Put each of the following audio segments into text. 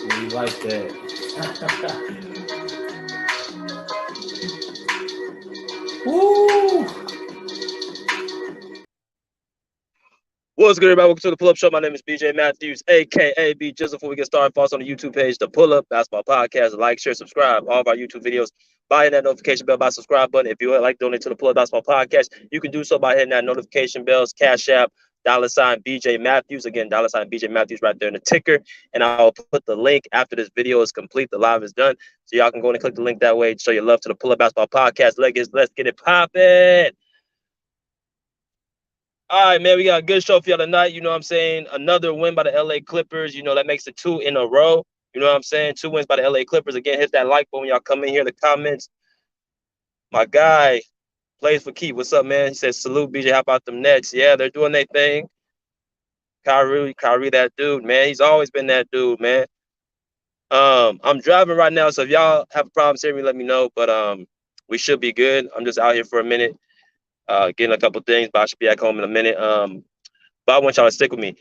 We like that. Woo! What's good, everybody? Welcome to the Pull Up Show. My name is BJ Matthews, aka B. Just before we get started, follow us on the YouTube page, the Pull Up Basketball Podcast. Like, share, subscribe. All of our YouTube videos by hitting that notification bell, by subscribe button. If you would like to donate to the Pull Up Basketball Podcast, you can do so by hitting that notification bells, Cash App, $ BJ Matthews. Again, $ BJ Matthews right there in the ticker. And I'll put the link after this video is complete. The live is done. So y'all can go and click the link that way. Show your love to the Pull Up Basketball Podcast. Let's get it popping. All right, man, we got a good show for y'all tonight. You know what I'm saying? Another win by the LA Clippers. You know, that makes it 2 in a row. You know what I'm saying? 2 wins by the LA Clippers. Again, hit that like button when y'all come in here in the comments. My guy plays for Keith. What's up, man? He says, salute, BJ. How about them Nets? Yeah, they're doing their thing. Kyrie, that dude, man. He's always been that dude, man. I'm driving right now, so if y'all have problems hearing me, let me know. But we should be good. I'm just out here for a minute, getting a couple things, but I should be back home in a minute. But I want y'all to stick with me.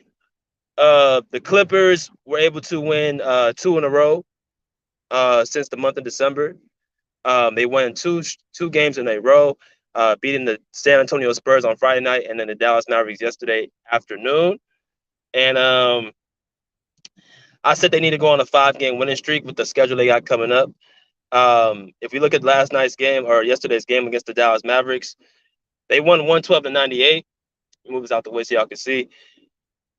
The Clippers were able to win 2 in a row since the month of December. They won two games in a row, beating the San Antonio Spurs on Friday night and then the Dallas Mavericks yesterday afternoon. And I said they need to go on a 5-game winning streak with the schedule they got coming up. If we look at last night's game or yesterday's game against the Dallas Mavericks, they won 112-98. Move us out the way so y'all can see.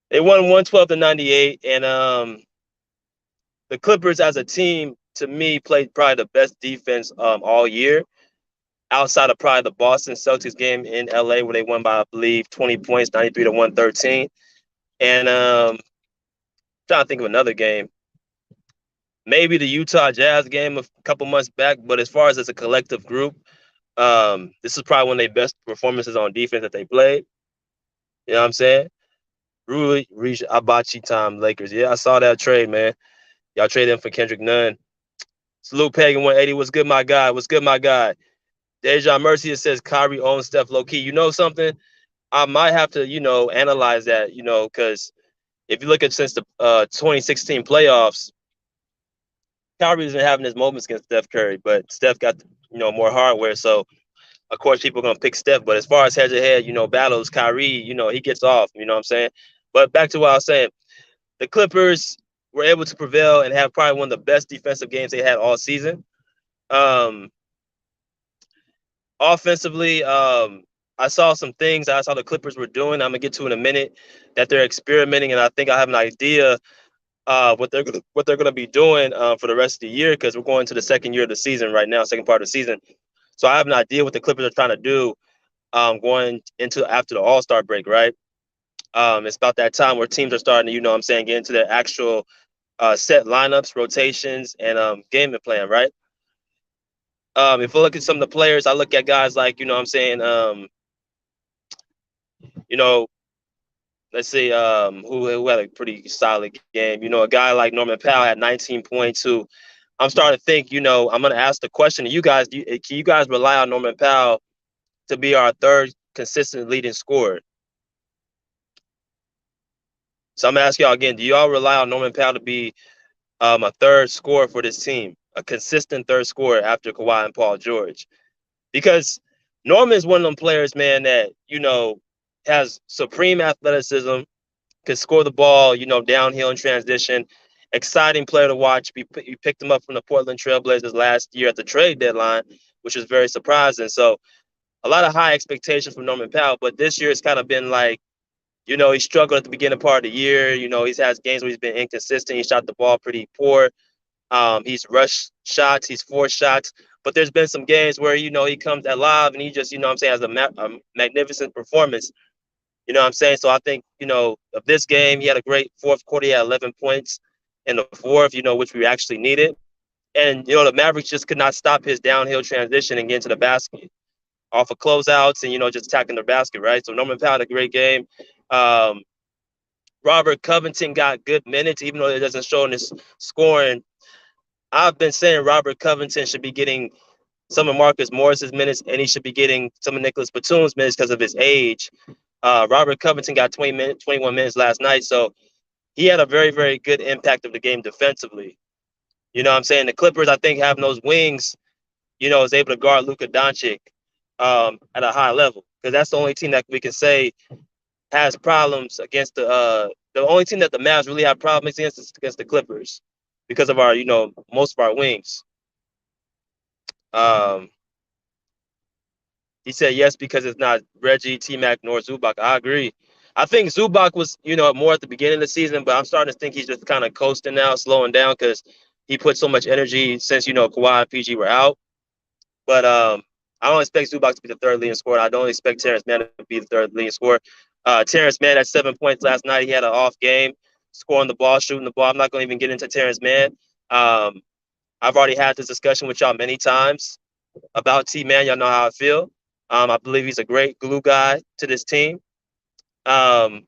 They won 112-98, and the Clippers as a team, to me, played probably the best defense all year, outside of probably the Boston Celtics game in LA where they won by, I believe, 20 points, 93-113. And trying to think of another game. Maybe the Utah Jazz game a couple months back, but as far as a collective group, this is probably one of their best performances on defense that they played. You know what I'm saying? Rui Abachi time Lakers. Yeah, I saw that trade, man. Y'all traded him for Kendrick Nunn. Salute Pagan 180. What's good, my guy? What's good, my guy? Deja Mercier says Kyrie owns Steph low key. You know something? I might have to, analyze that, because if you look at since the 2016 playoffs, Kyrie's been having his moments against Steph Curry, but Steph got, more hardware. So, of course, people are going to pick Steph. But as far as head-to-head, battles, Kyrie, he gets off. You know what I'm saying? But back to what I was saying. The Clippers were able to prevail and have probably one of the best defensive games they had all season. Offensively, I saw some things I saw the Clippers were doing. I'm gonna get to in a minute that they're experimenting, and I think I have an idea what they're gonna be doing for the rest of the year because we're going to the second year of the season right now, second part of the season. So I have an idea what the Clippers are trying to do going into after the All-Star break, right? It's about that time where teams are starting to, get into their actual set lineups, rotations, and game plan, right? If I look at some of the players, I look at guys like, let's see, who had a pretty solid game. A guy like Norman Powell had 19 points. Who I'm starting to think, I'm going to ask the question to you guys: can you guys rely on Norman Powell to be our third consistent leading scorer? So I'm going to ask y'all again: do y'all rely on Norman Powell to be a third scorer for this team, a consistent third scorer after Kawhi and Paul George? Because Norman is one of them players, man, that, has supreme athleticism, can score the ball, downhill in transition. Exciting player to watch. We picked him up from the Portland Trailblazers last year at the trade deadline, which was very surprising. So a lot of high expectations from Norman Powell, but this year it's kind of been like, he struggled at the beginning part of the year. He's had games where he's been inconsistent. He shot the ball pretty poor. He's rushed shots. He's forced shots. But there's been some games where, he comes alive and he just, has a magnificent performance. You know what I'm saying? So I think, of this game, he had a great fourth quarter. He had 11 points in the fourth, which we actually needed. And, the Mavericks just could not stop his downhill transition and get into the basket off of closeouts and, just attacking the basket, right? So Norman Powell had a great game. Robert Covington got good minutes, even though it doesn't show in his scoring. I've been saying Robert Covington should be getting some of Marcus Morris's minutes, and he should be getting some of Nicholas Batum's minutes because of his age. Robert Covington got 21 minutes last night, so he had a very, very good impact of the game defensively. You know what I'm saying? The Clippers, I think, having those wings, is able to guard Luka Doncic at a high level, because that's the only team that we can say has problems against the only team that the Mavs really have problems against is against the Clippers because of our, most of our wings. Um, he said yes because it's not Reggie, T-Mac, nor Zubac. I agree. I think Zubac was, more at the beginning of the season, but I'm starting to think he's just kind of coasting now, slowing down because he put so much energy since, Kawhi and PG were out. But I don't expect Zubac to be the third leading scorer. I don't expect Terrence Mann to be the third leading scorer. Terrence Mann had 7 points last night. He had an off game, scoring the ball, shooting the ball. I'm not going to even get into Terrence Mann. Um, I've already had this discussion with y'all many times about T-Man. Y'all know how I feel. I believe he's a great glue guy to this team. Um,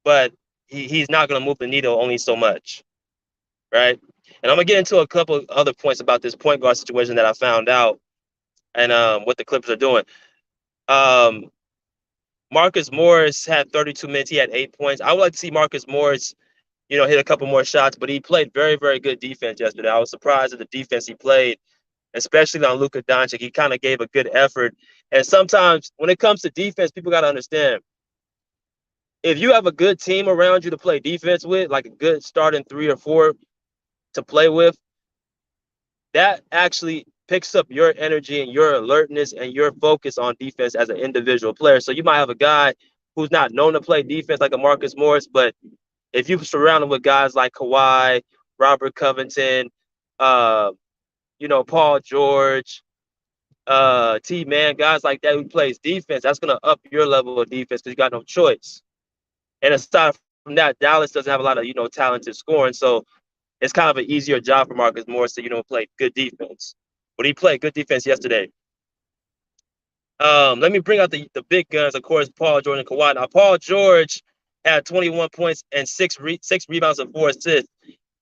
but he's not going to move the needle only so much, right? And I'm going to get into a couple other points about this point guard situation that I found out and what the Clippers are doing. Um, Marcus Morris had 32 minutes. He had 8 points. I would like to see Marcus Morris, hit a couple more shots, but he played very, very good defense yesterday. I was surprised at the defense he played, especially on Luka Doncic. He kind of gave a good effort. And sometimes when it comes to defense, people got to understand, if you have a good team around you to play defense with, like a good starting 3 or 4 to play with, that actually picks up your energy and your alertness and your focus on defense as an individual player. So you might have a guy who's not known to play defense like a Marcus Morris, but if you surround him with guys like Kawhi, Robert Covington, uh, Paul George, T-Man, guys like that who plays defense, that's going to up your level of defense because you got no choice. And aside from that, Dallas doesn't have a lot of, talented scoring. So it's kind of an easier job for Marcus Morris to, play good defense. But he played good defense yesterday. Let me bring out the big guns, of course, Paul George and Kawhi. Now, Paul George had 21 points and six rebounds and 4 assists,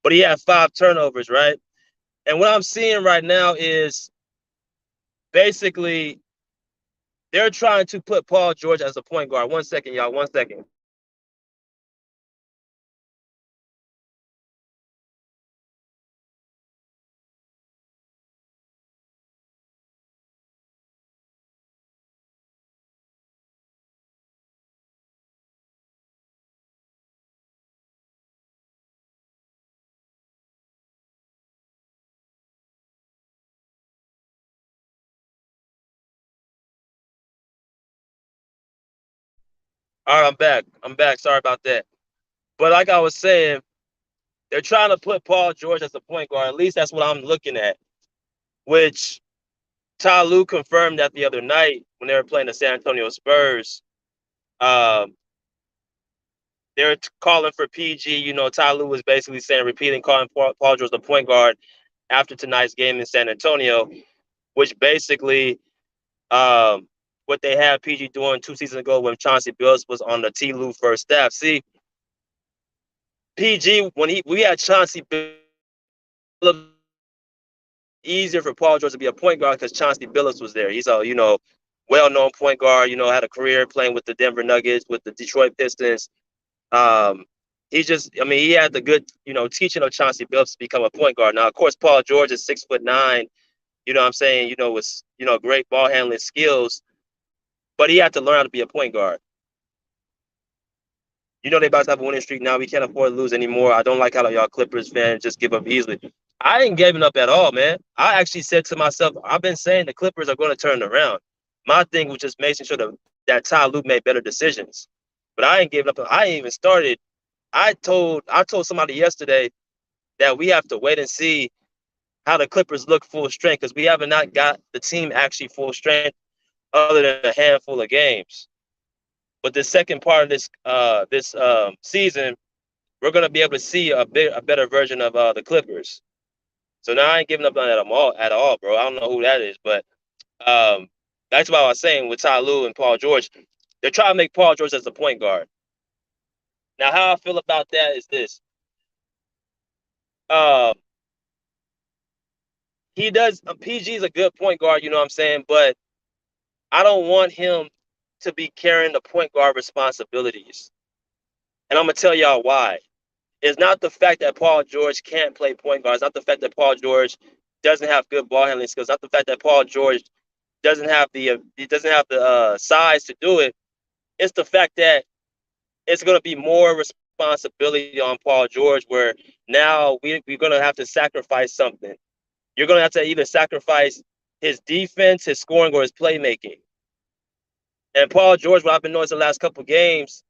but he had 5 turnovers, right? And what I'm seeing right now is basically they're trying to put Paul George as a point guard. 1 second, y'all. 1 second. All right, I'm back. I'm back. Sorry about that. But like I was saying, they're trying to put Paul George as a point guard. At least that's what I'm looking at, which Ty Lue confirmed that the other night when they were playing the San Antonio Spurs. Um, they're calling for PG. Ty Lue was basically saying, calling Paul George the point guard after tonight's game in San Antonio, which basically what they had PG doing 2 seasons ago when Chauncey Billups was on the T. Lue first staff. See, PG, when we had Chauncey Billups, easier for Paul George to be a point guard because Chauncey Billups was there. He's a, well-known point guard, had a career playing with the Denver Nuggets, with the Detroit Pistons. He had the good, teaching of Chauncey Billups to become a point guard. Now, of course, Paul George is 6'9", what I'm saying, with, great ball handling skills, but he had to learn how to be a point guard. They about to have a winning streak now. We can't afford to lose anymore. I don't like how y'all Clippers fans just give up easily. I ain't giving up at all, man. I actually said to myself, I've been saying the Clippers are going to turn it around. My thing was just making sure that Ty Lue made better decisions. But I ain't giving up. I ain't even started. I told somebody yesterday that we have to wait and see how the Clippers look full strength because we haven't not got the team actually full strength other than a handful of games. But the second part of this season, we're going to be able to see a better version of the Clippers. So now I ain't giving up on that at all, bro. I don't know who that is, but that's what I was saying with Ty Lue and Paul George. They're trying to make Paul George as a point guard. Now, how I feel about that is this. PG is a good point guard, you know what I'm saying? But I don't want him to be carrying the point guard responsibilities. And I'm going to tell y'all why. It's not the fact that Paul George can't play point guard. It's not the fact that Paul George doesn't have good ball handling skills. It's not the fact that Paul George doesn't have the size to do it. It's the fact that it's going to be more responsibility on Paul George, where now we're going to have to sacrifice something. You're going to have to either sacrifice his defense, his scoring, or his playmaking. And Paul George, what I've been noticing the last couple of games,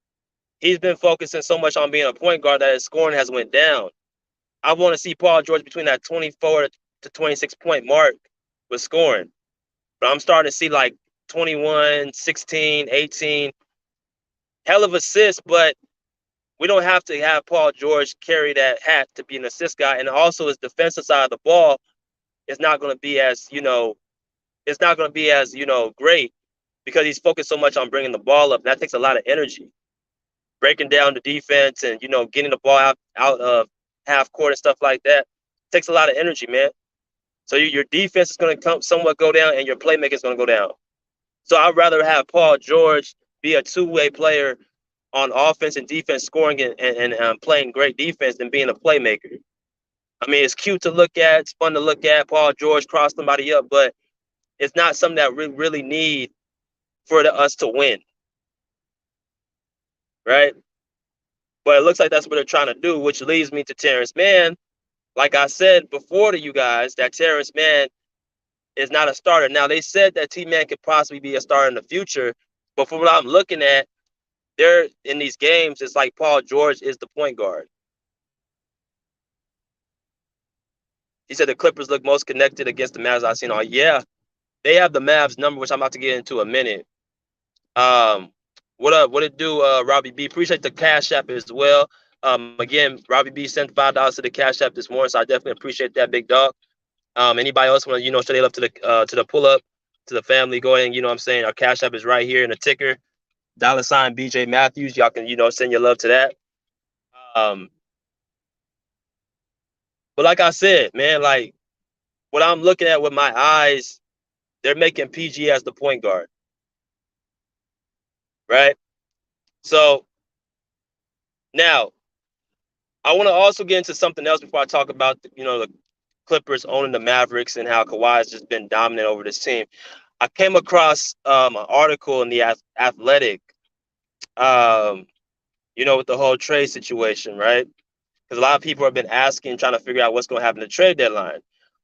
he's been focusing so much on being a point guard that his scoring has went down. I want to see Paul George between that 24 to 26 point mark with scoring. But I'm starting to see like 21, 16, 18. Hell of assists, but we don't have to have Paul George carry that hat to be an assist guy. And also his defensive side of the ball is not going to be as, it's not going to be as, great because he's focused so much on bringing the ball up. That takes a lot of energy. Breaking down the defense and, getting the ball out of half court and stuff like that takes a lot of energy, man. So your defense is going to somewhat go down and your playmaking is going to go down. So I'd rather have Paul George be a two-way player on offense and defense, scoring and playing great defense than being a playmaker. I mean, it's cute to look at. It's fun to look at. Paul George cross somebody up, but it's not something that we really need for us to win, right? But it looks like that's what they're trying to do, which leads me to Terrence Mann. Like I said before to you guys, that Terrence Mann is not a starter. Now, they said that T-Man could possibly be a starter in the future, but from what I'm looking at, they're in these games, it's like Paul George is the point guard. He said the Clippers look most connected against the Mavs I've seen all. Yeah, they have the Mavs number, which I'm about to get into a minute. What up? What it do, Robbie B? Appreciate the Cash App as well. Again, Robbie B sent $5 to the Cash App this morning, so I definitely appreciate that, big dog. Anybody else want to, show they love to the pull up to the family? Go ahead and what I'm saying. Our Cash App is right here in the ticker. $ BJ Matthews. Y'all can send your love to that. But like I said, man, like what I'm looking at with my eyes, they're making PG as the point guard, right? So now I want to also get into something else before I talk about the Clippers owning the Mavericks and how Kawhi has just been dominant over this team. I came across an article in the Athletic, with the whole trade situation, right? Because a lot of people have been asking, trying to figure out what's going to happen to the trade deadline.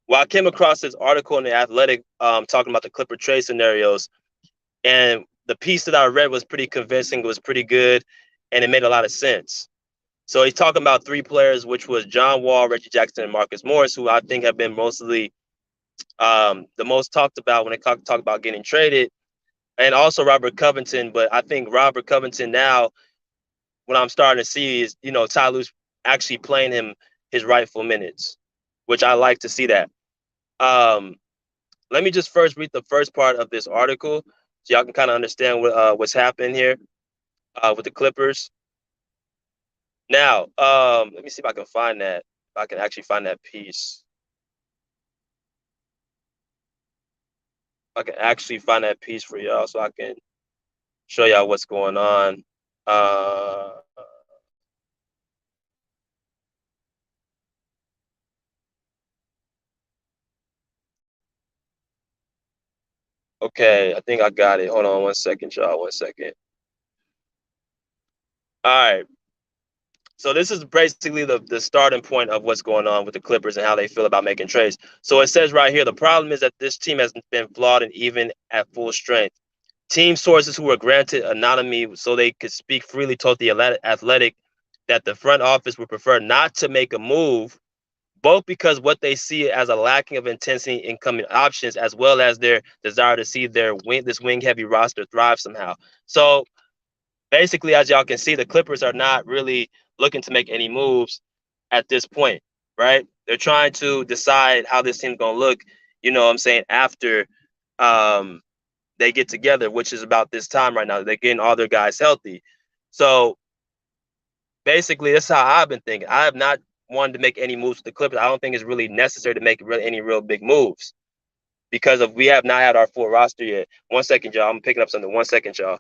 Well, I came across this article in the Athletic talking about the Clipper trade scenarios, and the piece that I read was pretty convincing. It was pretty good, and it made a lot of sense. So he's talking about three players, which was John Wall, Reggie Jackson, and Marcus Morris, who I think have been mostly the most talked about when they talk about getting traded, and also Robert Covington. But I think Robert Covington now, what I'm starting to see is, Ty Lue's actually playing him his rightful minutes, which I like to see that. Let me just first read the first part of this article so y'all can kind of understand what's happening here with the Clippers. Now, let me see if I can find that. If I can actually find that piece. I can actually find that piece for y'all so I can show y'all what's going on. Okay, I think I got it. Hold on 1 second, y'all. 1 second. All right. So this is basically the starting point of what's going on with the Clippers and how they feel about making trades. So it says right here, the problem is that this team has been flawed and even at full strength. Team sources who were granted anonymity so they could speak freely told the Athletic that the front office would prefer not to make a move, both because what they see as a lacking of intensity in incoming options, as well as their desire to see this wing-heavy roster thrive somehow. So basically, as y'all can see, the Clippers are not really looking to make any moves at this point, right? They're trying to decide how this team's going to look, after they get together, which is about this time right now. They're getting all their guys healthy. So basically, that's how I've been thinking. I have not wanted to make any moves with the Clippers. I don't think it's really necessary to make any real big moves because we have not had our full roster yet. 1 second, y'all. I'm picking up something. 1 second, y'all.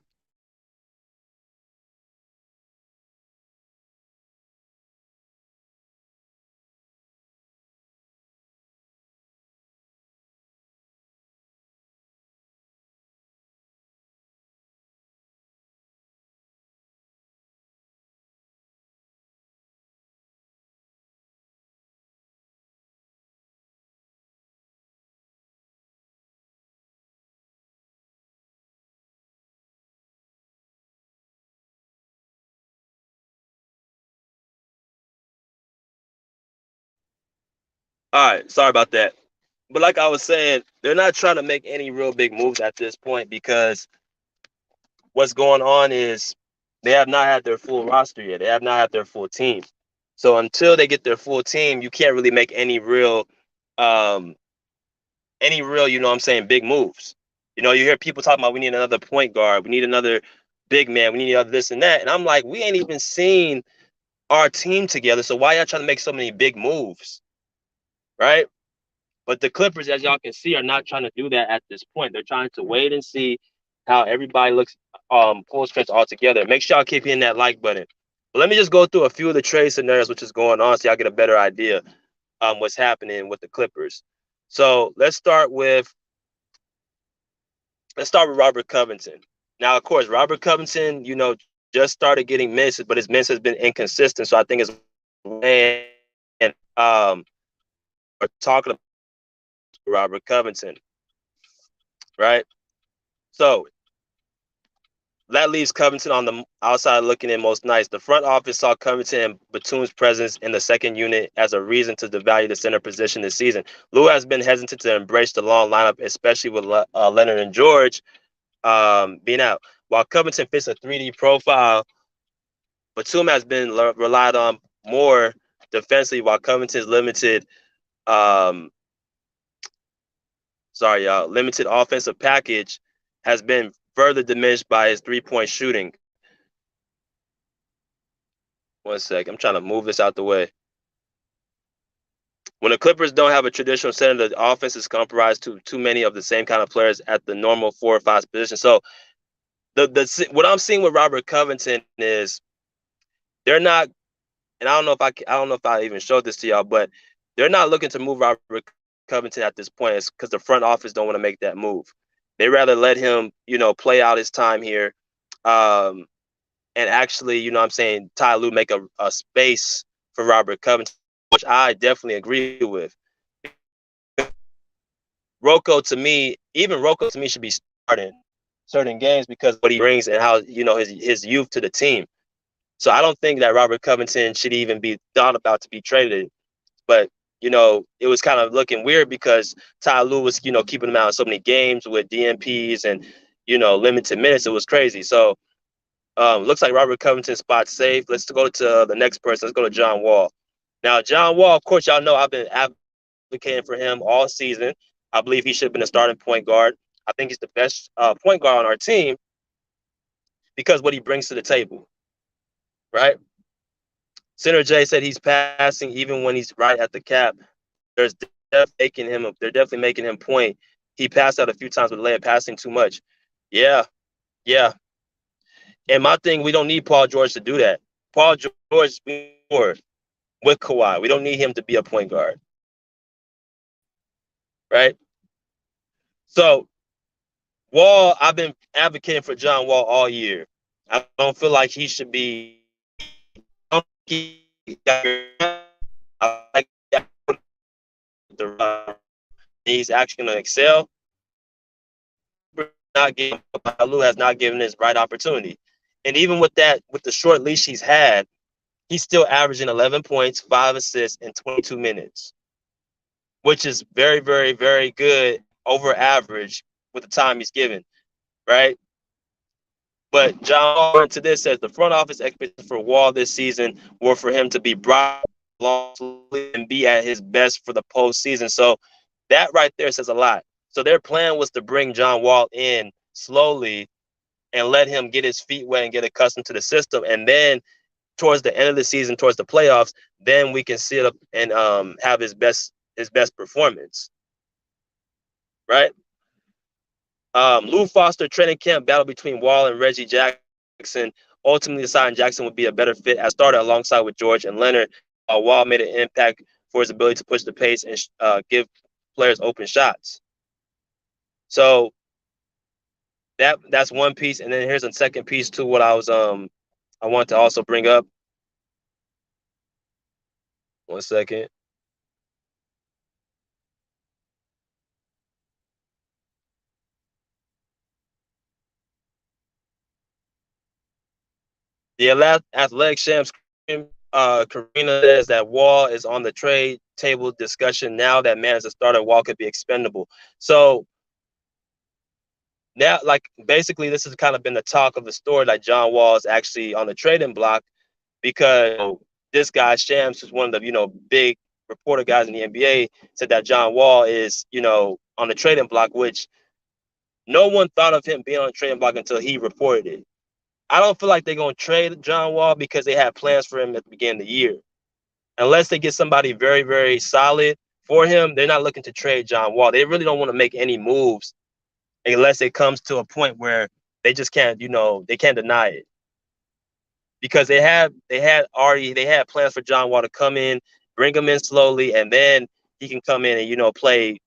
All right, sorry about that. But like I was saying, they're not trying to make any real big moves at this point because what's going on is they have not had their full roster yet. They have not had their full team. So until they get their full team, you can't really make um, you know what I'm saying, big moves. You know, you hear people talking about we need another point guard, we need another big man, we need another this and that. And I'm like, we ain't even seen our team together. So why y'all trying to make so many big moves? Right? But the Clippers, as y'all can see, are not trying to do that at this point. They're trying to wait and see how everybody looks full strength all together. Make sure y'all keep hitting that like button. But let me just go through a few of the trade scenarios which is going on so y'all get a better idea what's happening with the Clippers. So let's start with Robert Covington. Now, of course, Robert Covington, you know, just started getting minutes, but his minutes has been inconsistent. So I think it's and are talking about Robert Covington, right? So that leaves Covington on the outside looking in most nice. The front office saw Covington and Batum's presence in the second unit as a reason to devalue the center position this season. Lou has been hesitant to embrace the long lineup, especially with Leonard and George being out. While Covington fits a 3D profile, Batum has been relied on more defensively, while Covington's um, limited offensive package has been further diminished by his 3-point shooting. One sec, I'm trying to move this out the way. When the Clippers don't have a traditional center, the offense is comprised to too many of the same kind of players at the normal 4 or 5 position. So the what I'm seeing with Robert Covington is they're not, and I don't know if I even showed this to y'all, but they're not looking to move Robert Covington at this point. It's because the front office don't want to make that move. They rather let him, you know, play out his time here, and actually, you know, what I'm saying, Ty Lue make a space for Robert Covington, which I definitely agree with. Even Rocco to me should be starting certain games because of what he brings and how, you know, his youth to the team. So I don't think that Robert Covington should even be thought about to be traded. But, you know, it was kind of looking weird because Ty Lue was, you know, keeping him out of so many games with DNPs and, you know, limited minutes. It was crazy. So looks like Robert Covington's spot safe. Let's go to the next person. Let's go to John Wall. Now, John Wall, of course, y'all know I've been advocating for him all season. I believe he should have been a starting point guard. I think he's the best point guard on our team because what he brings to the table, right? Center J said he's passing even when he's right at the cap. They're definitely making him point. He passed out a few times with layup passing too much. Yeah, yeah. And my thing, we don't need Paul George to do that. Paul George with Kawhi. We don't need him to be a point guard, right? So Wall, I've been advocating for John Wall all year. I don't feel like he should be. I like he's actually going to excel. Not giving Lou has not given his right opportunity, and even with that, with the short leash he's had, he's still averaging 11 points, 5 assists, in 22 minutes, which is very, very, very good over average with the time he's given, right? But John Wall into this says the front office expectations for Wall this season were for him to be brought along and be at his best for the postseason. So that right there says a lot. So their plan was to bring John Wall in slowly and let him get his feet wet and get accustomed to the system. And then towards the end of the season, towards the playoffs, then we can sit up and have his best performance, right? Lou Foster training camp battle between Wall and Reggie Jackson ultimately deciding Jackson would be a better fit as starter alongside with George and Leonard. Wall made an impact for his ability to push the pace and give players open shots. So that's one piece, and then here's a second piece to what I want to also bring up. One second. The athletic champs Karina says that Wall is on the trade table discussion now that man as a starter, Wall could be expendable. So now, like basically, this has kind of been the talk of the story that John Wall is actually on the trading block because this guy Shams, who's one of the big reporter guys in the NBA, said that John Wall is on the trading block, which no one thought of him being on the trading block until he reported it. I don't feel like they're going to trade John Wall because they had plans for him at the beginning of the year. Unless they get somebody very, very solid for him, they're not looking to trade John Wall. They really don't want to make any moves unless it comes to a point where they just can't, they can't deny it. Because they had plans for John Wall to come in, bring him in slowly, and then he can come in and play,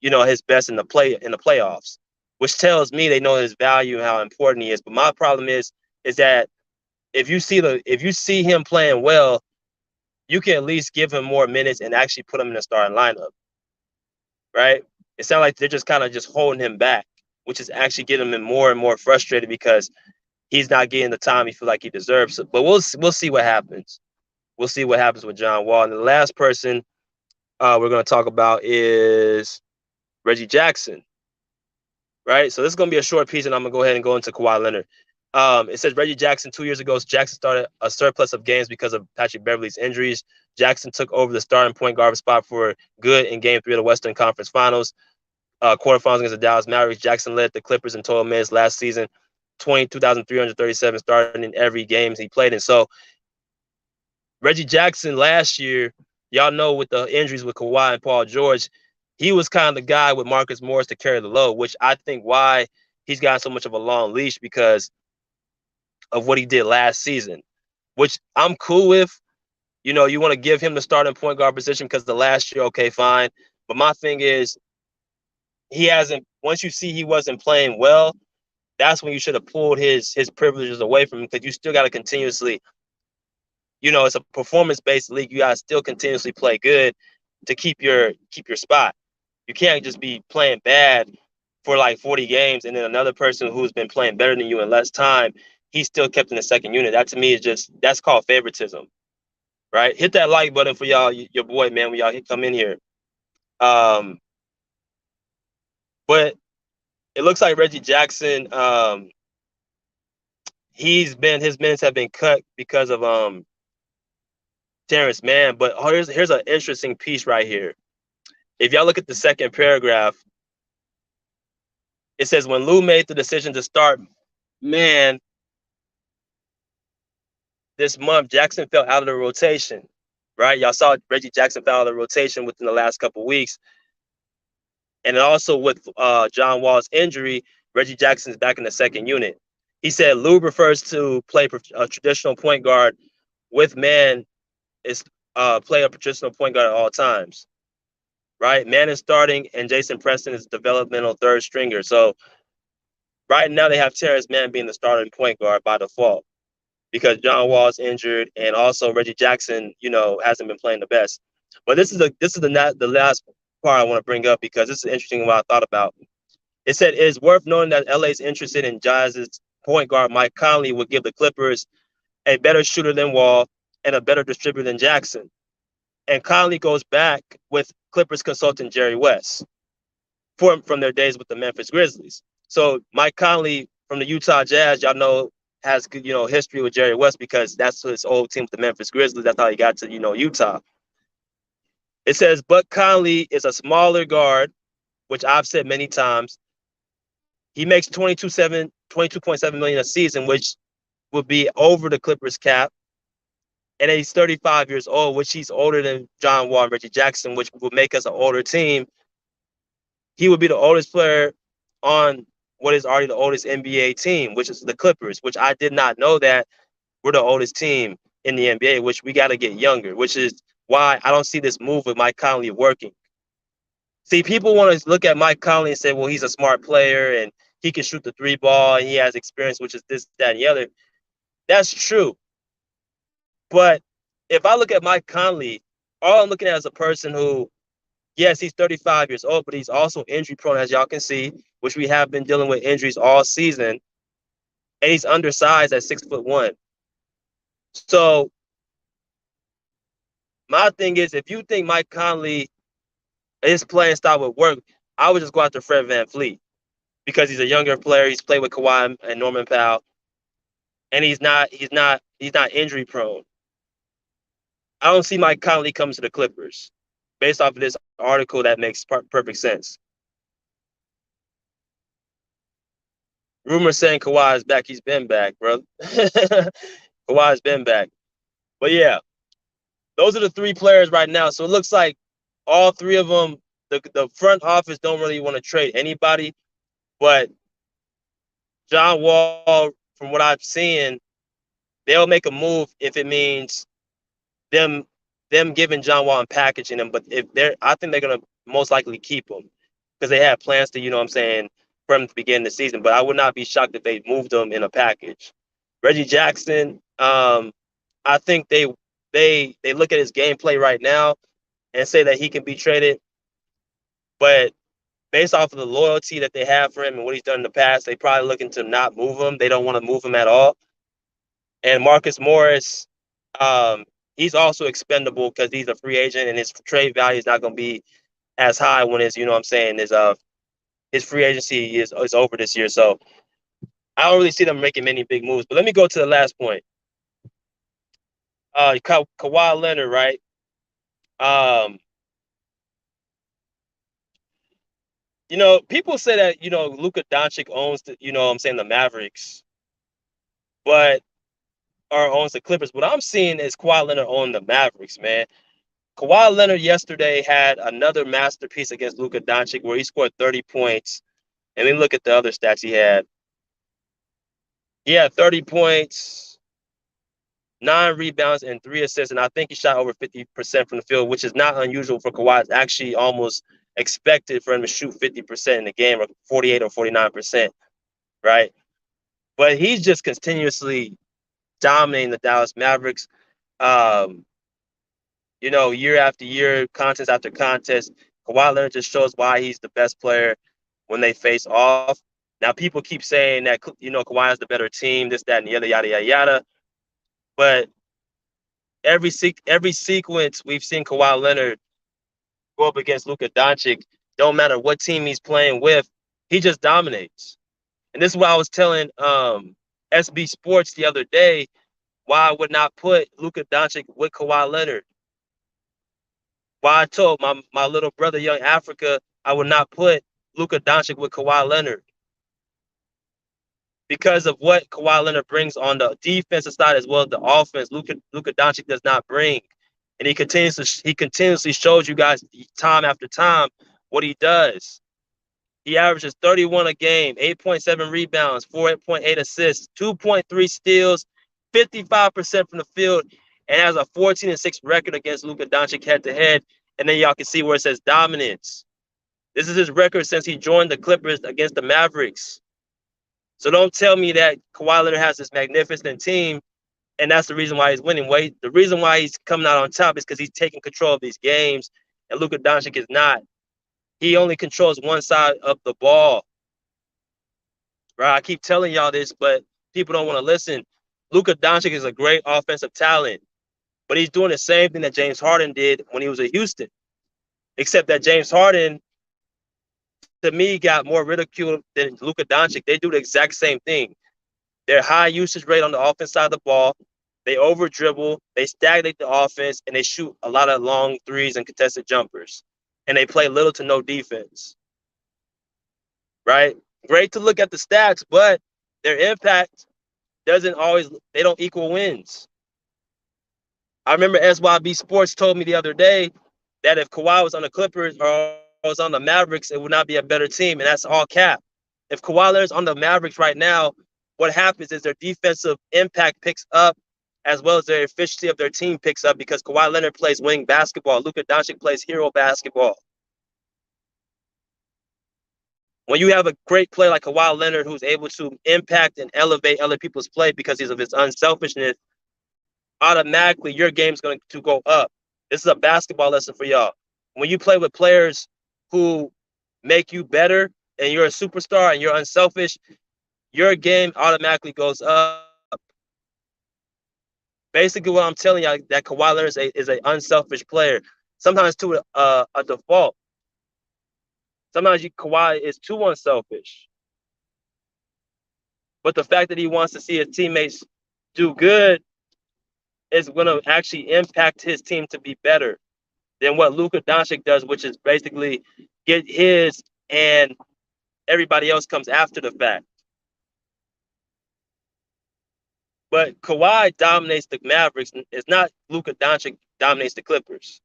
his best in the playoffs, which tells me they know his value and how important he is. But my problem is that if you see him playing well, you can at least give him more minutes and actually put him in the starting lineup, right? It sounds like they're just kind of just holding him back, which is actually getting him more and more frustrated because he's not getting the time he feels like he deserves. But we'll see what happens. We'll see what happens with John Wall. And the last person we're going to talk about is Reggie Jackson, right? So this is going to be a short piece, and I'm going to go ahead and go into Kawhi Leonard. It says Reggie Jackson 2 years ago, Jackson started a surplus of games because of Patrick Beverley's injuries. Jackson took over the starting point guard spot for good in Game 3 of the Western Conference Finals. Quarterfinals against the Dallas Mavericks. Jackson led the Clippers in total minutes last season, 2,337, starting in every game he played in. So Reggie Jackson last year, y'all know with the injuries with Kawhi and Paul George, he was kind of the guy with Marcus Morris to carry the load, which I think why he's got so much of a long leash because of what he did last season, which I'm cool with. You want to give him the starting point guard position because the last year, okay, fine. But my thing is, once you see he wasn't playing well, that's when you should have pulled his privileges away from him because you still got to continuously, it's a performance-based league. You got to still continuously play good to keep your spot. You can't just be playing bad for like 40 games and then another person who's been playing better than you in less time, he's still kept in the second unit. That to me is that's called favoritism, right? Hit that like button for y'all, your boy, man, when y'all come in here. But it looks like Reggie Jackson, his minutes have been cut because of Terrence Mann. But here's an interesting piece right here. If y'all look at the second paragraph, it says when Lou made the decision to start Mann this month, Jackson fell out of the rotation, right? Y'all saw Reggie Jackson fell out of the rotation within the last couple of weeks. And also with John Wall's injury, Reggie Jackson's back in the second unit. He said Lou prefers to play a traditional point guard with Mann is play a traditional point guard at all times, right? Mann is starting and Jason Preston is developmental third stringer. So right now they have Terrence Mann being the starting point guard by default because John Wall is injured and also Reggie Jackson, hasn't been playing the best. But this is the last part I want to bring up because this is interesting what I thought about. It said it is worth noting that LA is interested in Jazz's point guard Mike Conley would give the Clippers a better shooter than Wall and a better distributor than Jackson. And Conley goes back with Clippers consultant Jerry West from their days with the Memphis Grizzlies. So Mike Conley from the Utah Jazz, y'all know, has good, history with Jerry West because that's his old team with the Memphis Grizzlies. That's how he got to, Utah. It says, but Conley is a smaller guard, which I've said many times. He makes $22.7 million a season, which would be over the Clippers cap. And he's 35 years old, which he's older than John Wall and Reggie Jackson, which would make us an older team. He would be the oldest player on what is already the oldest NBA team, which is the Clippers, which I did not know that we're the oldest team in the NBA, which we got to get younger, which is why I don't see this move with Mike Conley working. See, people want to look at Mike Conley and say, well, he's a smart player and he can shoot the three ball and he has experience, which is this, that, and the other. That's true. But if I look at Mike Conley, all I'm looking at is a person who, yes, he's 35 years old, but he's also injury prone, as y'all can see, which we have been dealing with injuries all season. And he's undersized at 6'1". So My thing is, if you think Mike Conley, his playing style would work, I would just go after Fred VanVleet because he's a younger player. He's played with Kawhi and Norman Powell, and he's not injury prone. I don't see Mike Conley coming to the Clippers based off of this article that makes perfect sense. Rumors saying Kawhi is back. He's been back, bro. Kawhi's been back. But yeah, those are the three players right now. So it looks like all three of them, the front office don't really want to trade anybody. But John Wall, from what I've seen, they'll make a move if it means them giving John Wall and packaging him. But I think they're gonna most likely keep him because they have plans to, what I'm saying, for him to begin the season. But I would not be shocked if they moved him in a package. Reggie Jackson, I think they look at his gameplay right now and say that he can be traded, but based off of the loyalty that they have for him and what he's done in the past, they probably looking to not move him. They don't want to move him at all. And Marcus Morris, he's also expendable because he's a free agent and his trade value is not going to be as high when his, his free agency is over this year. So I don't really see them making many big moves. But let me go to the last point. Kawhi Leonard, right? People say that, Luka Doncic owns the Mavericks, or owns the Clippers. What I'm seeing is Kawhi Leonard own the Mavericks, man. Kawhi Leonard yesterday had another masterpiece against Luka Doncic where he scored 30 points. And then look at the other stats he had. He had 30 points, 9 rebounds, and 3 assists. And I think he shot over 50% from the field, which is not unusual for Kawhi. It's actually almost expected for him to shoot 50% in the game, or 48 or 49%, right? But he's just continuously dominating the Dallas Mavericks. Year after year, contest after contest, Kawhi Leonard just shows why he's the best player when they face off. Now, people keep saying that, Kawhi is the better team, this, that, and the other, yada, yada, yada. But every sequence we've seen Kawhi Leonard go up against Luka Doncic, don't matter what team he's playing with, he just dominates. And this is why I was telling SB Sports the other day why I would not put Luka Doncic with Kawhi Leonard. Why I told my little brother, Young Africa, I would not put Luka Doncic with Kawhi Leonard. Because of what Kawhi Leonard brings on the defensive side as well as the offense, Luka Doncic does not bring. And he continuously shows you guys time after time what he does. He averages 31 a game, 8.7 rebounds, 4.8 assists, 2.3 steals, 55% from the field, and has a 14-6 record against Luka Doncic head-to-head. And then y'all can see where it says dominance. This is his record since he joined the Clippers against the Mavericks. So don't tell me that Kawhi Leonard has this magnificent team, and that's the reason why he's winning. The reason why he's coming out on top is because he's taking control of these games, and Luka Doncic is not. He only controls one side of the ball. Right? I keep telling y'all this, but people don't want to listen. Luka Doncic is a great offensive talent, but he's doing the same thing that James Harden did when he was at Houston, except that James Harden, to me, got more ridicule than Luka Doncic. They do the exact same thing. Their high usage rate on the offense side of the ball, they over dribble, they stagnate the offense, and they shoot a lot of long threes and contested jumpers. And they play little to no defense. Right? Great to look at the stats, but their impact they don't equal wins. I remember SYB Sports told me the other day that if Kawhi was on the Clippers or was on the Mavericks, it would not be a better team, and that's all cap. If Kawhi Leonard's on the Mavericks right now, what happens is their defensive impact picks up as well as their efficiency of their team picks up because Kawhi Leonard plays winning basketball. Luka Doncic plays hero basketball. When you have a great player like Kawhi Leonard who's able to impact and elevate other people's play because of his unselfishness, automatically your game's going to go up. This is a basketball lesson for y'all. When you play with players who make you better and you're a superstar and you're unselfish, your game automatically goes up. Basically, what I'm telling you that Kawhi Leonard is a unselfish player. Sometimes to a default. Sometimes Kawhi is too unselfish. But the fact that he wants to see his teammates do good is going to actually impact his team to be better than what Luka Doncic does, which is basically get his and everybody else comes after the fact. But Kawhi dominates the Mavericks. It's not Luka Doncic dominates the Clippers.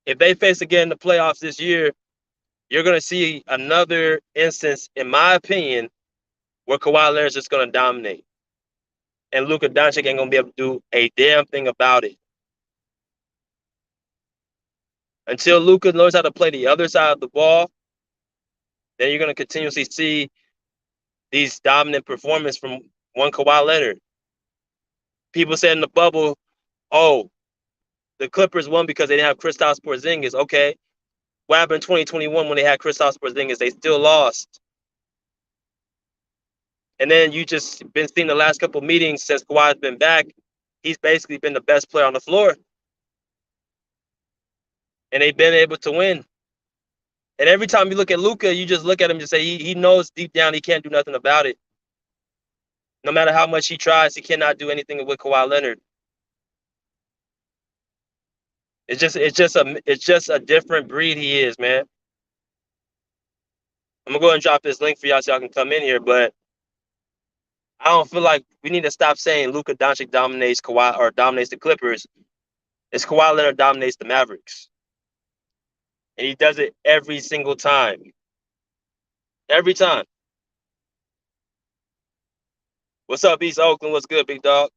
If they face again in the playoffs this year, you're going to see another instance, in my opinion, where Kawhi Leonard's just going to dominate. And Luka Doncic ain't going to be able to do a damn thing about it. Until Luka learns how to play the other side of the ball, then you're going to continuously see these dominant performances from one Kawhi Leonard. People said in the bubble, oh, the Clippers won because they didn't have Kristaps Porzingis. Okay. What happened in 2021 when they had Kristaps Porzingis? They still lost. And then you just been seeing the last couple of meetings since Kawhi's been back. He's basically been the best player on the floor. And they've been able to win. And every time you look at Luka, you just look at him and just say he knows deep down he can't do nothing about it. No matter how much he tries, he cannot do anything with Kawhi Leonard. It's just a different breed he is, man. I'm gonna go ahead and drop this link for y'all so y'all can come in here, but I don't feel like we need to stop saying Luka Doncic dominates Kawhi or dominates the Clippers. It's Kawhi Leonard dominates the Mavericks. And he does it every single time. Every time. What's up, East Oakland? What's good, big dog?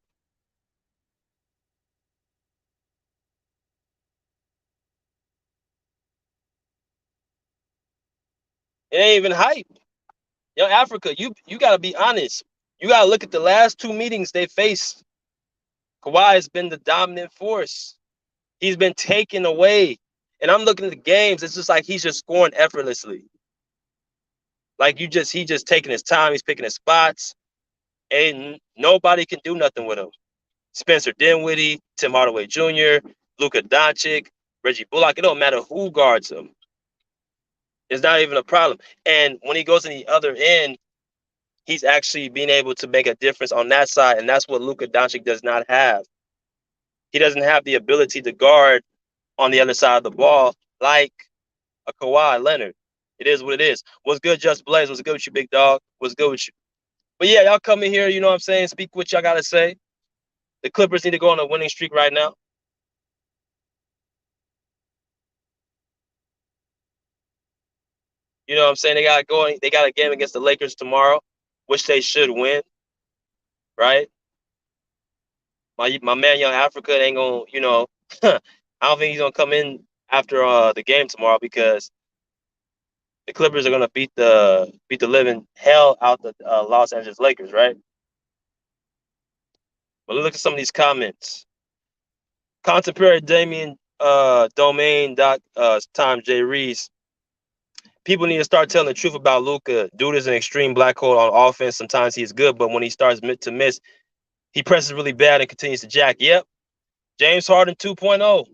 It ain't even hype. Yo, Africa, you gotta be honest. You gotta look at the last two meetings they faced. Kawhi has been the dominant force. He's been taken away. And I'm looking at the games, it's just like he's just scoring effortlessly. Like he just taking his time, he's picking his spots, and nobody can do nothing with him. Spencer Dinwiddie, Tim Hardaway Jr., Luka Doncic, Reggie Bullock. It don't matter who guards him. It's not even a problem. And when he goes in the other end, he's actually being able to make a difference on that side, and that's what Luka Doncic does not have. He doesn't have the ability to guard on the other side of the ball like a Kawhi Leonard. It is what it is. What's good, Just Blaze? What's good with you, big dog? What's good with you? But yeah, y'all come in here, you know what I'm saying? Speak what y'all got to say. The Clippers need to go on a winning streak right now. You know what I'm saying? They got a game against the Lakers tomorrow, which they should win, right? My man Young Africa ain't gonna, I don't think he's gonna come in after the game tomorrow because the Clippers are gonna beat the living hell out the Los Angeles Lakers, right? But look at some of these comments. Contemporary Damien Domain Time J Reese. People need to start telling the truth about Luka. Dude is an extreme black hole on offense. Sometimes he's good, but when he starts to miss, he presses really bad and continues to jack. Yep. James Harden 2.0.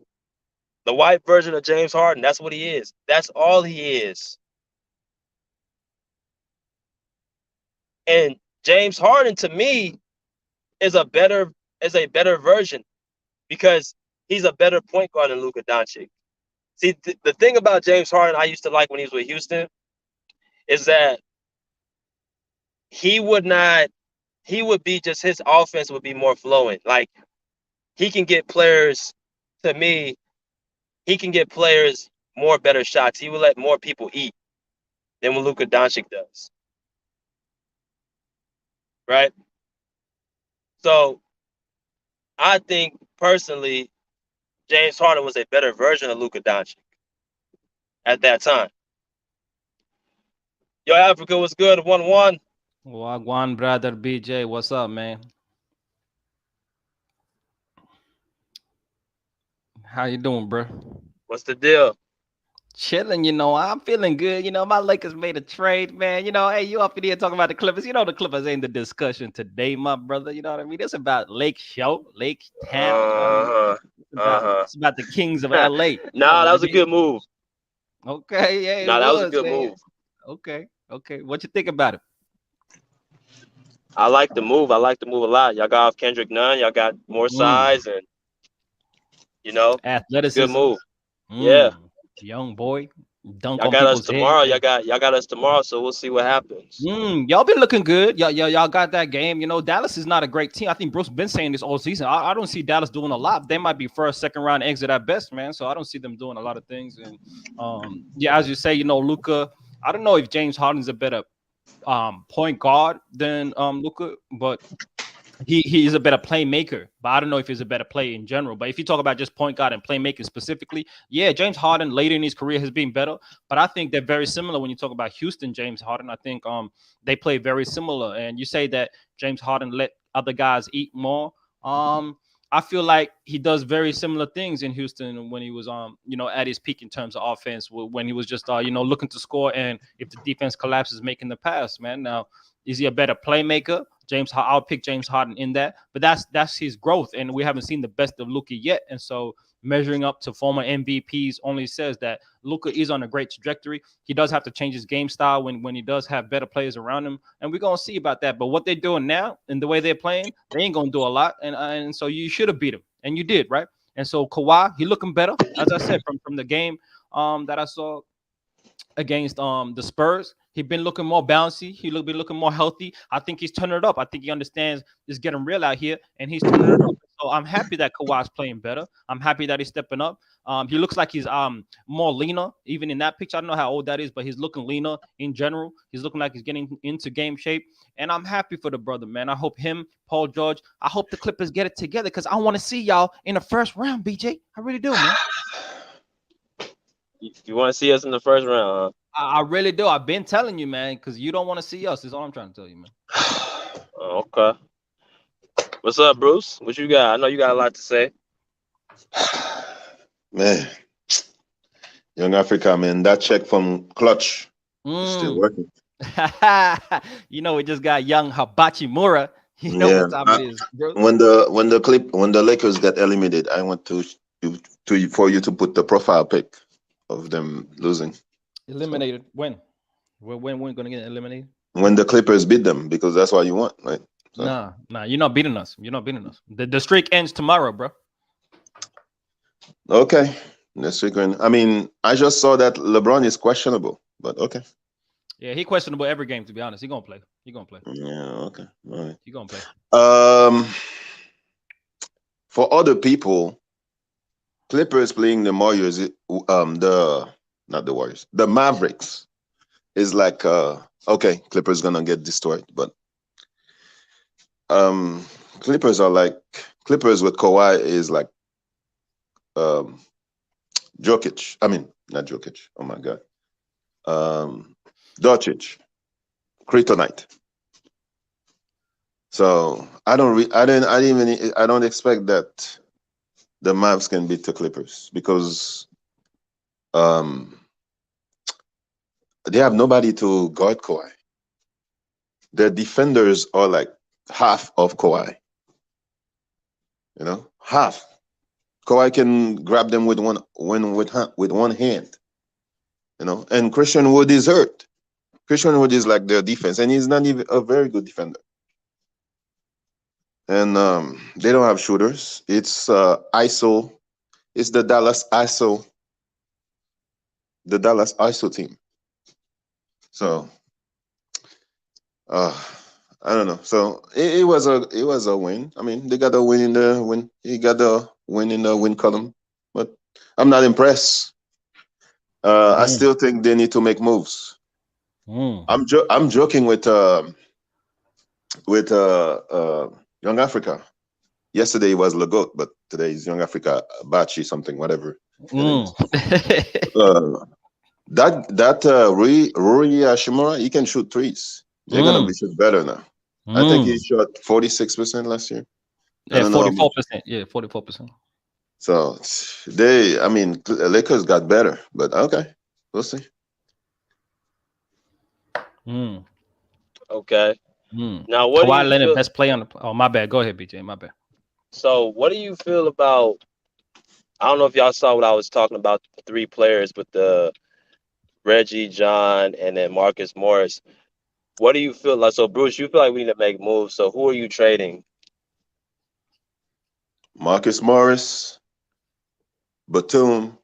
The white version of James Harden. That's what he is. That's all he is. And James Harden, to me, is a better version because he's a better point guard than Luka Doncic. See, the thing about James Harden I used to like when he was with Houston is that he would be just his offense would be more flowing. Like he can get players, to me, he can get players more better shots. He will let more people eat than what Luka Doncic does. Right? So I think personally, James Harden was a better version of Luka Doncic at that time. Yo, Africa was good. 1-1. Wagwan brother BJ, what's up, man? How you doing, bro? What's the deal? Chilling, I'm feeling good. My Lakers made a trade, man. Hey, you up in here talking about the Clippers. The Clippers ain't the discussion today, my brother. You know what I mean? It's about Lake Show, Lake Town. You know what I mean? Uh-huh. It's about Uh-huh. it's about the Kings of LA. You know Nah, that what I was a mean? good move. Okay, yeah, it Nah, that was a was, good man. move. Okay. What you think about it? I like the move. I like the move a lot. Y'all got off Kendrick Nunn. Y'all got more Mm, size, and it's a good athleticism. move. Yeah. Mm, young boy, dunk Y'all on got us people's head. tomorrow. Y'all got us tomorrow, so we'll see what happens. Y'all been looking good. Y'all got that game. Dallas is not a great team. I think Bruce been saying this all season. I don't see Dallas doing a lot. They might be first, second round exit at best, man. So I don't see them doing a lot of things. And yeah, as you say, Luka. I don't know if James Harden's a better point guard than Luka, but he is a better playmaker, but I don't know if he's a better player in general. But if you talk about just point guard and playmaking specifically, yeah, James Harden later in his career has been better. But I think they're very similar when you talk about Houston, James Harden. I think they play very similar. And you say that James Harden let other guys eat more. I feel like he does very similar things in Houston when he was at his peak in terms of offense, when he was just looking to score, and if the defense collapses, making the pass. Man, now is he a better playmaker? I'll pick James Harden in that, but that's his growth, and we haven't seen the best of Luka yet. And so measuring up to former MVPs only says that Luka is on a great trajectory. He does have to change his game style when he does have better players around him, and we're gonna see about that. But what they're doing now and the way they're playing, they ain't gonna do a lot, and so you should have beat him, and you did, right? And so Kawhi, he looking better, as I said from the game that I saw against the Spurs. He's been looking more bouncy. Been looking more healthy. I think he's turning it up. I think he understands it's getting real out here, and he's turning it up. So I'm happy that Kawhi's playing better. I'm happy that he's stepping up. He looks like he's more leaner, even in that picture. I don't know how old that is, but he's looking leaner in general. He's looking like he's getting into game shape, and I'm happy for the brother, man. I hope him, Paul George. I hope the Clippers get it together because I want to see y'all in the first round, BJ. I really do, man. You want to see us in the first round, I really do. I've been telling you, man, because you don't want to see us. Is all I'm trying to tell you, man. huh? Okay. What's up, Bruce? What you got? I know you got a lot to say. Man, young Africa, man, that check from Clutch is still working. We just got young Hibachi Mura. You know Yeah, what time it is, bro. when the Lakers got eliminated, I want for you to put the profile pic of them losing. Eliminated. When? When we're gonna get eliminated? When the Clippers beat them, because that's what you want, right? So. Nah, you're not beating us. You're not beating us. The streak ends tomorrow, bro. Okay, next week. I mean, I just saw that LeBron is questionable, but okay. Yeah, he questionable every game. To be honest, he gonna play. Yeah, okay, all right. He gonna play. For other people, Clippers playing the Warriors, not the Warriors, the Mavericks is like okay, Clippers gonna get destroyed, but Clippers with Kawhi is like Jokic. I mean, not Jokic. Oh my God, Doncic, Kryptonite. So I don't expect that the Mavs can beat the Clippers because they have nobody to guard Kawhi. Their defenders are like half of Kawhi. Half. Kawhi can grab them with one hand. And Christian Wood is hurt. Christian Wood is like their defense, and he's not even a very good defender. And they don't have shooters. It's ISO. It's the Dallas ISO team. So I don't know. So it was a win. I mean, they got a win in the win. He got the win in the win column, but I'm not impressed. I still think they need to make moves. I'm joking with Young Africa. Yesterday was Legoat, but today is Young Africa Bachi something, whatever. Rui Hashimura, he can shoot threes. They're gonna be shoot better now. I think he shot 46% last year. Yeah, 44%. Yeah, 44%. So Lakers got better, but okay. We'll see. Okay. Now, what do Kawhi you Leonard feel? best play on the. Oh, my bad. Go ahead, BJ. My bad. So, what do you feel about? I don't know if y'all saw what I was talking about. The 3 players with the Reggie, John, and then Marcus Morris. What do you feel like? So, Bruce, you feel like we need to make moves. So, who are you trading? Marcus Morris, Batum,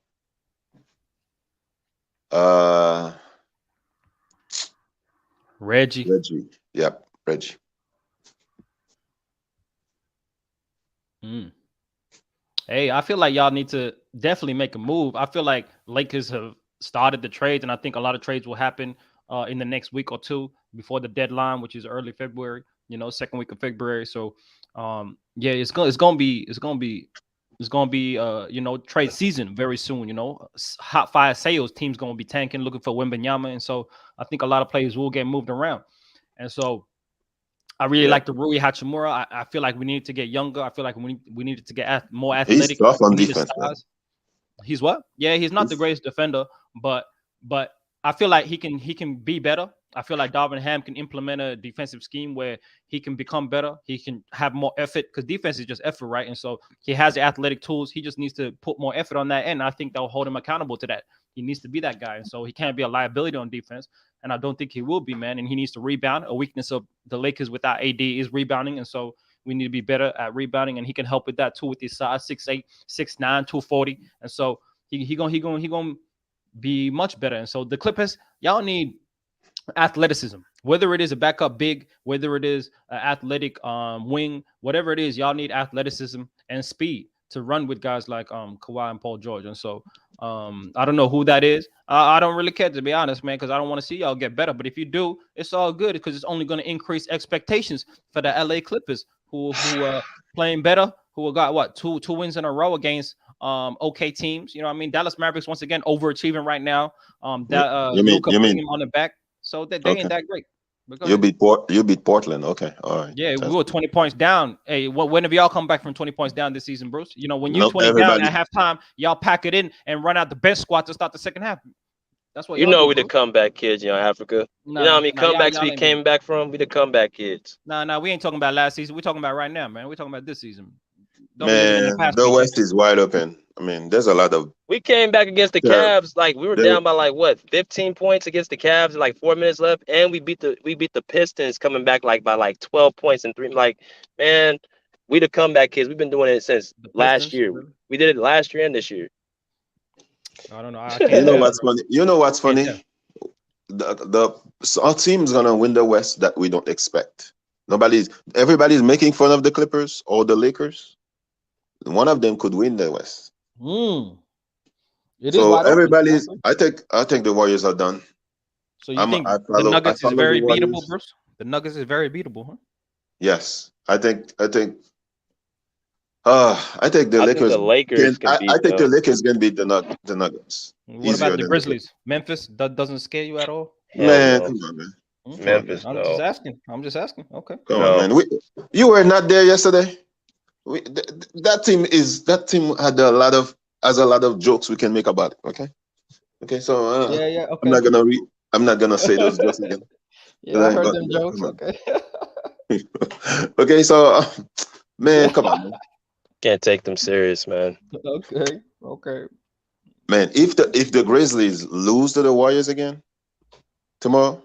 Reggie. Yep, Reggie. Hey, I feel like y'all need to definitely make a move. I feel like Lakers have started the trades, and I think a lot of trades will happen in the next week or two before the deadline, which is early February. Second week of February. So, yeah, it's gonna be trade season very soon. Hot fire sales teams gonna be tanking, looking for Wembanyama, and so I think a lot of players will get moved around, and so. I really like the Rui Hachimura. I feel like we need to get younger. I feel like we needed to get more athletic. He's tough on We need defense, man. He's what? Yeah, he's not the greatest defender, but I feel like he can be better. I feel like Darvin Ham can implement a defensive scheme where he can become better. He can have more effort because defense is just effort, right? And so he has the athletic tools. He just needs to put more effort on that end. I think they'll hold him accountable to that. He needs to be that guy. And so he can't be a liability on defense. And I don't think he will be, man. And he needs to rebound. A weakness of the Lakers without AD is rebounding. And so we need to be better at rebounding. And he can help with that too with his size, 6'8", 6'9", 240. And so he gonna be much better. And so the Clippers, y'all need athleticism. Whether it is a backup big, whether it is an athletic wing, whatever it is, y'all need athleticism and speed to run with guys like Kawhi and Paul George. And so I don't know who that is. I don't really care, to be honest, man, because I don't want to see y'all get better. But if you do, it's all good because it's only going to increase expectations for the LA Clippers who are playing better, who got what two wins in a row against okay teams. You know what I mean? Dallas Mavericks once again overachieving right now. Luka putting him on the back. So they ain't that great. You beat Portland. Okay. All right. Yeah, we were 20 points down. Hey, when have y'all come back from 20 points down this season, Bruce? When you're 20 down at halftime, y'all pack it in and run out the bench squad to start the second half. That's what we the comeback kids, Africa. How many comebacks we came back from? We the comeback kids. Nah, we ain't talking about last season. We're talking about right now, man. We're talking about this season. The West is wide open. I mean, there's a lot of. We came back against the Cavs. Like we were down by 15 points against the Cavs. Like 4 minutes left, and we beat the Pistons coming back by 12 points and 3. Like, man, we the comeback kids. We've been doing it since last year. Really? We did it last year and this year. I don't know. You know what's funny? Our team's gonna win the West that we don't expect. Everybody's making fun of the Clippers or the Lakers. One of them could win the West. So everybody's. I think the Warriors are done. So you think the Nuggets is very beatable, Bruce? The Nuggets is very beatable, huh? Yes, I think the Lakers. I think the Lakers can beat the Nuggets. What about the Grizzlies? Memphis doesn't scare you at all? Man, come on, man. Memphis. I'm just asking. Okay. Come on, man. You were not there yesterday. That team has a lot of jokes we can make about it. Okay. So okay. I'm not gonna say those jokes again. I heard them jokes. Okay. Okay. So, man, come on, man. Can't take them serious, man. Okay. Man, if the Grizzlies lose to the Warriors again tomorrow,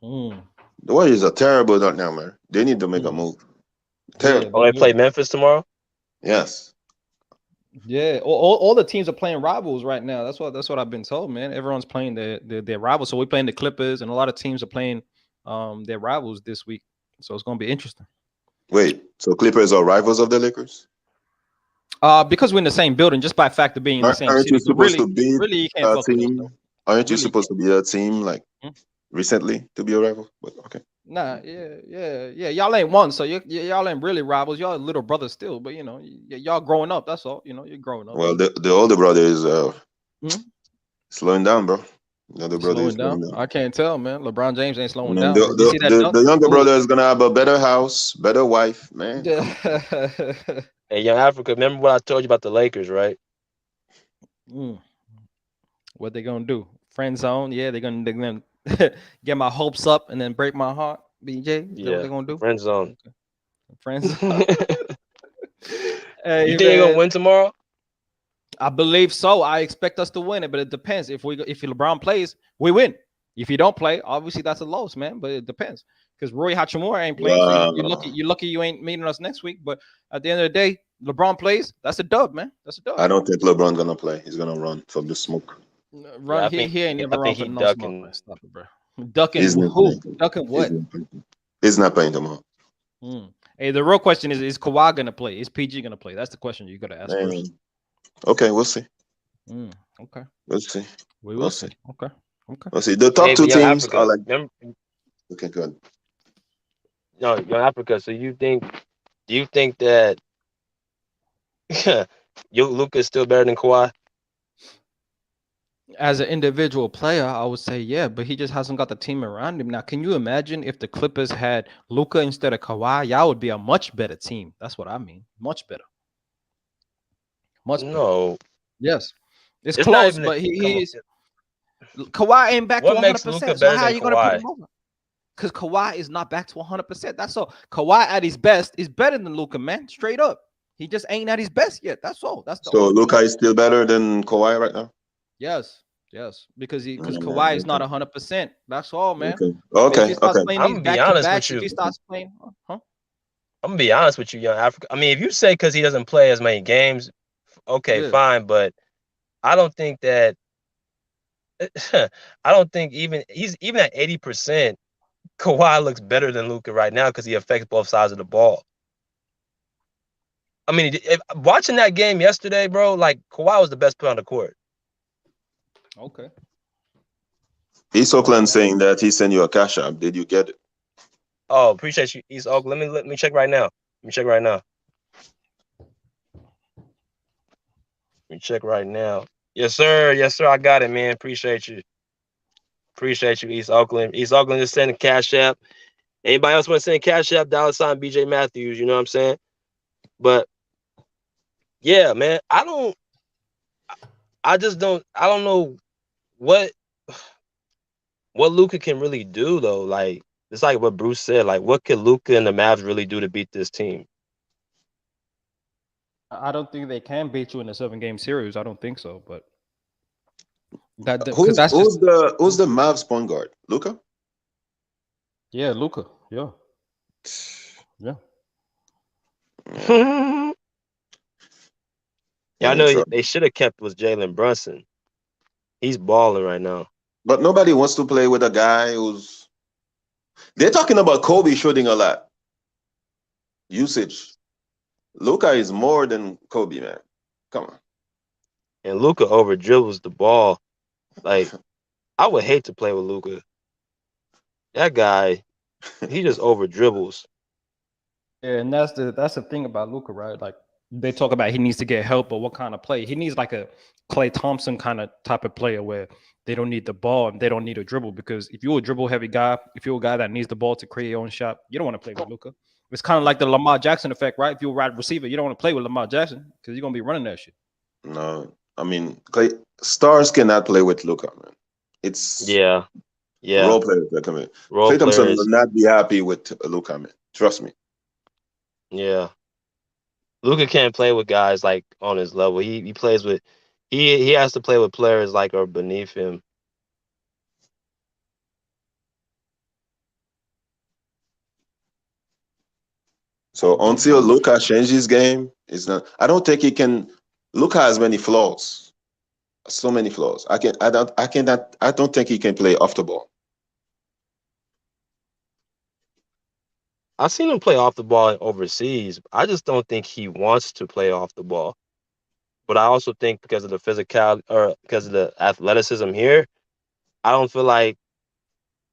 the Warriors are terrible right now, man. They need to make a move. Terrible. They play Memphis tomorrow? Yes. Yeah, all the teams are playing rivals right now. That's what I've been told, man. Everyone's playing their rivals. So we're playing the Clippers, and a lot of teams are playing their rivals this week. So it's going to be interesting. Wait, so Clippers are rivals of the Lakers? Because we're in the same building, just by fact of being in the same city. You supposed to be you can't a team? Aren't you supposed to be a team recently to be a rival? But okay. Nah, yeah. Y'all ain't one, so y'all ain't really rivals. Y'all little brothers still, but y'all growing up. That's all. You're growing up. Well, the older brother is slowing down, bro. The other brother is slowing down. I can't tell, man. LeBron James ain't slowing down. The younger brother is gonna have a better house, better wife, man. Hey, young Africa, remember what I told you about the Lakers, right? What they gonna do? Friend zone? Yeah, they're gonna get my hopes up and then break my heart. BJ, is that what Yeah, they're gonna do? friend zone. Friends. You Hey think they're gonna man, win tomorrow? I believe so. I expect us to win it, but it depends. If LeBron plays, we win. If he don't play, obviously that's a loss, man. But it depends because Roy Hachimura ain't playing, so you're lucky. Wow. You're lucky you ain't meeting us next week. But at the end of the day, LeBron plays. That's a dub, man. That's a dub. I don't think LeBron gonna play. He's gonna run from the smoke. Run. Yeah, He ain't I never run think for he no smoke, ducking. man. Stop it, bro. Ducking He's not who? playing. Ducking what? He's not playing tomorrow. Hey, the real question is Kawhi gonna play? Is PG gonna play? That's the question you gotta ask Man. first. Okay, we'll see. Okay. We'll see. We will see. Okay. We'll see. The top Hey, two but Young teams Africa, are like remember, okay, good. no, Young Africa. So do you think that Luka is still better than Kawhi? As an individual player, I would say yeah, but he just hasn't got the team around him. Now, can you imagine if the Clippers had Luka instead of Kawhi? Y'all would be a much better team. That's what I mean. Much better. Much better. No, Yes. It's it's not close, even. but Come on, he's Kawhi ain't back to what makes Luka 100%. So better how are than you gonna put Kawhi? him over? Because Kawhi is not back to 100%. That's all. Kawhi at his best is better than Luka, man. Straight up. He just ain't at his best yet. That's all. That's the So only Luka thing. is still better than Kawhi right now? Yes. Because Kawhi is not 100%. That's all, man. Okay. But if he Okay. starts Okay. playing I'm these gonna be honest with back-to-backs, if you. he starts playing, huh? I'm gonna be honest with you, Young Africa. I mean, if you say because he doesn't play as many games, okay, Yeah. fine. But I don't think that. I don't think even at 80%, Kawhi looks better than Luka right now because he affects both sides of the ball. I mean, watching that game yesterday, bro, like Kawhi was the best player on the court. Okay. East Oakland saying that he sent you a cash app. Did you get it? Oh, appreciate you, East Oak. Let me check right now. Let me check right now. Let me check right now. Yes, sir. Yes, sir. I got it, man. Appreciate you. Appreciate you, East Oakland. East Oakland is sending cash app. Anybody else want to send cash app? $ BJ Matthews. You know what I'm saying? But yeah, man. I don't know what Luka can really do though. Like it's like what Bruce said. Like what could Luka and the Mavs really do to beat this team? I don't think they can beat you in a 7-game series. I don't think so, but because Who's that's who's just the Mavs point guard? Luka? yeah, Luka. Yeah. Yeah. Yeah, I In know trouble. they should have kept with Jalen Brunson. He's balling right now. But nobody wants to play with a guy who's. They're talking about Kobe shooting a lot. Usage. Luka is more than Kobe, man. Come on. And Luka over dribbles the ball. Like I would hate to play with Luka. That guy, he just over dribbles. Yeah, and that's the thing about Luka, right? Like they talk about he needs to get help, but what kind of play? He needs like a Klay Thompson kind of type of player where they don't need the ball and they don't need a dribble. Because if you're a dribble heavy guy, if you're a guy that needs the ball to create your own shot, you don't want to play with Luka. It's kind of like the Lamar Jackson effect, right? If you're a wide receiver, you don't want to play with Lamar Jackson because you're gonna be running that shit. No, I mean, stars cannot play with Luka, man. It's Yeah. role players that come in. Role Klay Thompson players. will not be happy with Luka, man. Trust me. Yeah. Luka can't play with guys like on his level. He plays with he has to play with players like or beneath him. So until Luka changes his game, it's not. I don't think he can. Luka has many flaws, so many flaws. I don't think he can play off the ball. I've seen him play off the ball overseas. I just don't think he wants to play off the ball. But I also think because of the physical or because of the athleticism here, I don't feel like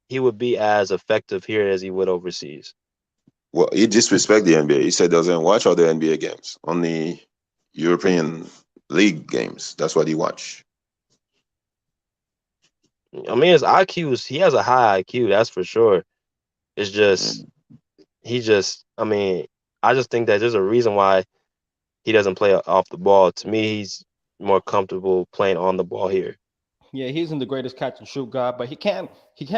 he would be as effective here as he would overseas. Well, he disrespect the NBA. He said doesn't watch all the NBA games, only European League games. That's what he watch. I mean, he has a high IQ, that's for sure. It's just I just think that there's a reason why he doesn't play off the ball. To me, he's more comfortable playing on the ball here. Yeah, he isn't the greatest catch and shoot guy, but he can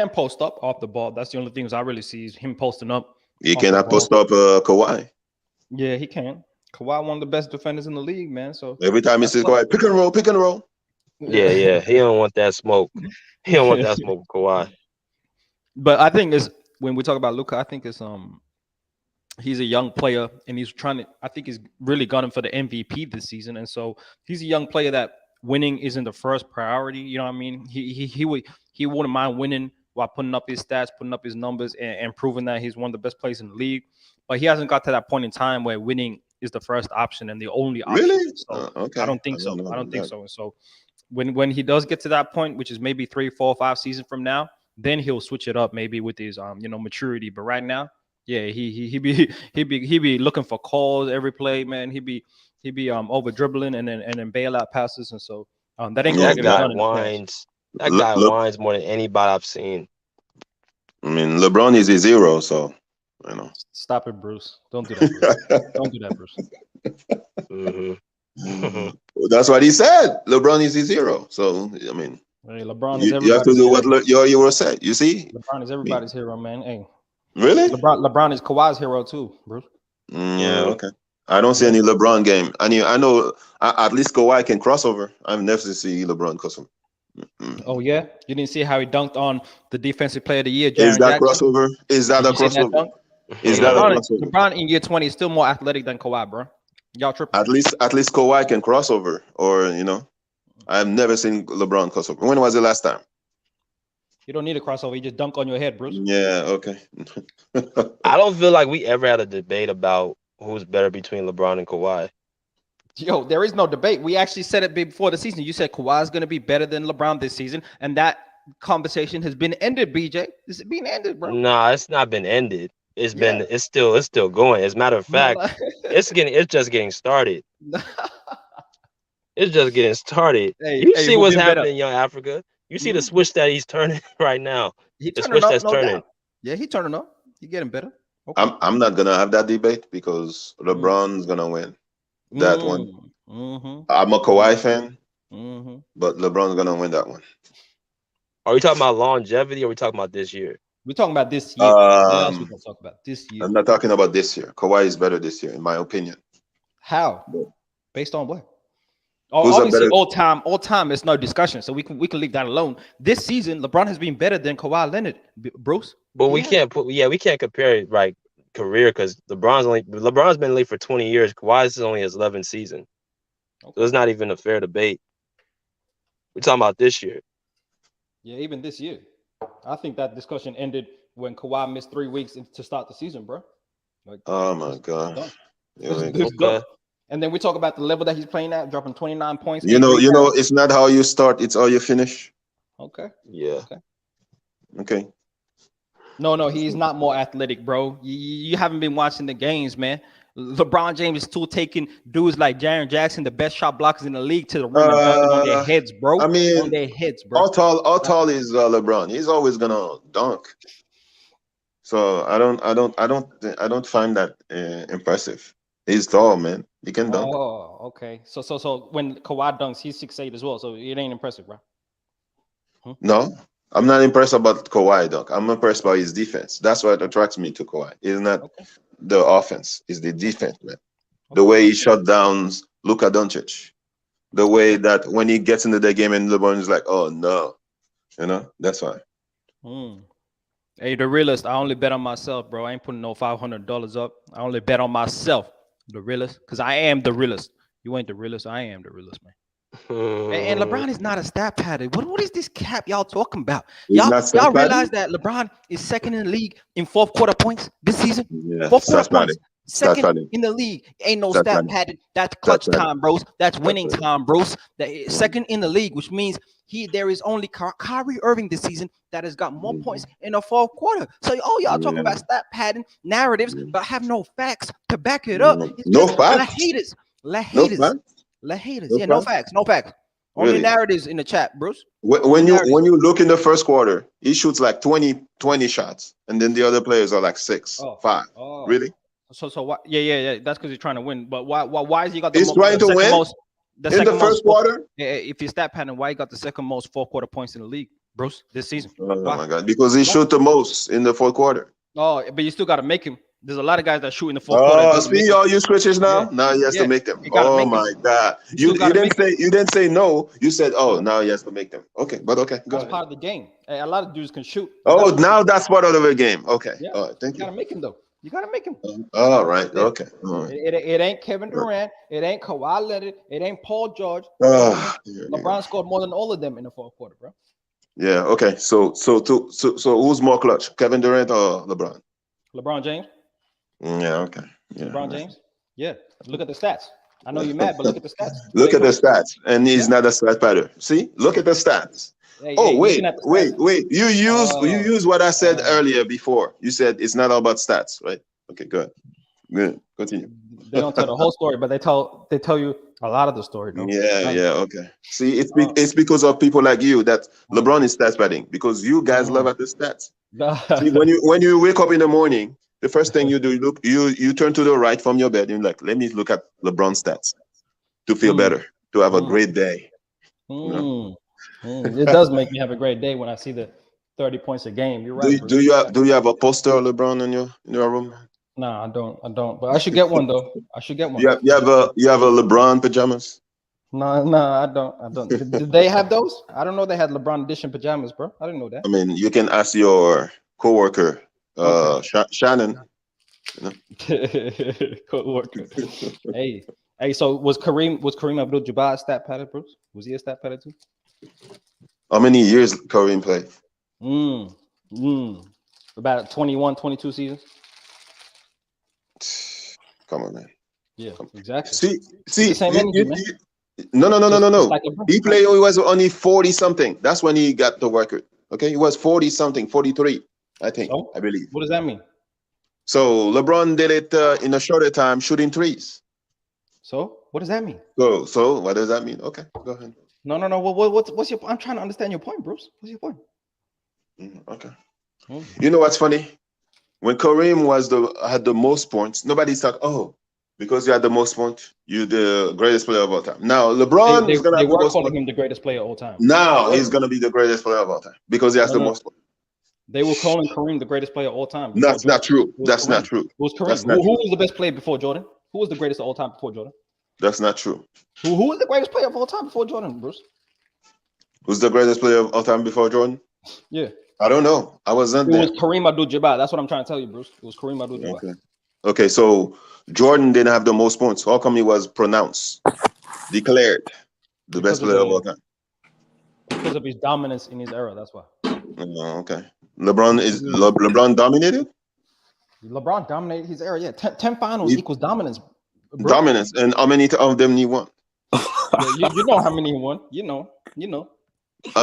post up off the ball. That's the only things I really see is him posting up. He off the cannot ball. post up Kawhi. Yeah, he can. Kawhi, one of the best defenders in the league, man. So Every time he says what- Kawhi, pick and roll, pick and roll. Yeah. He don't want that smoke. He don't want that smoke with Kawhi. But I think is when we talk about Luka, I think it's he's a young player and he's trying to. I think he's really gunning for the MVP this season, and so he's a young player that winning isn't the first priority. You know what I mean? He wouldn't mind winning while putting up his stats, putting up his numbers, and proving that he's one of the best players in the league. But he hasn't got to that point in time where winning is the first option and the only option. Really? So Okay. I don't think so. know I don't think that. so. And so when he does get to that point, which is maybe 3, 4, 5 seasons from now, then he'll switch it up maybe with his maturity. But right now, yeah, he be looking for calls every play, man. He be over dribbling and then bailout passes, and so that ain't That gonna get guy done in the playoffs. whines. That guy whines more than anybody I've seen. I mean, LeBron is his hero, so you know. Stop it, Bruce. Don't do that, Bruce. Don't do that, Bruce. Mm-hmm. That's what he said. LeBron is his hero. So I mean, Hey, LeBron is you have to everybody's do hero. what your hero said. You see? LeBron is everybody's hero, man. Hey, Really? LeBron is Kawhi's hero too, Bruce. Yeah. Okay. I don't see any LeBron game. I know at least Kawhi can crossover. I've never seen LeBron crossover. Oh yeah, you didn't see how he dunked on the defensive player of the year, Is Jaren that Jackson? crossover? Is that a Did you see that crossover? dunk? Is that a crossover? LeBron in year 20 is still more athletic than Kawhi, bro. Y'all tripping. At least Kawhi can crossover, or I've never seen LeBron crossover. When was the last time? You don't need a crossover. You just dunk on your head, Bruce. Yeah. Okay. I don't feel like we ever had a debate about who's better between LeBron and Kawhi. Yo, there is no debate. We actually said it before the season. You said Kawhi is going to be better than LeBron this season, and that conversation has been ended. BJ, is it being ended, bro? Nah, it's not been ended. It's still going. As a matter of fact, it's just getting started. It's just getting started. You see what's happening in young Africa. You see the switch that he's turning right now. The switch that's turning. Yeah, he's turning up. He's getting better. Okay. I'm not gonna have that debate because LeBron's gonna win that one. I'm a Kawhi fan, but LeBron's gonna win that one. Are we talking about longevity or are we talking about this year? We're talking about this year. What else we gonna talk about this year? I'm not talking about this year. Kawhi is better this year, in my opinion. How? Based on what? Obviously, all time is no discussion, so we can leave that alone. This season, LeBron has been better than Kawhi Leonard, Bruce. But we can't compare it like career because LeBron's been in the league for 20 years. Kawhi's is only his 11th season, so it's not even a fair debate. We're talking about this year. Yeah, even this year, I think that discussion ended when Kawhi missed 3 weeks to start the season, bro. Oh my God. Okay. And then we talk about the level that he's playing at, dropping 29 points. You know, it's not how you start, it's how you finish. Okay. Yeah. Okay. No, he's not more athletic, bro. You haven't been watching the games, man. LeBron James is still taking dudes like Jaren Jackson, the best shot blockers in the league, to the rim and dunking on their heads, bro. I mean, on their heads, bro. How tall is LeBron? He's always gonna dunk. So I don't find that impressive. He's tall, man. He can dunk. Oh, okay. So when Kawhi dunks, he's 6'8" as well. So it ain't impressive, bro. No, I'm not impressed about Kawhi dunk. I'm impressed by his defense. That's what attracts me to Kawhi. It's not the offense, it's the defense, man. The way he shut down Luka Doncic. The way that when he gets into the game and LeBron is like, oh no. That's why. Hey, the realist, I only bet on myself, bro. I ain't putting no $500 up. I only bet on myself, the realist, because I am the realist. You ain't the realist. I am the realist, man. And LeBron is not a stat pattern. What is this cap y'all talking about? Y'all realize that LeBron is second in the league in fourth quarter points this season? Yeah, fourth quarter points. Second in the league. Ain't no stat pattern. That's clutch time, bros. That's winning time, bros. Second in the league, which means there is only Kyrie Irving this season that has got more points in the fourth quarter. So y'all talking about stat pattern narratives, but have no facts to back it up. No facts. La haters. Yeah, no facts. Only narratives in the chat, Bruce. When you look in the first quarter, he shoots like 20 shots, and then the other players are like 6, 5. Really? So what? Yeah. That's because he's trying to win. But why is he got the He's trying to win. In the first quarter? If you stat pattern, why he got the second most fourth quarter points in the league, Bruce, this season? Oh my God! Because he shot the most in the fourth quarter. Oh, but you still got to make him. There's a lot of guys that shoot in the fourth quarter. Oh, see all you switches now. Now he has to make them. Oh my God! You didn't say no. You said now he has to make them. Okay, but okay, go ahead. That's part of the game. A lot of dudes can shoot. Oh, now that's part of the game. Okay. Yeah. All right. Thank you. You gotta make him though. You gotta make him. All right. Okay. All right. It ain't Kevin Durant. It ain't Kawhi Leonard. It ain't Paul George. LeBron scored more than all of them in the fourth quarter, bro. Yeah. Okay. So who's more clutch, Kevin Durant or LeBron? LeBron James. Yeah. Okay. Yeah, LeBron James. Yeah. Look at the stats. I know you're mad, but look at the stats. Look at the stats, and he's not a stat pattern. See, look at the stats. Wait. You use what I said earlier before. You said it's not all about stats, right? Okay, good. Continue. They don't tell the whole story, but they tell you a lot of the story. No? Yeah. Okay. See, it's because of people like you that LeBron is stats padding because you guys love at the stats. See, when you wake up in the morning, the first thing you do, you turn to the right from your bed and you're like, let me look at LeBron stats to feel better, to have a great day. You know? It does make me have a great day when I see the 30 points a game. You're right. Do you have a poster of LeBron in your room? No, I don't. But I should get one though. You have a LeBron pajamas? No, I don't. Did they have those? I don't know. They had LeBron edition pajamas, bro. I didn't know that. I mean, you can ask your coworker, Shannon. You know? Coworker. Hey. So was Kareem Abdul-Jabbar a stat pattern, Bruce? Was he a stat pattern too? How many years Kareem played? About 21, 22 seasons. Come on, man. Yeah, exactly. See. Same energy, man. No. Like He played. He was only 40 something. That's when he got the record. Okay, he was 40 something, 43, I think. So, I believe. What does that mean? So LeBron did it in a shorter time, shooting threes. So what does that mean? So what does that mean? Okay, go ahead. No. What's your? I'm trying to understand your point, Bruce. What's your point? Okay. You know what's funny? When Kareem had the most points, nobody's like, because you had the most points, you're the greatest player of all time. Now LeBron is gonna. They were calling him the greatest player of all time. Now he's gonna be the greatest player of all time because he has the most points. They were calling Kareem the greatest player of all time. That's not true. That's not true. Who was Kareem? Who was the best player before Jordan? Who was the greatest of all time before Jordan? That's not true. Who was the greatest player of all time before Jordan, Bruce? Who's the greatest player of all time before Jordan? Yeah. I don't know. I wasn't there. It was Kareem Abdul-Jabbar. That's what I'm trying to tell you, Bruce. It was Kareem Abdul-Jabbar. Okay, so Jordan didn't have the most points. How come he was declared the best player of all time? Because of his dominance in his era. That's why. Okay. LeBron dominated? LeBron dominated his era. Yeah, 10 finals equals dominance. Bro. Dominance, and how many of them he won? You know how many he won. You know.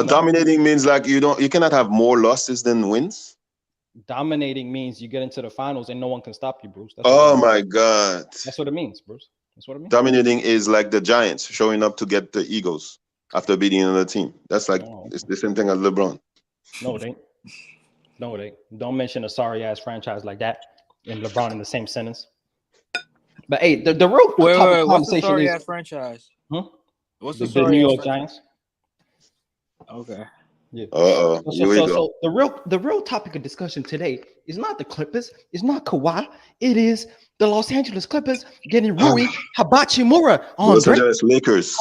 Dominating means like you cannot have more losses than wins. Dominating means you get into the finals and no one can stop you, Bruce. My God. That's what it means, Bruce. That's what it means. Dominating is like the Giants showing up to get the Eagles after beating another team. That's like it's the same thing as LeBron. No, it ain't. Don't mention a sorry ass franchise like that and LeBron in the same sentence. But hey, the real topic of conversation sorry is ass franchise. What's the New York Giants? Okay. Yeah. So the real topic of discussion today is not the Clippers, it's not Kawhi, it is the Los Angeles Clippers getting Rui Hachimura on Los Angeles Lakers.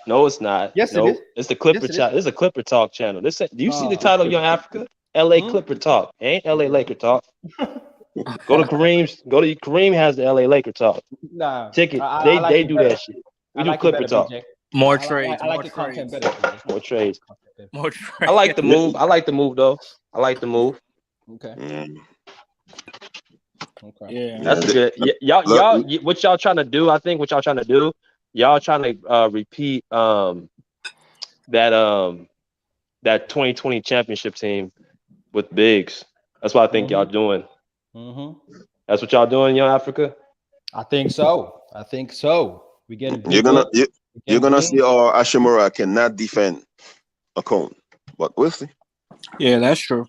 No, it's not. Yes, it is. It's the Clipper channel. It's a Clipper Talk channel. Do you see the title of Young Africa? LA Clipper Talk. Ain't LA Laker Talk. Go to Kareem has the LA Laker Talk. Nah. Ticket. They do that shit. We do Clipper Talk. More trades. I like the content better. More trades. More trades. I like the move. I like the move though. I like the move. Okay. Okay. Yeah. That's good. Y'all what y'all trying to do? I think what y'all trying to do, y'all trying to repeat that 2020 championship team with bigs. That's what I think y'all doing. That's what y'all doing, Young Africa? I think so. We get you're gonna see our Hachimura cannot defend a cone, but we'll see. Yeah, that's true.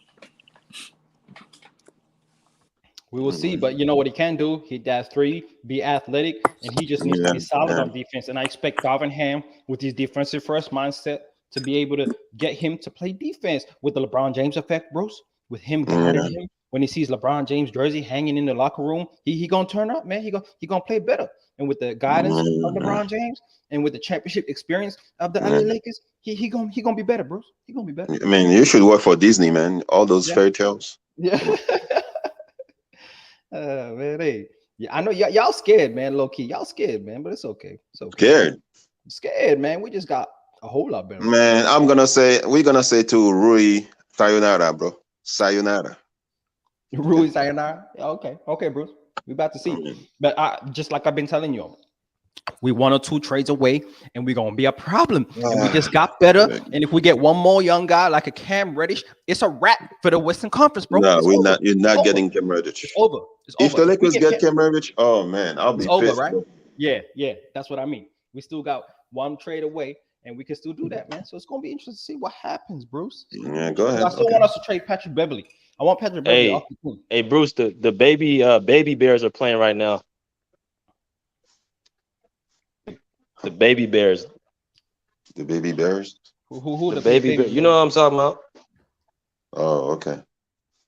We will see, but you know what he can do? Hit that three, be athletic, and he just needs to be solid on defense. And I expect Darvin Ham with his defensive first mindset to be able to get him to play defense with the LeBron James effect, Bruce. With him guiding him when he sees LeBron James jersey hanging in the locker room, he gonna turn up, man. He gonna play better. And with the guidance of LeBron James and with the championship experience of the LA Lakers, he gonna be better, Bruce. He gonna be better. I mean, you should work for Disney, man. All those fairy tales. Yeah. Man, hey. Yeah, I know y'all scared, man. Low key, y'all scared, man. But it's okay. It's okay. Scared, man. We just got a whole lot better. Man, we're gonna say to Rui, sayonara, bro. Sayonara. Rui, sayonara. Okay, Bruce. We about to see. But just like I've been telling you, we 1 or 2 trades away, and we're gonna be a problem. And we just got better. And if we get one more young guy like a Cam Reddish, it's a wrap for the Western Conference, bro. No, you're not getting Cam Reddish. It's over. If the Lakers get Cam Reddish, oh man, I'll be pissed. Right? Bro. Yeah, that's what I mean. We still got 1 trade away, and we can still do that, man. So it's gonna be interesting to see what happens, Bruce. Yeah, go ahead. I still want us to trade Patrick Beverly. I want Patrick Beverly off the team. Hey, Bruce, the baby Bears are playing right now. The baby Bears. The baby Bears? Who the baby Bears? You know what I'm talking about? Oh, okay.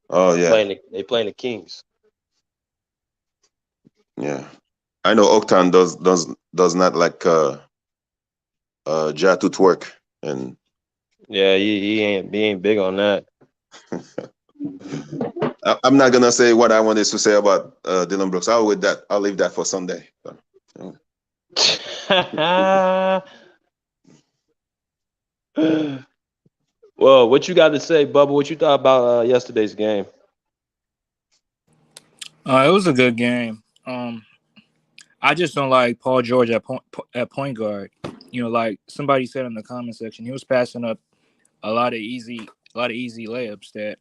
Oh, yeah. They playing the Kings. Yeah. I know Octan does not like Ja to twerk. And yeah, he ain't big on that. I'm not gonna say what I wanted to say about Dylan Brooks. I'll leave that for Sunday. So, Well, what you got to say, Bubba? What you thought about yesterday's game? It was a good game. I just don't like Paul George at point guard. You know, like somebody said in the comment section, he was passing up a lot of easy layups that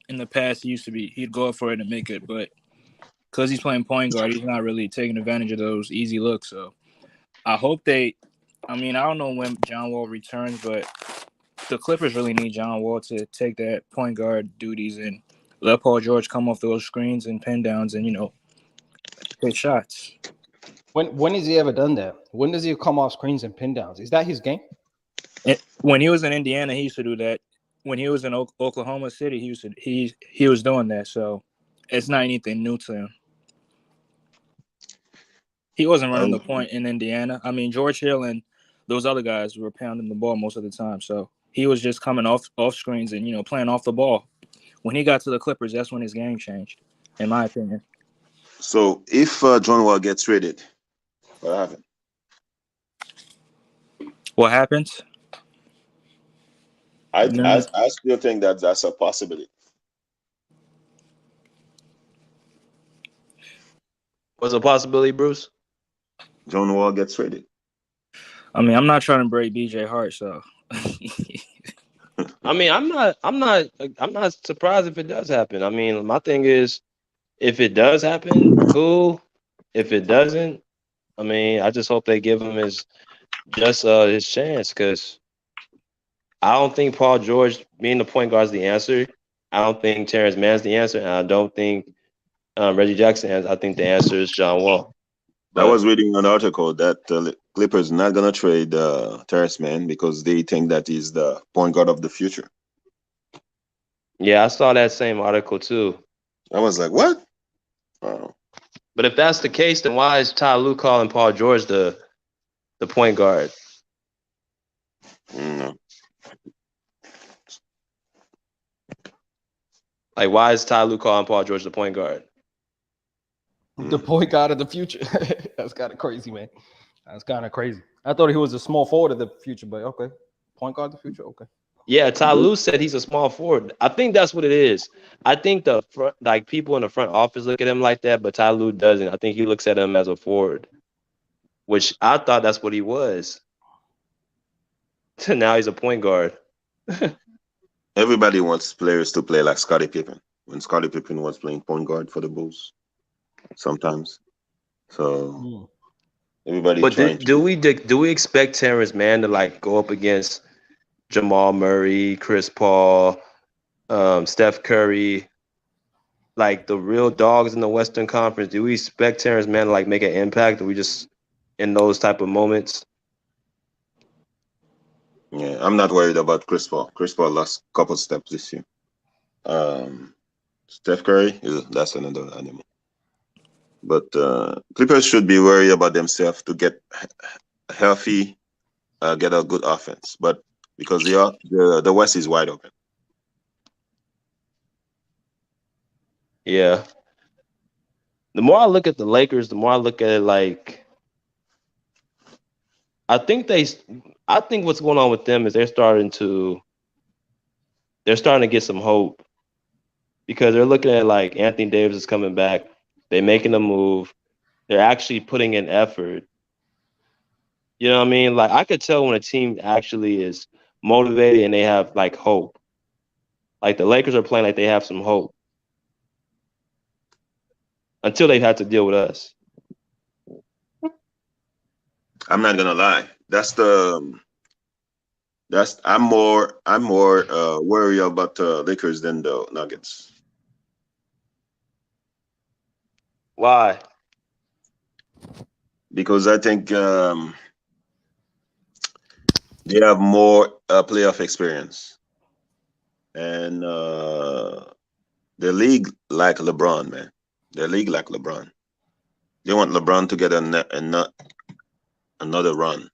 in the past he'd go up for it and make it, but because he's playing point guard, he's not really taking advantage of those easy looks. So I hope I don't know when John Wall returns, but the Clippers really need John Wall to take that point guard duties and let Paul George come off those screens and pin downs and, hit shots. When has he ever done that? When does he come off screens and pin downs? Is that his game? When he was in Indiana, he used to do that. When he was in Oklahoma City, he was doing that. So it's not anything new to him. He wasn't running the point in Indiana. I mean, George Hill and those other guys were pounding the ball most of the time. So he was just coming off screens and, playing off the ball. When he got to the Clippers, that's when his game changed, in my opinion. So if John Wall gets traded, what happens? What happens? I still think that's a possibility. What's a possibility, Bruce? John Wall gets traded. I mean, I'm not trying to break BJ Hart, so. I mean, I'm not surprised if it does happen. I mean, my thing is, if it does happen, cool. If it doesn't, I mean, I just hope they give him his chance, because I don't think Paul George being the point guard is the answer. I don't think Terrence Mann's the answer, and I don't think Reggie Jackson has. I think the answer is John Wall. I was reading an article that Clippers not gonna trade Terrence Mann because they think that he's the point guard of the future. Yeah, I saw that same article too. I was like, what? Oh. But if that's the case, then why is Ty Lue calling Paul George the point guard? No. Like, why is Ty Lue calling Paul George the point guard? The point guard of the future. That's kind of crazy, man. That's kind of crazy. I thought he was a small forward of the future, but okay. Point guard of the future, okay. Yeah, Ty Lue said he's a small forward. I think that's what it is. I think the front, like people in the front office look at him like that, but Ty Lue doesn't. I think he looks at him as a forward, which I thought that's what he was. So now he's a point guard. Everybody wants players to play like Scottie Pippen. When Scottie Pippen was playing point guard for the Bulls, sometimes. So everybody. But do we expect Terrence Mann to like go up against Jamal Murray, Chris Paul, Steph Curry, like the real dogs in the Western Conference, do we expect Terrence Mann to like make an impact? Or we just in those type of moments? Yeah, I'm not worried about Chris Paul. Chris Paul lost a couple steps this year. Steph Curry, that's another animal. But Clippers should be worried about themselves to get healthy, get a good offense. But because the West is wide open. Yeah. The more I look at the Lakers, the more I look at it like I think what's going on with them is they're starting to get some hope because they're looking at like Anthony Davis is coming back. They're making a move. They're actually putting in effort. You know what I mean? Like I could tell when a team actually is motivated and they have like hope. Like the Lakers are playing like they have some hope until they've had to deal with us. I'm not gonna lie. I'm more worried about the Lakers than the Nuggets. Why? Because I think they have more playoff experience, and the league like LeBron, man. The league like LeBron. They want LeBron to get another run.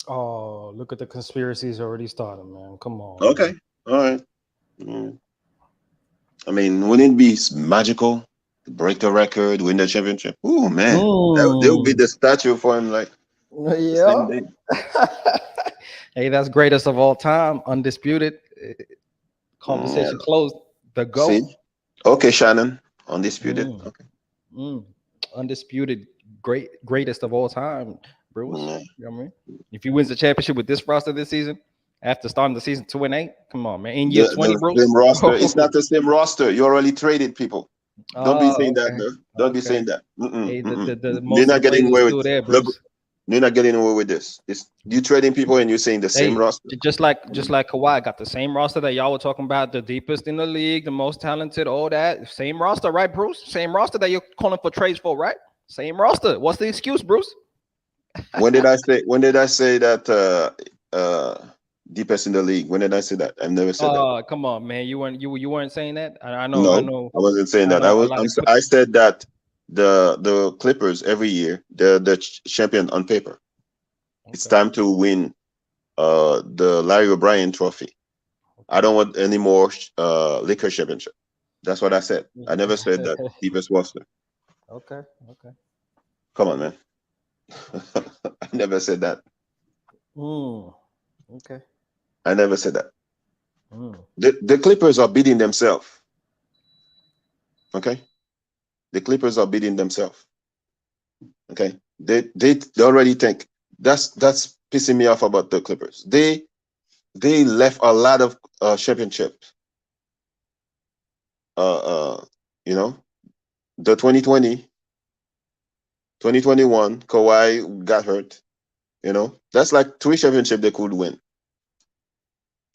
Oh, look at the conspiracies already started, man. Come on. Okay, all right. I mean, wouldn't it be magical? Break the record, win the championship. Oh man, there will be the statue for him, like Yeah. Hey, that's greatest of all time, undisputed. Conversation closed. The GOAT. See? Okay, Shannon, undisputed. Okay. Undisputed, greatest of all time, Bruce. You know what I mean? If he wins the championship with this roster this season, after starting the season 2-8, come on, man. In year 20, Bruce. Same roster. It's not the same roster. You already traded people. Don't be saying that, though. Don't be saying that. Hey, the You're not getting away with there, Bruce. You're not getting away with this. You trading people and you're saying the same roster. Just like Kawhi got the same roster that y'all were talking about, the deepest in the league, the most talented, all that. Same roster, right, Bruce? Same roster that you're calling for trades for, right? Same roster. What's the excuse, Bruce? When did I say that deepest in the league? When did I say that? I've never said that. Oh, come on, man. You weren't saying that? I know. No, I wasn't saying that. I said that the Clippers every year, they're the champion on paper. Okay. It's time to win the Larry O'Brien trophy. Okay. I don't want any more Lakers championship. That's what I said. I never said that deepest roster. Okay. Come on, man. I never said that. Okay. I never said that. The Clippers are beating themselves. Okay. The Clippers are beating themselves. Okay. They already think that's pissing me off about the Clippers. They left a lot of championships. You know, the 2020, 2021, Kawhi got hurt. You know, that's like 3 championships they could win.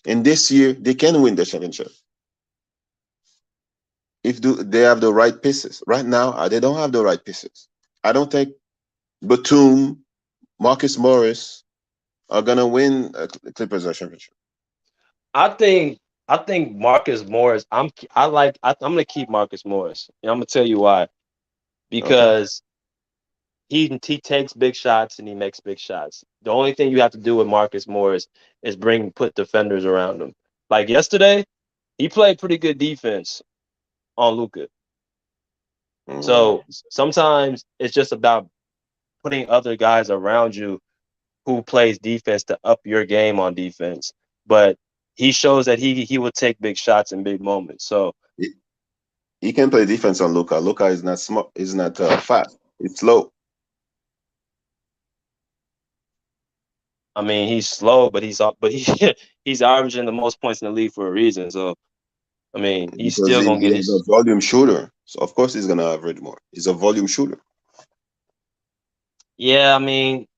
And this year they can win the championship. If they have the right pieces. Right now, they don't have the right pieces. I don't think Batum, Marcus Morris are gonna win Clippers championship. I think Marcus Morris. I'm gonna keep Marcus Morris, and I'm gonna tell you why. Because he takes big shots and he makes big shots. The only thing you have to do with Marcus Morris is put defenders around him. Like yesterday, he played pretty good defense on Luka. So sometimes it's just about putting other guys around you who plays defense to up your game on defense. But he shows that he will take big shots in big moments. So he can play defense on Luka. Luka is not smart. Is not fast. It's slow. I mean, he's slow, but he's averaging the most points in the league for a reason. So, I mean, he's still gonna get He's a volume shooter, so of course he's gonna average more. He's a volume shooter. Yeah, I mean,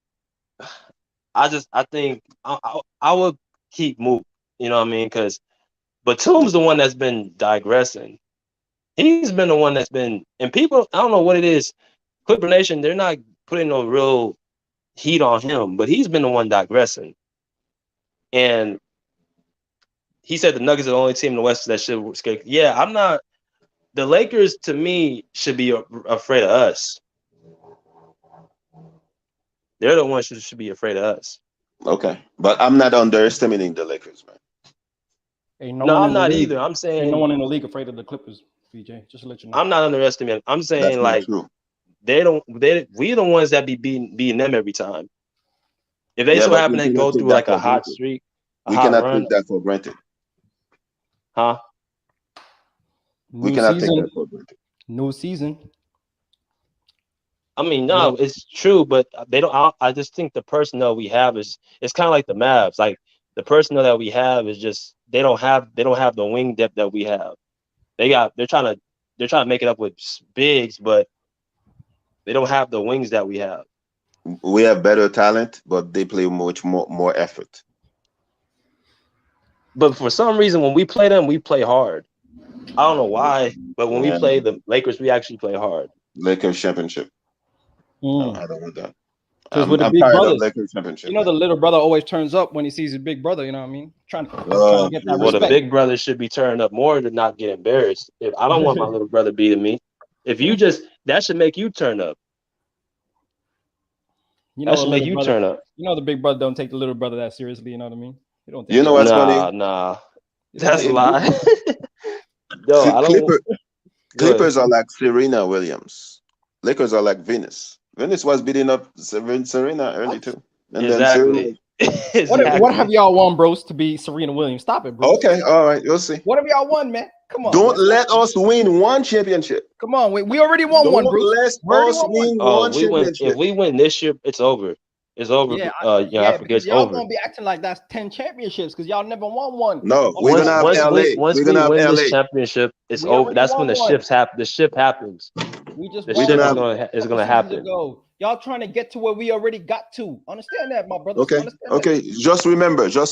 I think I would keep Mook. You know what I mean? Because Batum's the one that's been digressing. He's been the one that's been, and people, I don't know what it is. Clipper Nation, they're not putting no real heat on him, but he's been the one digressing. And he said the Nuggets are the only team in the West that should escape. Yeah, I'm not. The Lakers, to me, should be afraid of us. They're the ones who should be afraid of us. Okay, but I'm not underestimating the Lakers, man. Ain't No, one I'm in the not league. either. I'm Ain't saying no one in the league afraid of the Clippers, BJ. Just to let you know. I'm not underestimating. I'm That's saying not like true. we're the ones that be beating them every time. If they Yeah, so but happen we to cannot go take through that like a for hot granted. streak, a We hot cannot run, take that for granted. huh? We New cannot take season. that for granted. New season. I mean, no, it's true, but they don't. I just think the personnel we have it's kind of like the Mavs. Like the personnel that we have is just they don't have the wing depth that we have. They're trying to make it up with bigs, but they don't have the wings that we have. We have better talent, but they play much more effort. But for some reason, when we play them, we play hard. I don't know why, but when we Yeah. play the Lakers, we actually play hard. Lakers championship. Mm. I don't want that. Because I'm with the big tired of brothers, Lakers championship. you know, the little brother always turns up when he sees his big brother. You know what I mean? Trying to get that Well, the respect. big brother should be turning up more to not get embarrassed. If I don't want my little brother beating me, if you just that should make you turn up. You That know, should the make little you brother. turn up. You know, the big brother don't take the little brother that seriously. You know what I mean? He don't take You know what's funny? Nah, he don't that's a take it. lie. No, I don't. Go ahead. Clippers are like Serena Williams. Lakers are like Venus. Venus was beating up Serena early too. And then Serena. Exactly. What have y'all won, bros, to be Serena Williams? Stop it, bro. Okay, all right, you'll see. What have y'all won, man? Come on. Don't man. let us win one championship. Come on. We already won one, Don't Bruce. let We already us won one. win Oh, one we win. If championship. we win this year, it's over. It's over. Yeah, Africa, because it's y'all over. gonna be acting like that's 10 championships because y'all never won one. No, we're gonna have LA. Once We're we gonna have win this LA. championship, it's We over. already That's when won the one. ships happen. The ship happens. We just The won ship one is couple gonna seasons happen. ago. Y'all trying to get to where we already got to. Understand that, my brothers. Okay, Understand okay. Just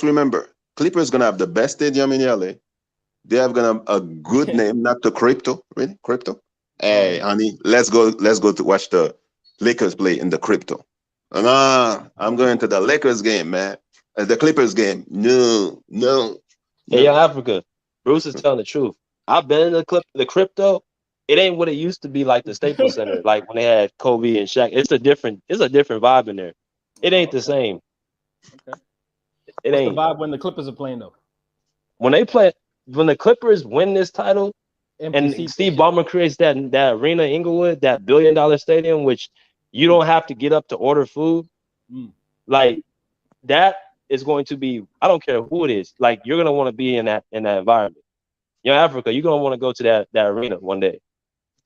remember. Clippers gonna have the best stadium in LA. They have gonna have a good name, not the crypto. Really? Crypto? Hey, honey, let's go to watch the Lakers play in the crypto. I'm going to the Lakers game, man. The Clippers game. No. Hey, young Africa, Bruce is telling the truth. I've been in the crypto. It ain't what it used to be like the Staples Center, like when they had Kobe and Shaq. It's a different vibe in there. It ain't the same. Okay. It What's ain't. the vibe when the Clippers are playing though? When the Clippers win this title, and Steve Ballmer creates that arena in Inglewood, that $1 billion stadium, which you don't have to get up to order food. Like that is going to be, I don't care who it is. Like you're gonna want to be in that environment. You know, Africa, you're gonna want to go to that arena one day.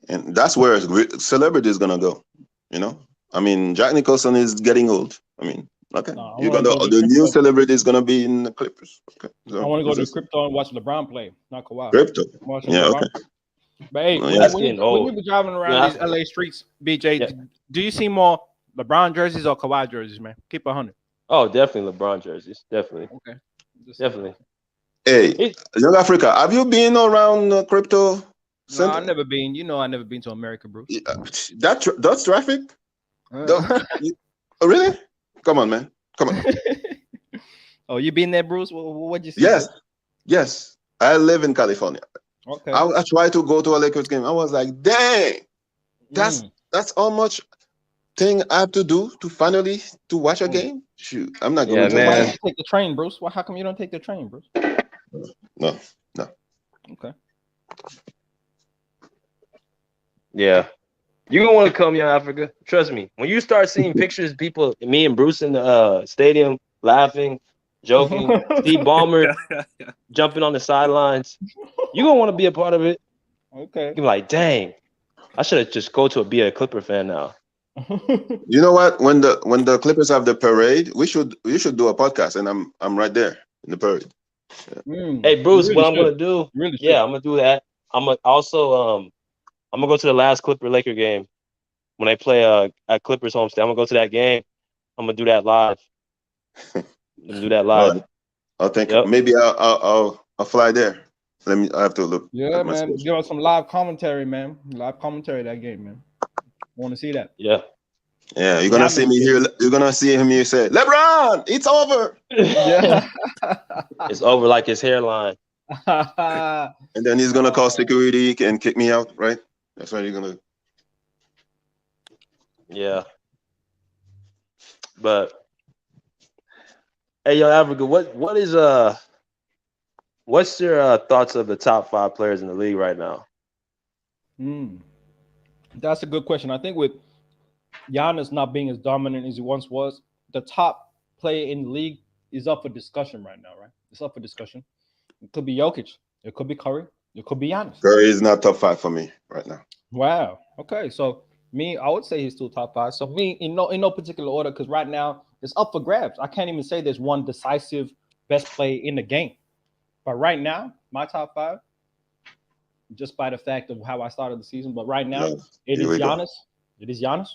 And that's where celebrity is gonna go. You know, I mean, Jack Nicholson is getting old. I mean, okay, the new celebrity is gonna be in the Clippers. Okay, so I want to go to crypto and watch LeBron play, not Kawhi. Crypto. Yeah, LeBron. Okay. But hey, when you be driving around these LA streets, BJ, do you see more LeBron jerseys or Kawhi jerseys, man? Keep 100. Oh, definitely LeBron jerseys. Definitely. Okay. Definitely. Hey, Young Africa, have you been around crypto? No, I've never been. You know, I've never been to America, bro. That's traffic. Really? Come on, man. Come on. Oh, you been there, Bruce? What'd you see? Yes. I live in California. Okay. I tried to go to a Lakers game. I was like, dang, that's how much thing I have to do to finally to watch a game. Shoot, I'm not going to. Why don't you take the train, Bruce? How come you don't take the train, Bruce? No. Okay. Yeah. You're gonna want to come, young Africa. Trust me. When you start seeing pictures, people, me and Bruce in the stadium laughing, joking, Steve Ballmer jumping on the sidelines, you're gonna want to be a part of it. Okay. You're like, dang, I should have just be a Clipper fan now. You know what? When the Clippers have the parade, we should do a podcast, and I'm right there in the parade. Yeah. Hey Bruce, what I'm gonna do? I'm gonna do that. I'm gonna also I'm gonna go to the last Clipper-Laker game when they play at Clippers homestead. I'm gonna go to that game. I'm gonna do that live. I'll think maybe I'll fly there. I have to look. Yeah, at my man. schedule. Give us some live commentary, man. Live commentary of that game, man. I want to see that. Yeah. Yeah, you're gonna see me here. You're gonna see him here say, LeBron, it's over. Yeah. It's over like his hairline. And then he's gonna call security and kick me out, right? That's what you're gonna do. Yeah. But hey, yo, Africa, what's your thoughts of the top 5 players in the league right now? That's a good question. I think with Giannis not being as dominant as he once was, the top player in the league is up for discussion right now, right? It's up for discussion. It could be Jokic. It could be Curry. It could be Giannis. Curry is not top 5 for me right now. Wow. Okay. So me, I would say he's still top 5. So me, in no particular order, because right now it's up for grabs. I can't even say there's one decisive best play in the game. But right now, my top 5, just by the fact of how I started the season, but right now, it is Giannis. It is Giannis.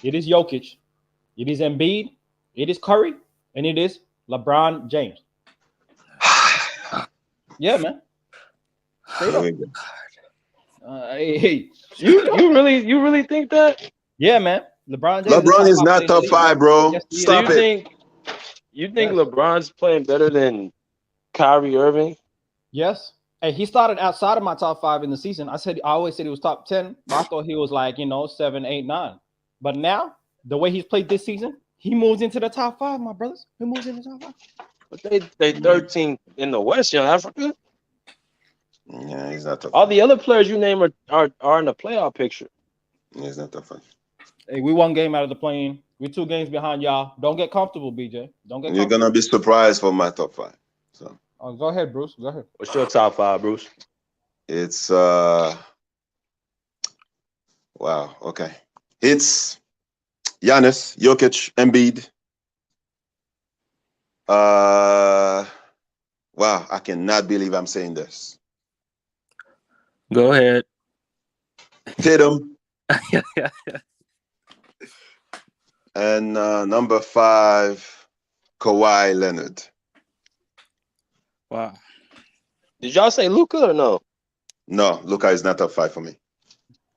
It is Jokic. It is Embiid. It is Curry. And it is LeBron James. Yeah, man. Straight up. Hey, You really think that? yeah, man. LeBron James. LeBron is not top 5, bro. Yes, Stop it. You think LeBron's playing better than Kyrie Irving? Yes. Hey, he started outside of my top 5 in the season. I always said he was top 10. But I thought he was like, 7, 8, 9. But now, the way he's played this season, he moves into the top 5, my brothers. He moves into the top 5. But they 13th in the West, Africa. Yeah, he's not top 5. All the other players you name are in the playoff picture. He's not top 5. Hey, we 1 game out of the play-in. We're 2 games behind y'all. Don't get comfortable, BJ. Don't get comfortable. You're gonna be surprised for my top 5. So go ahead, Bruce. Go ahead. What's your top 5, Bruce? it's wow, okay. It's Giannis, Jokic, Embiid. Wow, I cannot believe I'm saying this. Go ahead. Tatum. And number 5, Kawhi Leonard. Wow. Did y'all say Luka or no? No, Luka is not top 5 for me.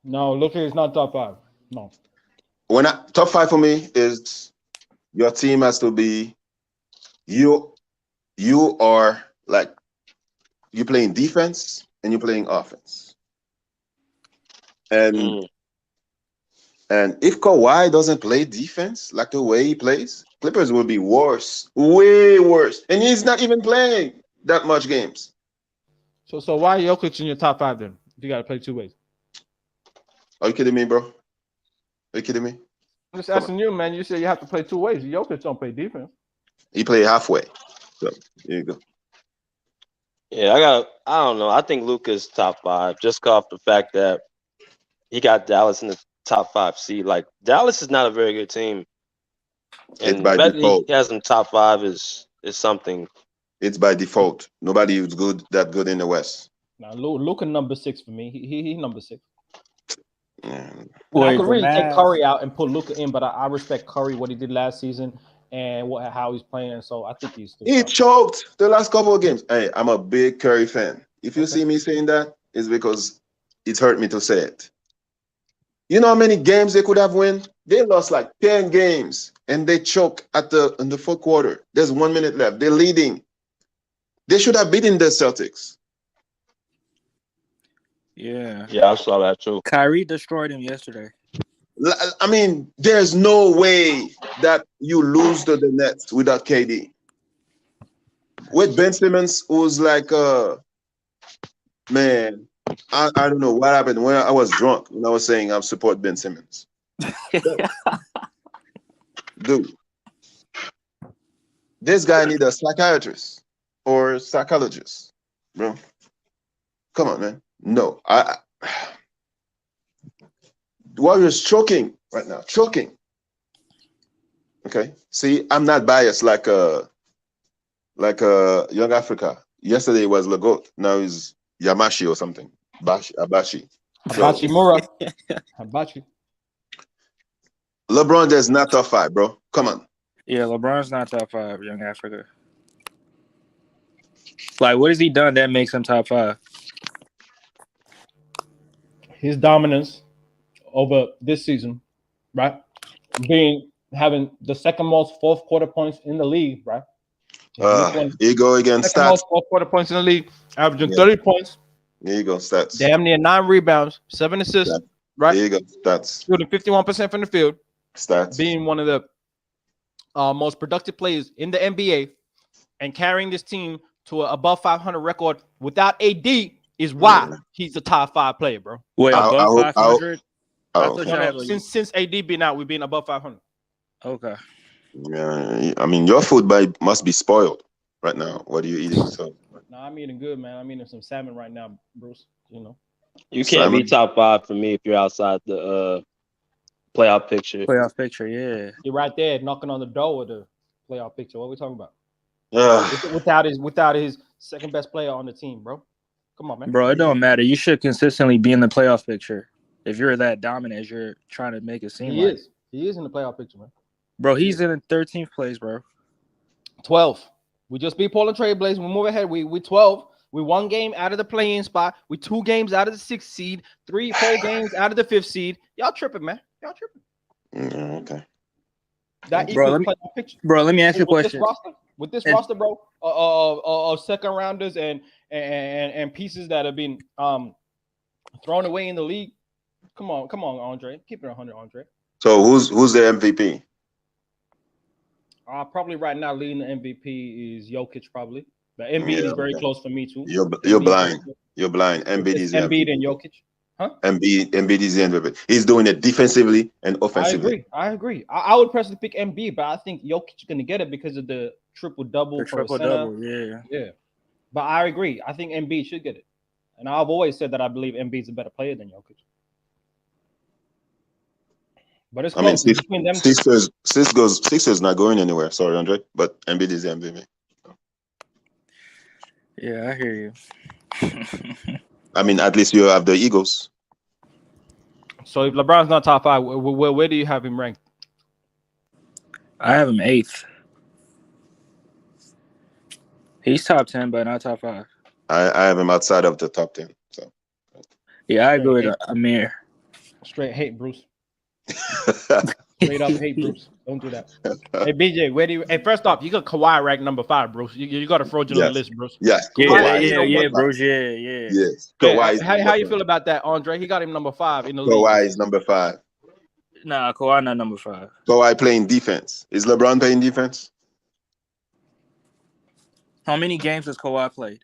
No, Luka is not top 5. No. Top 5 for me is your team has to be you are like you're playing defense and you're playing offense. And if Kawhi doesn't play defense like the way he plays, Clippers will be worse, way worse. And he's not even playing that much games. So why Jokic in your top 5 then? You got to play 2 ways. Are you kidding me, bro? Are you kidding me? I'm just asking you, man. You said you have to play 2 ways. Jokic don't play defense. He played halfway. So there you go. Yeah, I don't know. I think Luka's top 5 just off the fact that he got Dallas in the top 5 seed. Like, Dallas is not a very good team. And by default. He has them top 5 is something. It's by default. Nobody is that good in the West. Now, Luka number 6 for me. He number 6. Yeah. I could really take Curry out and put Luka in, but I respect Curry, what he did last season and how he's playing. So I think he's still He choked the last couple of games. Hey, I'm a big Curry fan. If you see me saying that, it's because it's hurt me to say it. You know how many games they could have won? They lost like 10 games and they choke in the 4th quarter. There's 1 minute left. They're leading. They should have beaten the Celtics. Yeah. Yeah, I saw that too. Kyrie destroyed him yesterday. I mean, there's no way that you lose to the Nets without KD. With Ben Simmons, who's like, man, I don't know what happened when I was drunk when I was saying I support Ben Simmons. Dude, this guy needs a psychiatrist or psychologist, bro. Come on, man. No, Warriors choking right now, choking. Okay, see, I'm not biased like Young Africa. Yesterday was Legot, now is Yamashi or something. Abashi. Mura. Hibachi. LeBron is not top 5, bro. Come on. Yeah, LeBron's not top 5, Young Africa. Like, what has he done that makes him top 5? His dominance over this season, right? Having the second most fourth quarter points in the league, right? Here you go again. Second Stats. most fourth quarter points in the league, averaging Yeah. 30 points. Here you go. Stats. Damn near 9 rebounds, 7 assists, Stats. right? Here you go. Stats. Shooting 51% from the field, Stats. being one of the most productive players in the NBA, and carrying this team to an above 500 record without AD is why he's a top 5 player, bro. Wait, above 500? I thought you had Since AD been out, we've been above 500. Okay. Yeah, I mean, your food must be spoiled right now. What are you eating? So. No, I'm eating good, man. I'm eating some salmon right now, Bruce. You know. You can't be top 5 for me if you're outside the playoff picture. Playoff picture, yeah. You're right there knocking on the door of the playoff picture. What are we talking about? Without his second best player on the team, bro. Come on, man. Bro, it don't matter. You should consistently be in the playoff picture. If you're that dominant as you're trying to make it seem He is in the playoff picture, man. Bro, he's in 13th place, bro. 12. We just beat Portland Trailblazers. We move ahead. We 12. We 1 game out of the play-in spot. We 2 games out of the 6th seed. 3-4 games out of the 5th seed. Y'all tripping, man. Y'all tripping. Okay. That equals playoff picture. Bro, let me ask you a question. With this roster, bro, of second rounders and pieces that have been thrown away in the league. Come on, Andre. Keep it 100, Andre. So who's the MVP? Probably right now leading the MVP is Jokic, probably. But Embiid is very close for me too. You're blind. You're blind. Embiid is Embiid and Jokic. Huh? Embiid is the MVP. He's doing it defensively and offensively. I agree. I would personally pick Embiid, but I think Jokic is going to get it because of the triple-double. Yeah. But I agree. I think Embiid should get it. And I've always said that I believe Embiid's a better player than Jokic. But it's close. Between them Sixers not going anywhere. Sorry, Andre. But Embiid is the MVP. Yeah, I hear you. I mean, at least you have the Eagles. So if LeBron's not top 5, where do you have him ranked? I have him 8th. He's top 10, but not top 5. I have him outside of the top 10. So yeah, I agree with Amir. Straight hate, Bruce. Straight up hate, Bruce. Don't do that. Hey, BJ, where do you? Hey, first off, you got Kawhi ranked number 5, Bruce. You got a fraudulent list, Bruce. Yes. Yeah, Bruce. Yeah. Yes. Kawhi. How you feel about that, Andre? He got him number 5 in the league. Kawhi is number 5. Nah, Kawhi not number 5. Kawhi playing defense. Is LeBron playing defense? How many games has Kawhi played?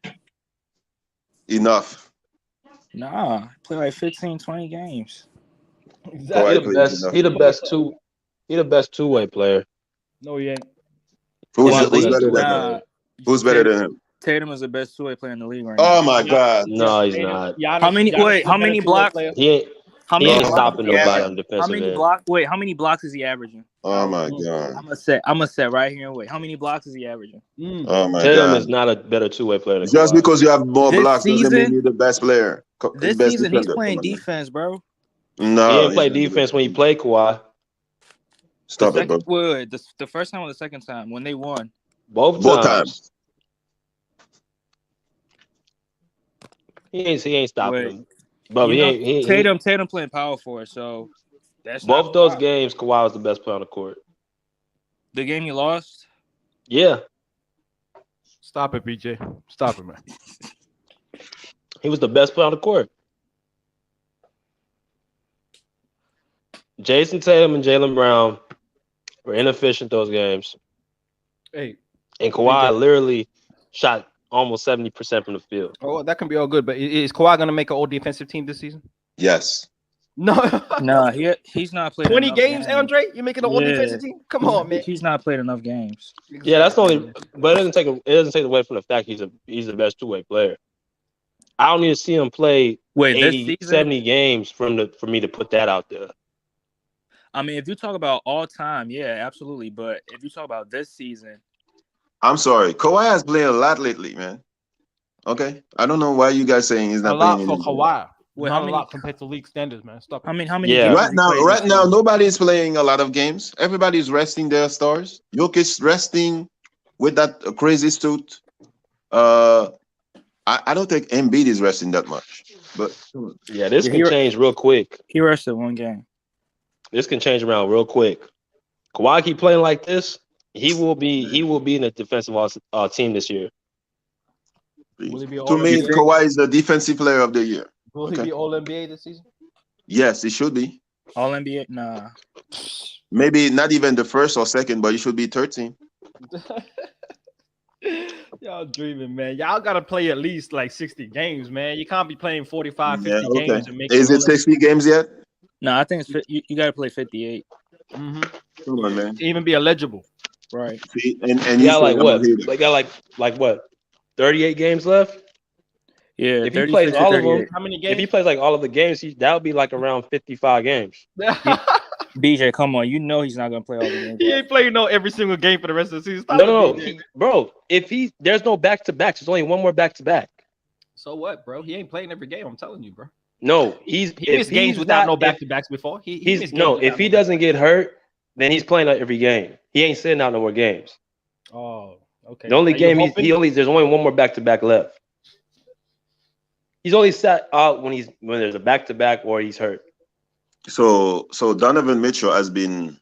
Enough. Nah, play like 15, 20 games. Exactly. He the best two-way player. No, he ain't. Who's better than him? Who's better than him? Tatum is the best two-way player in the league right now. Oh my God! No, he's not. How many blocks? He ain't stopping nobody on defensive end. How many blocks is he averaging? Oh my God! I'm gonna set right here and wait. How many blocks is he averaging? Oh my Tatum God! is not a better two-way player than Just Kawhi. because you have more blocks doesn't mean you're the best player. This season he's playing defense, bro. No, he didn't play defense when he played Kawhi. Stop it, bro. Wait, the first time or the second time when they won? Both times. He ain't stopping him. But Tatum playing power forward, so that's both those games. Kawhi was the best player on the court. The game you lost? Yeah. Stop it, BJ. Stop it, man. He was the best player on the court. Jason Tatum and Jaylen Brown were inefficient those games. Hey. And Kawhi literally shot almost 70% from the field. Oh, that can be all good, but is Kawhi going to make an all defensive team this season? Yes. No. He's not playing 20 games, Andre? You're making an all defensive team? Come on, man. He's not played enough games. Yeah, that's the only. But it doesn't take away from the fact he's the best two-way player. I don't need to see him play 80, 70 games for me to put that out there. I mean, if you talk about all time, yeah, absolutely. But if you talk about this season, I'm sorry, Kawhi has played a lot lately, man. Okay, I don't know why you guys saying he's not playing. A lot for Kawhi. Not a lot compared to league standards, man. Stop it. How many? Yeah. Right now, nobody's playing a lot of games. Everybody's resting their stars. Jokic resting with that crazy suit. I don't think Embiid is resting that much. But Yeah, this Yeah, can change real quick. He rested one game. This can change around real quick. Kawhi keep playing like this, he will be in a defensive team this year. Will he be to all me, NBA? Kawhi is the defensive player of the year. Will he Okay. be all NBA this season? Yes, it should be. All NBA? Nah. Maybe not even the first or second, but he should be 13. Y'all dreaming, man. Y'all gotta play at least like 60 games, man. You can't be playing 45, 50 Yeah, okay. games and make Is it 60 games yet? No, I think it's you got to play 58. Mm-hmm. Come on, man. To even be eligible. Right. See, and He you got say like I'm a what? hater. They got like what? 38 games left. Yeah. If he plays 36 or all of 38. them, How many if games? he plays like all of the games, that would be like around 55 games. BJ, come on. You know he's not gonna play all the games. He ain't playing every single game for the rest of the season. Stop No. it, BJ. Bro, there's no back to backs. There's only one more back to back. So what, bro? He ain't playing every game. I'm telling you, bro. No, He missed games without no back to backs before. He missed games if he doesn't get hurt, then he's playing like every game. He ain't sitting out no more games. Oh, okay. The only Are you game hoping? there's only one more back to back left. He's only sat out when there's a back to back or he's hurt. So Donovan Mitchell has been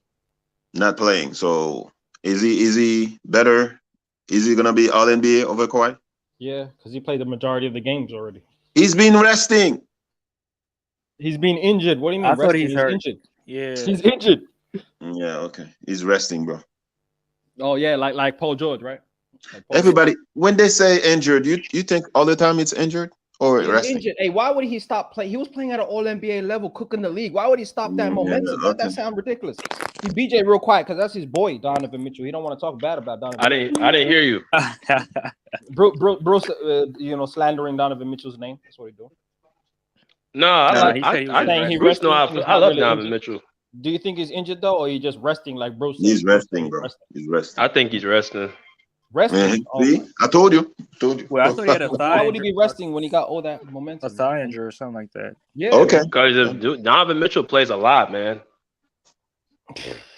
not playing. So is he better? Is he gonna be all NBA over Kawhi? Yeah, because he played the majority of the games already. He's been resting. He's been injured. What do you mean? I thought resting? he's hurt. Injured. Yeah. He's injured. Yeah, okay. He's resting, bro. Oh yeah, like Paul George, right? Like Paul Everybody, when they say injured, you think all the time it's injured or George. He's resting? injured. Hey, why would he stop playing? He was playing at an All NBA level, cooking the league. Why would he stop that momentum? Yeah, That sounds ridiculous. See, BJ real quiet because that's his boy, Donovan Mitchell. He don't want to talk bad about Donovan. I didn't hear you. Bruce, slandering Donovan Mitchell's name. That's what he's doing. No, Nah, he said he was saying he Bruce know resting, he's I not love really Donovan injured. Mitchell. Do you think he's injured though, or he just resting like Bruce? He's said? resting, bro. He's resting. I think he's resting. Resting. Man, Oh, see, I told you. Well, I thought he had a thigh. why would he be injury. resting when he got all that A momentum? thigh injury or something like that. Yeah. Okay. Because Donovan Mitchell plays a lot, man.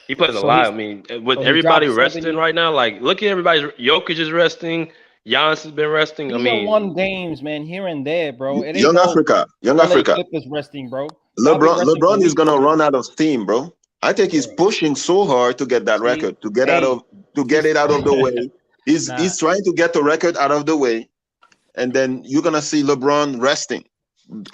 He plays a So lot. he's- I mean, with so he everybody dropped resting 70. right now, like look at everybody's. Jokic is resting. Giannis has been resting. These I mean, are one games, man, here and there, bro. It ain't Young no Africa. Young LA Africa. Clippers resting, bro. Y'all be resting LeBron for is gonna weeks. run out of steam, bro. I think he's pushing so hard to get that See, record, to get hey, it out of the way. He's Nah. he's trying to get the record out of the way, and then you're gonna see LeBron resting,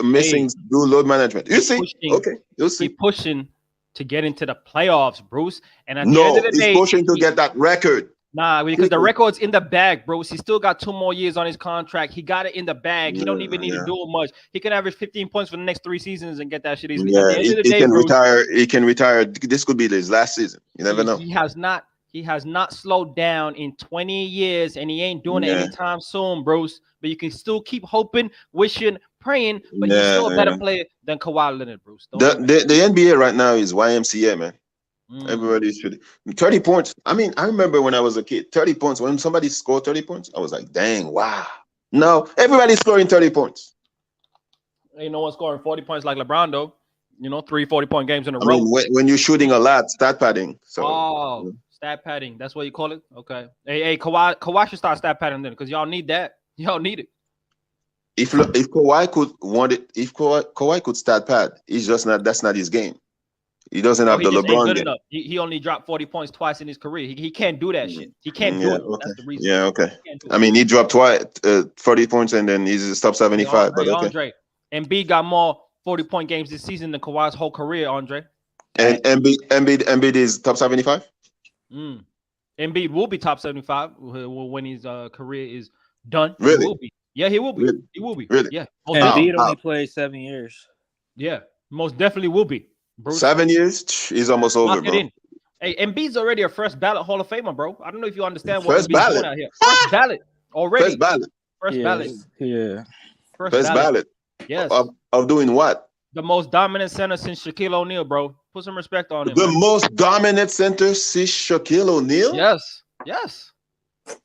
missing do load management. You see? pushing. Okay, you'll He see. pushing to get into the playoffs, Bruce. And at the No, end of the he's day, pushing to get that record. nah, because the record's in the bag, Bruce. He still got 2 more years on his contract. He got it in the bag. He don't even need to do much. He can average 15 points for the next 3 seasons and get that shit easily. At Yeah, the end of the he day, can Bruce, retire. He can retire. This could be his last season. You never know. He has not slowed down in 20 years, and he ain't doing it Yeah. anytime soon, Bruce. But you can still keep hoping, wishing, praying. But he's Yeah, still a better yeah. player than Kawhi Leonard, Bruce. The NBA right now is YMCA, man. Mm. Everybody should 30 points. I mean, I remember when I was a kid, 30 points. When somebody scored 30 points, I was like, dang, wow. No, everybody's scoring 30 points. Ain't no one scoring 40 points like LeBron, though. 3 40-point games in a I row. mean, when you're shooting a lot, stat padding. So Stat padding. That's what you call it? Okay. Hey, Kawhi should start stat padding then, because y'all need that. Y'all need it. if Kawhi could want it, if Kawhi could stat pad, that's not his game. He doesn't have He the just ain't LeBron good game. enough. He only dropped 40 points twice in his career. He can't do that shit. He can't do Yeah, it. okay. That's the reason. Yeah, okay. He can't do I it. mean, he dropped 40 points and then he's top 75. But okay. Andre, Embiid got more 40-point games this season than Kawhi's whole career, Andre. And Embiid is top 75. Embiid will be top 75 when his career is done. Really? He will be. Yeah, he will be. Really? He will be. Really? Yeah. And Most Embiid definitely. only played 7 years. Yeah, most definitely will be. Bruce, 7 years, he's almost over, lock it bro. in. Hey, Embiid's already a first ballot Hall of Famer, bro. I don't know if you understand what First Embiid's ballot? doing out here. First ballot already. First ballot. First Yeah. ballot. Yeah. First ballot. Yes. Of doing what? The most dominant center since Shaquille O'Neal, bro. Put some respect on him. The man. most dominant center since Shaquille O'Neal? Yes. Yes.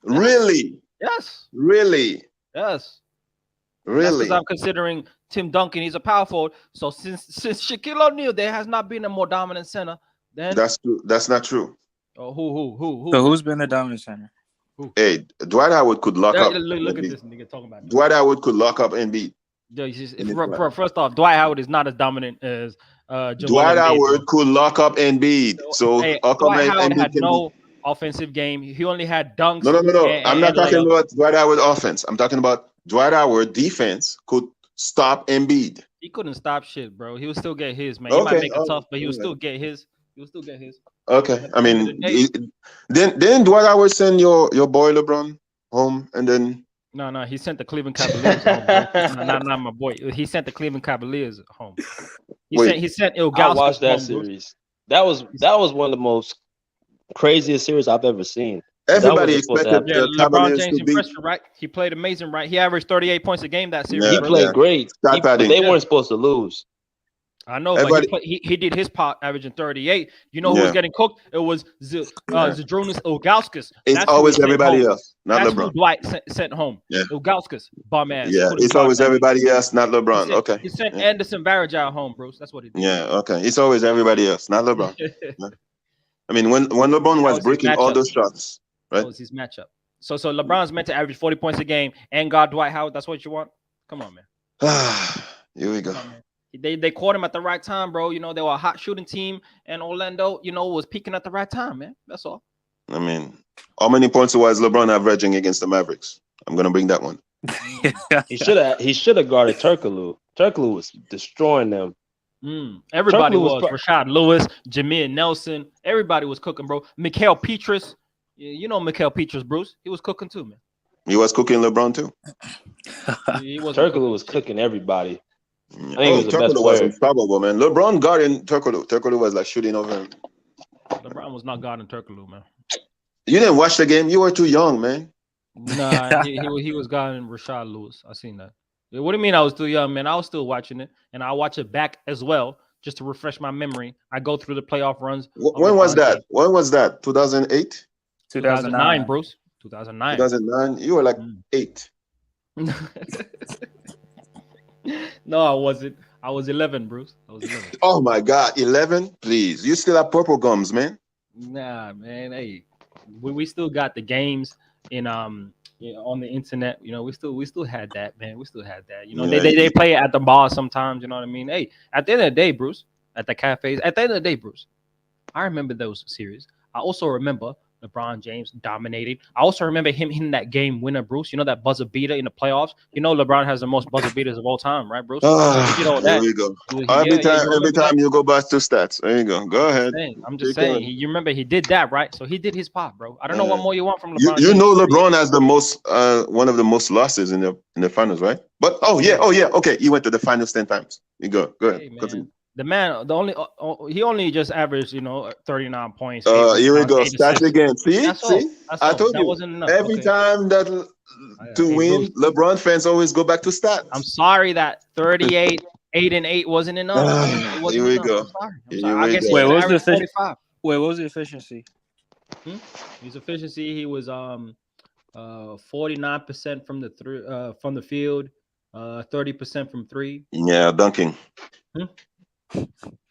Really? Yes. Really? Yes. Really? Because I'm considering Tim Duncan. He's a power forward. So since Shaquille O'Neal, there has not been a more dominant center than That's true. That's not true. who? So who's been the dominant center? Hey, Dwight Howard could lock up. Look at this nigga talking about. Dwight Howard could lock up Embiid. First off, Dwight Howard is not as dominant as Joel Dwight Embiid, Howard bro. could lock up Embiid. So Hey, how come Dwight Howard Embiid had can no offensive game. He only had dunks. No. I'm not talking layups. about Dwight Howard offense. I'm talking about Dwight Howard defense could stop Embiid. He couldn't stop shit, bro. He would still get his, man. He might make it tough, but he would still get his. He would still get his. Okay, I mean, then Dwight Howard send your boy LeBron home, and then No, he sent the Cleveland Cavaliers home, bro. Not my boy. He sent the Cleveland Cavaliers home. He sent Ilgauskas I watched that home, series. That was one of the most craziest series I've ever seen. everybody expected Yeah, the LeBron Cavaliers James to beat. impressed you, right? He played amazing, right? He averaged 38 points a game that series. Yeah, He bro. played great. Stat padding. They weren't supposed to lose. I know, Everybody- but he did his part, averaging 38. You know who was getting cooked? It was Zdrunas Ilgauskas. It's always everybody else, not That's LeBron. who Dwight sent home. Yeah. Ilgauskas, bum ass. Yeah, Couldn't it's guard always that. everybody else, not He LeBron. sent, Okay. He sent Yeah. Anderson Varejao home, Bruce. That's what he did. Yeah, okay. It's always everybody else, not LeBron. I mean, when LeBron was his breaking all matchup. those shots, right? That was his matchup. So LeBron's meant to average 40 points a game and guard Dwight Howard. That's what you want? Come on, man. Here we go. Come on, man. They caught him at the right time, bro. You know, they were a hot shooting team, and Orlando, was peaking at the right time, man. That's all. I mean, how many points was LeBron averaging against the Mavericks? I'm gonna bring that one. He should have guarded Turkoglu. Turkoglu was destroying them. Everybody Turkoglu was. Rashad Lewis, Jameer Nelson. Everybody was cooking, bro. Mikal Petrus. You know Mikal Petrus, Bruce. He was cooking too, man. He was cooking LeBron too. He was Turkoglu was cooking everybody. I think Oh, he was the best Turkoglu was player. unstoppable, man. LeBron guarding Turkoglu. Turkoglu was like shooting over him. LeBron was not guarding Turkoglu, man. You didn't watch the game. You were too young, man. Nah, he was guarding Rashad Lewis. I seen that. Yeah, what do you mean I was too young, man? I was still watching it, and I watch it back as well just to refresh my memory. I go through the playoff runs. When was that? When was that? 2008? 2009, Bruce. 2009. 2009. You were like 8. No, I wasn't. I was 11, Bruce. I was 11. Oh my God, 11? Please, you still have purple gums, man. Nah, man. Hey, we still got the games in on the internet. We still had that, man. We still had that. They play it at the bar sometimes. You know what I mean? Hey, at the end of the day, Bruce, at the cafes. At the end of the day, Bruce, I remember those series. I also remember LeBron James dominated. I also remember him hitting that game winner, Bruce. You know that buzzer beater in the playoffs. LeBron has the most buzzer beaters of all time, right, Bruce? There we go. Every time you go back to stats. There you go. Go ahead. I'm just saying. You remember he did that, right? So he did his part, bro. I don't know what more you want from LeBron. LeBron has the most one of the most losses in the finals, right? But okay. He went to the finals 10 times. You go. Go ahead. Continue. The man, he only just averaged, 39 points. Here we go. Stats again. See? I told you. Wasn't enough. Every time that to win, Bruce, LeBron fans always go back to stats. I'm sorry that 38, 8 and 8 wasn't enough. Here we go. I'm sorry. I guess what was the efficiency? His efficiency, he was 49% from the field, 30% from 3. Yeah, dunking.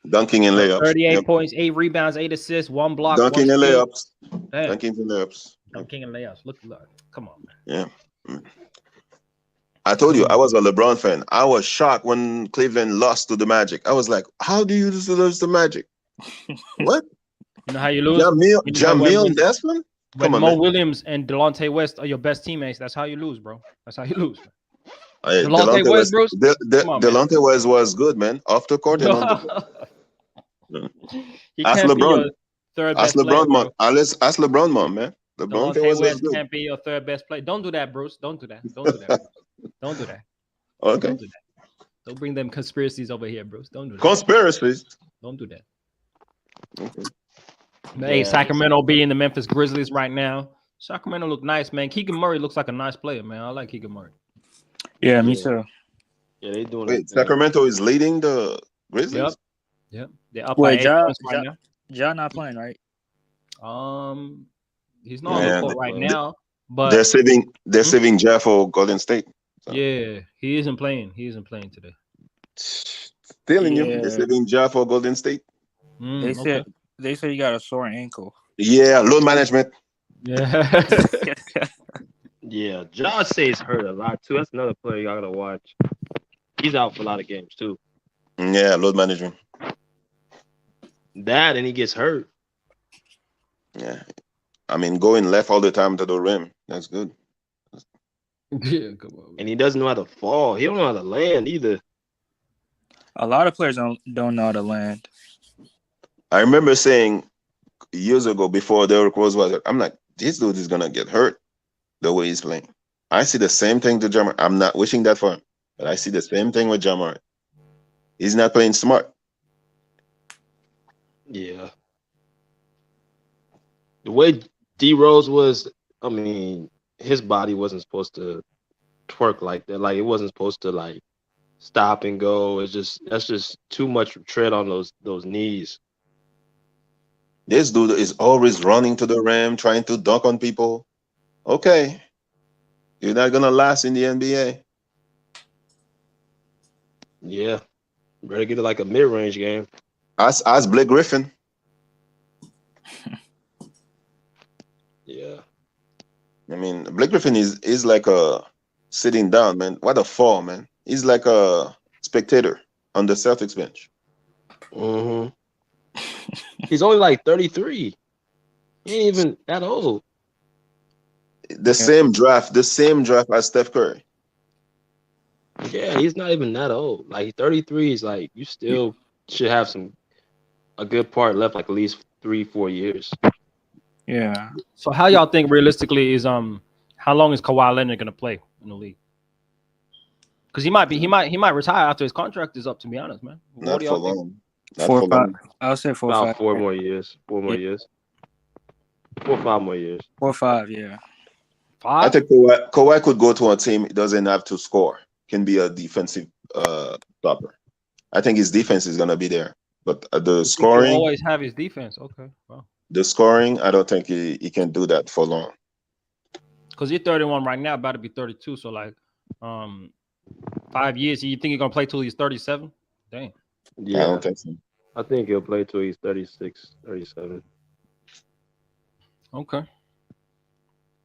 Dunking and layups. 38 points, 8 rebounds, 8 assists, 1 block. Dunking and layups. Damn. Dunking and layups. Dunking and layups. Look, come on, man. Yeah. I told you I was a LeBron fan. I was shocked when Cleveland lost to the Magic. I was like, how do you lose the Magic? What? You know how you lose? Jamil Desmond? When Mo Williams and Delonte West are your best teammates, that's how you lose, bro. That's how you lose. Delonte West, Bruce? Delonte West was good, man. Off the court and on the court. Ask LeBron. Ask LeBron, man. Ask LeBron, man. Delonte West can't be your third best player. Don't do that, Bruce. Don't do that. Don't do that. Don't do that. Okay. Don't do that. Don't bring them conspiracies over here, Bruce. Don't do that. Conspiracies? Don't do that. Okay. Hey, Sacramento being the Memphis Grizzlies right now. Sacramento look nice, man. Keegan Murray looks like a nice player, man. I like Keegan Murray. Yeah, me too. Yeah, they doing it. Sacramento is leading the Grizzlies? Yep. They're up by 8 points right now. Ja not playing, right? He's not on the court right now, but they're saving Ja for Golden State. So. Yeah, he isn't playing. He isn't playing today. Telling you, they're saving Ja for Golden State. They said he got a sore ankle. Yeah, load management. Yeah. Yeah, Josh Say's hurt a lot too. That's another player y'all gotta watch. He's out for a lot of games too. Yeah, load management. That and he gets hurt. Yeah, I mean, going left all the time to the rim. That's good. Yeah, come on. And he doesn't know how to fall. He don't know how to land either. A lot of players don't know how to land. I remember saying years ago before Derrick Rose was, I'm like, this dude is gonna get hurt the way he's playing. I see the same thing to Jamar. I'm not wishing that for him, but I see the same thing with Jamar. He's not playing smart. Yeah. The way D Rose was, I mean, his body wasn't supposed to twerk like that. Like it wasn't supposed to like stop and go. That's just too much tread on those knees. This dude is always running to the rim, trying to dunk on people. Okay, you're not gonna last in the NBA. Yeah. Better get it like a mid-range game. Ask Blake Griffin. Yeah. I mean, Blake Griffin is like a sitting down, man. What a fall, man. He's like a spectator on the Celtics bench. Mm-hmm. He's only like 33. He ain't even that old. The same draft as Steph Curry. Yeah, he's not even that old. Like 33 is like you still should have a good part left, like at least 3-4 years. Yeah. So how y'all think realistically is how long is Kawhi Leonard gonna play in the league? Because he might retire after his contract is up. To be honest, man. Not What do for y'all think? long. Not 4 for or 5. long. I'll say 4 or About 5. 4 more years. 4 more years. 4 or 5 more years. 4 or 5. Yeah. I 5? think Kawhi could go to a team. He doesn't have to score. Can be a defensive stopper. I think his defense is gonna be there, but the He'll scoring, always have his defense. Okay, well, I don't think he can do that for long. because he's 31 right now, about to be 32. So like, 5 years. You think he's gonna play till he's 37? Dang. Yeah. I don't think so. I think he'll play till he's 36, 37. Okay.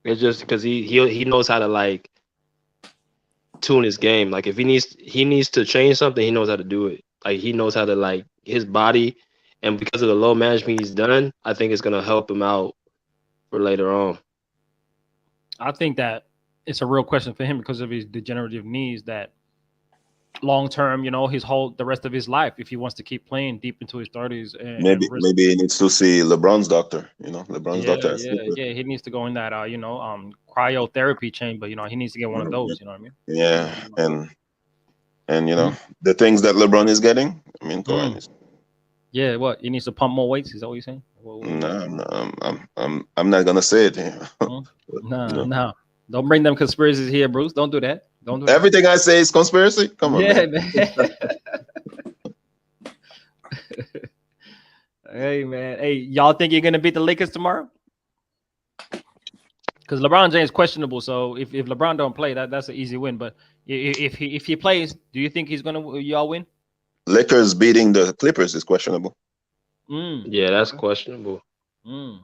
It's just because he knows how to like tune his game. Like if he needs to change something, he knows how to do it. Like he knows how to like his body, and because of the low management he's done, I think it's gonna help him out for later on. I think that it's a real question for him because of his degenerative knees that long term, the rest of his life, if he wants to keep playing deep into his 30s and Maybe risk, he needs to see LeBron's doctor. LeBron's doctor. yeah, he needs to go in that cryotherapy chamber, he needs to get one of those, you know what I mean? Yeah, and the things that LeBron is getting. I mean, Yeah, what? He needs to pump more weights, is that what you're saying? no, I'm not gonna say it. No. Don't bring them conspiracies here, Bruce. Don't do that. Don't do that. Everything I say is conspiracy. Come on, Yeah, man. Hey, man. Hey, y'all think you're gonna beat the Lakers tomorrow? Because LeBron James questionable. So if LeBron don't play, that's an easy win. But if he plays, do you think y'all win? Lakers beating the Clippers is questionable. Yeah, that's questionable. Mm.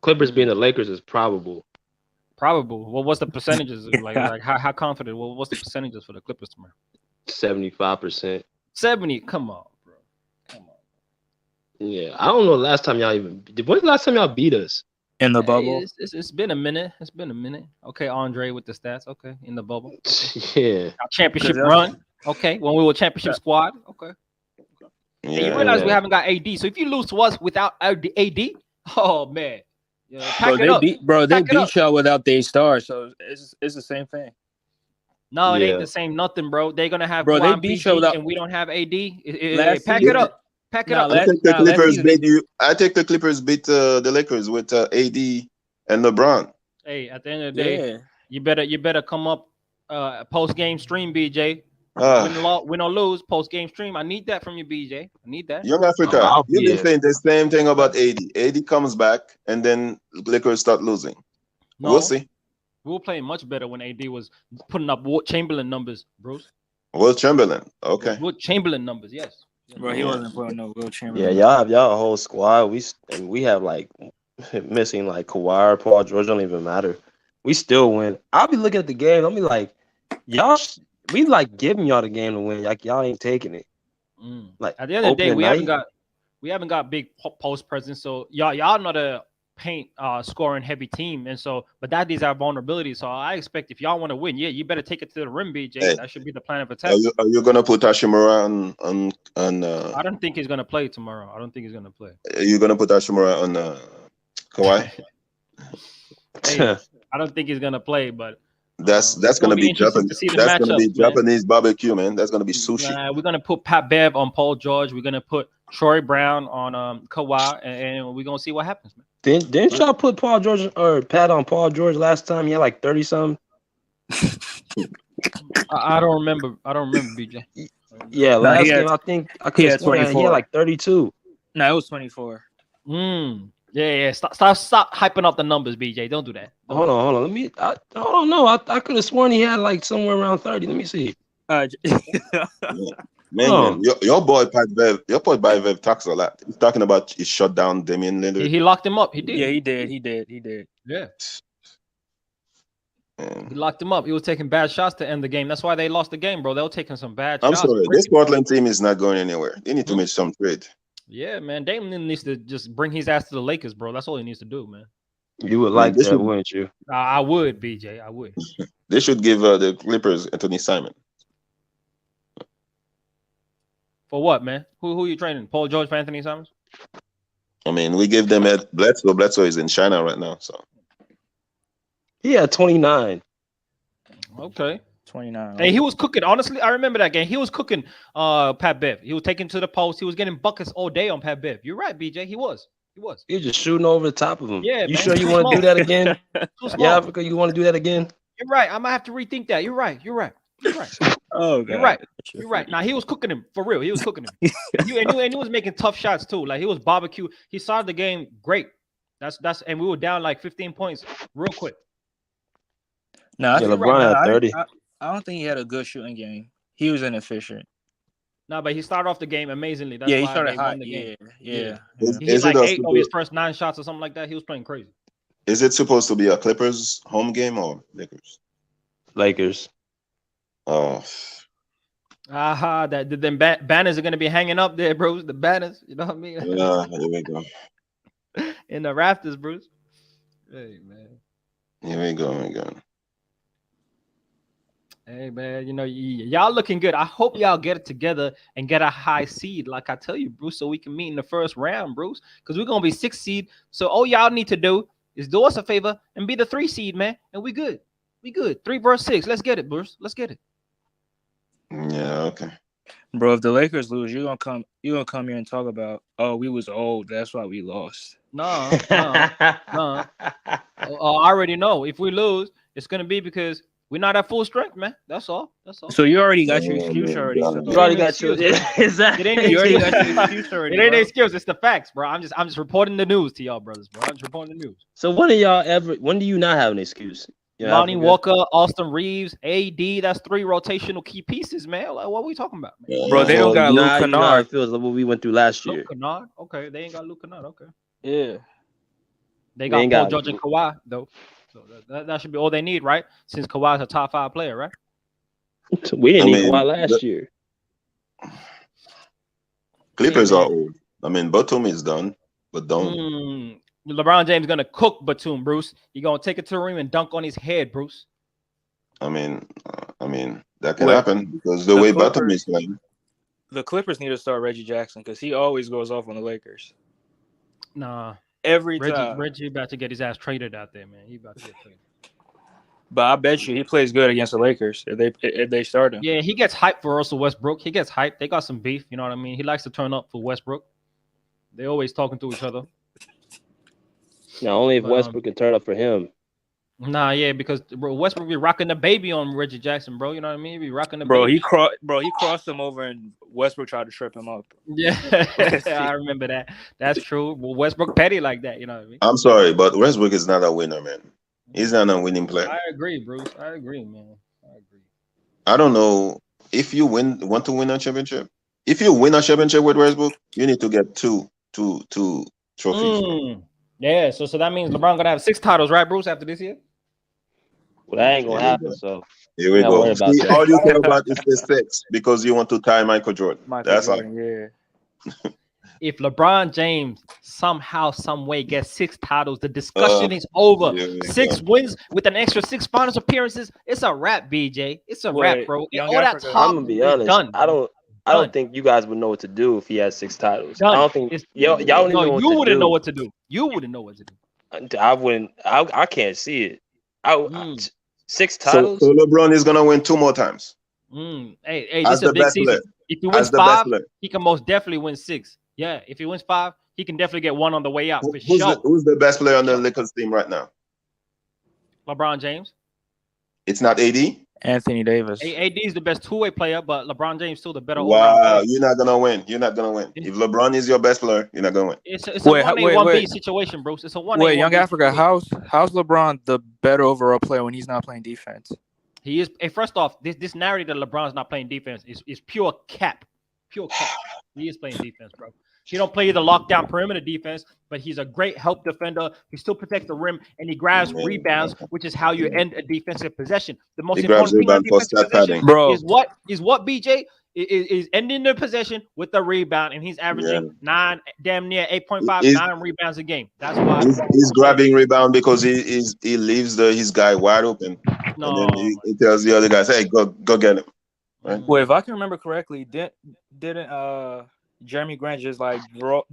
Clippers being the Lakers is probable. Probable. Well, what's the percentages? like how confident? Well, what's the percentages for the Clippers tomorrow? 75%. 70. Come on, bro. Come on. Yeah, I don't know. When's the last time y'all beat us? In the bubble. It's been a minute. It's been a minute. Okay, Andre with the stats. Okay, in the bubble. Yeah. Our championship run. Okay, when we were championship squad. Okay. Yeah, And you realize we haven't got AD. So if you lose to us without AD, oh man, They beat y'all without their stars, so it's the same thing. No, it ain't the same nothing, bro. They're gonna have they beat you without, and we don't have AD. Pack it up. Pack it up. I think the Clippers beat the Lakers with AD and LeBron. Hey, at the end of the day, you better come up post game stream, BJ. Win or lose, post game stream. I need that from you, BJ. I need that. Young Africa, you've been saying the same thing about AD. AD comes back, and then Lakers start losing. No, we'll see. We were playing much better when AD was putting up Wilt Chamberlain numbers, Bruce. Wilt Chamberlain, okay. Wilt Chamberlain numbers, yes. Bro, he wasn't putting no Wilt Chamberlain. Yeah, y'all have y'all a whole squad. We have like missing like Kawhi or Paul George don't even matter. We still win. I'll be looking at the game. I'll be like, y'all, we like giving y'all the game to win. Like y'all ain't taking it. Like at the end of the day, opening we haven't got big post presence. So y'all not a paint scoring heavy team, and so but that is our vulnerability. So I expect if y'all want to win, yeah, you better take it to the rim, BJ. Hey, that should be the plan of attack. Are you gonna put Hashimura on? I don't think he's gonna play tomorrow. I don't think he's gonna play. Are you gonna put Hashimura on Kawhi? Hey, I don't think he's gonna play, but that's gonna be Japanese. That's gonna be Japanese barbecue, man. That's gonna be sushi. We're gonna put Pat Bev on Paul George. We're gonna put Troy Brown on Kawhi, and we're gonna see what happens, man. Didn't y'all put Paul George or Pat on Paul George last time? He had like 30 something. I don't remember. BJ. Yeah, last game I think I could have sworn he had like 32. No, it was 24. Yeah. Stop hyping up the numbers, BJ. Don't do that. Hold on. Let me. I don't know. I could have sworn he had like somewhere around 30. Let me see. Man, your boy Pat Bev talks a lot. He's talking about he shut down Damian Lillard. He locked him up. He did. Yeah, he did. Yeah. He locked him up. He was taking bad shots to end the game. That's why they lost the game, bro. They were taking some bad shots. I'm sorry. This Portland team is not going anywhere. They need to make some trade. Yeah, man. Damian needs to just bring his ass to the Lakers, bro. That's all he needs to do, man. You would like that, wouldn't you? I would, BJ. I would. They should give the Clippers Anthony Simon. For what, man? Who are you training? Paul George for Anthony Simons? I mean, we give them at Bledsoe. Bledsoe is in China right now, so he had 29. Okay. 29. Hey, he was cooking. Honestly, I remember that game. He was cooking Pat Bev. He was taking to the post. He was getting buckets all day on Pat Bev. You're right, BJ. He was. He was just shooting over the top of him. Yeah, you man. sure you want to do that again? Yeah, Africa, you want to do that again? You're right. I might have to rethink that. You're right. Oh, God. You're right. Now he was cooking him for real. He was cooking him. and he was making tough shots too. Like he was barbecue. He started the game great. That's and we were down like 15 points real quick. No, LeBron had 30. I don't think he had a good shooting game. He was inefficient. No, but he started off the game amazingly. That's he why started hot. Yeah. He hit like 8 of his first 9 shots or something like that. He was playing crazy. Is it supposed to be a Clippers home game or Lakers? Lakers. Oh. Aha, them banners are gonna be hanging up there, bros. The banners, you know what I mean? Yeah, here we go. In the rafters, Bruce. Hey, man. Here we go. Hey, man, y'all looking good. I hope y'all get it together and get a high seed, like I tell you, Bruce, so we can meet in the first round, Bruce, because we're going to be 6 seed. So all y'all need to do is do us a favor and be the 3 seed, man, and we good. 3 versus 6. Let's get it, Bruce. Let's get it. Yeah, okay. Bro, if the Lakers lose, you're gonna come here and talk about, oh, we was old. That's why we lost. No. I already know. If we lose, it's going to be because we're not at full strength, man. That's all. So you already got your excuse already. So you already got your exactly. You already got your excuse already. It ain't an excuse. It's the facts, bro. I'm just reporting the news to y'all, brothers, bro. I'm just reporting the news. So when do you not have an excuse? Lonnie Walker, Austin Reeves, AD. That's 3 rotational key pieces, man. Like, what are we talking about, man? Bro, they don't got Luka Kennard. It feels like what we went through last year. Luka Kennard? Okay, they ain't got Luka Kennard. Okay. Yeah. They got Paul George and Kawhi, though. So that should be all they need, right? Since Kawhi's a top 5 player, right? We didn't need Kawhi last year. Clippers are old. I mean, Batum is done, but don't. LeBron James gonna cook Batum, Bruce. You're gonna take it to the rim and dunk on his head, Bruce. I mean that can happen because the way Batum is playing. The Clippers need to start Reggie Jackson because he always goes off on the Lakers. Nah. Every time. Reggie about to get his ass traded out there, man. He about to get traded. But I bet you he plays good against the Lakers if they start him. Yeah, he gets hyped for Russell Westbrook. He gets hyped. They got some beef, you know what I mean? He likes to turn up for Westbrook. They always talking to each other. Now, only if Westbrook can turn up for him. Nah, yeah, because bro, Westbrook be rocking the baby on Reggie Jackson, bro. You know what I mean? He be rocking the baby. He crossed him over and Westbrook tried to trip him up. Yeah, I remember that. That's true. Well, Westbrook petty like that, you know what I mean? I'm sorry, but Westbrook is not a winner, man. He's not a winning player. I agree, Bruce. I agree, man. I agree. I don't know if you want to win a championship. If you win a championship with Westbrook, you need to get two trophies. Yeah, so that means LeBron gonna have 6 titles, right, Bruce, after this year? Well, that ain't gonna Here we happen. go. So Here we not worry go. about See, that. all you care about is the 6 because you want to tie Michael Jordan. Michael That's Jordan, yeah. If LeBron James somehow, some way gets 6 titles, the discussion is over. Here we 6 go. wins with an extra 6 finals appearances. It's a wrap, BJ. It's a wrap, Wait, bro. Young All that Africa. talk I'm gonna be is honest. done. I Bro. don't Done. think you guys would know what to do if he has 6 titles. Done. I don't think It's- y'all don't even No, know what you to wouldn't do. know what to do. You wouldn't know what to do. I wouldn't. I can't see it. Mm. 6 So, titles. so LeBron is gonna win 2 more times Hey, as this is a the big best season. player. If he As wins the best 5, player. he can most definitely win 6. Yeah, if he wins 5, he can definitely get 1 on the way out for Who's sure. who's the best player on the Lakers team right now? LeBron James. It's not AD. Anthony Davis. AD is the best 2-way player, but LeBron James still the better all-around Wow, player. you're not gonna win. You're not gonna win. If LeBron is your best player, you're not gonna win. It's a Wait, 1A, wait, 1B wait. situation, Bruce. It's a 1A, Wait, 1B Young Africa, situation. how's LeBron the better overall player when he's not playing defense? He is. Hey, first off, this narrative that LeBron's not playing defense is pure cap. Pure cap. He is playing defense, bro. He don't play the lockdown perimeter defense, but he's a great help defender. He still protects the rim and he grabs rebounds, which is how you end a defensive possession. The most He grabs important thing on rebound for defensive stat possession padding. Bro. is what BJ is ending the possession with the rebound, and he's averaging 9, damn near 8.5, He's- 9 rebounds a game. That's why He's grabbing rebound because he leaves his guy wide open, No, and then he tells the other guys, "Hey, go get him." Right? Wait, if I can remember correctly, didn't Jeremy Grant just like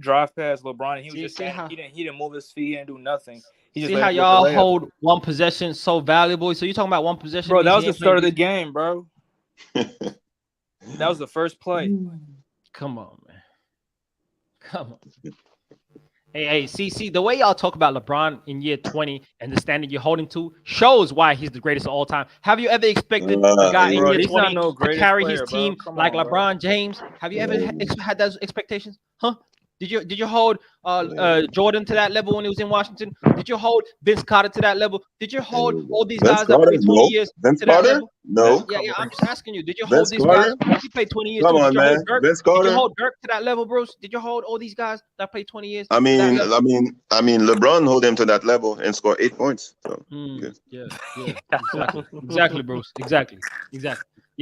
drive past LeBron and he was See- just see saying how- he didn't move his feet, he didn't do nothing. He just see let how him get the y'all layup. hold one possession so valuable. So you're talking about one possession, Bro, that means was he the ain't start of playing the game, bro. That was the first play. Come on, man. Come on. Hey, see, the way y'all talk about LeBron in year 20 and the standard you're holding to shows why he's the greatest of all time. Have you ever expected a guy in Bro, year he's not 20 no to greatest carry player, his bro. team Come like on, bro. LeBron James? Have you ever had those expectations? Huh? Did you hold Jordan to that level when he was in Washington? Did you hold Vince Carter to that level? Did you hold all these Vince guys that Carter? played 20 No. years Vince to that Carter? level? No. Yeah, I'm just asking you. Did you Vince hold these guys? Carter? He played 20 years Come too. on, Did you hold man. Dirk? Vince Did you Carter? hold Dirk to that level, Bruce? Did you hold all these guys that played 20 years? I to that mean, level? LeBron hold him to that level and score 8 points. So, Yeah, exactly, Bruce. Exactly. You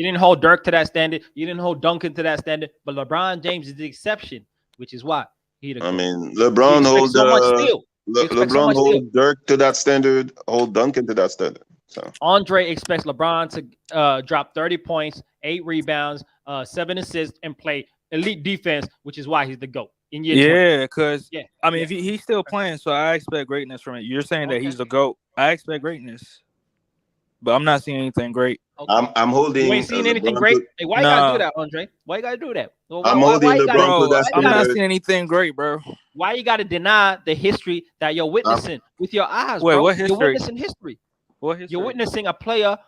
didn't hold Dirk to that standard. You didn't hold Duncan to that standard. But LeBron James is the exception, which is why he the I GOAT. mean, You LeBron expect hold so much still. You expect so LeBron much still. hold Dirk to that standard, hold Duncan to that standard. So Andre expects LeBron to drop 30 points, 8 rebounds, 7 assists, and play elite defense, which is why he's the GOAT in year 20. Yeah, because Yeah. I mean, if he's still playing, so I expect greatness from it. You're saying that Okay. he's the GOAT. I expect greatness, but I'm not seeing anything great. Okay. I'm holding. You ain't seen anything LeBron great? to- Hey, why you gotta do that, Andre? Why you gotta do that? I'm holding you gotta- LeBron to Bro, that I'm not standard. seeing anything great, bro. Why you got to deny the history that you're witnessing with your eyes, Wait, bro? what You're history? witnessing history. What history? You're witnessing a player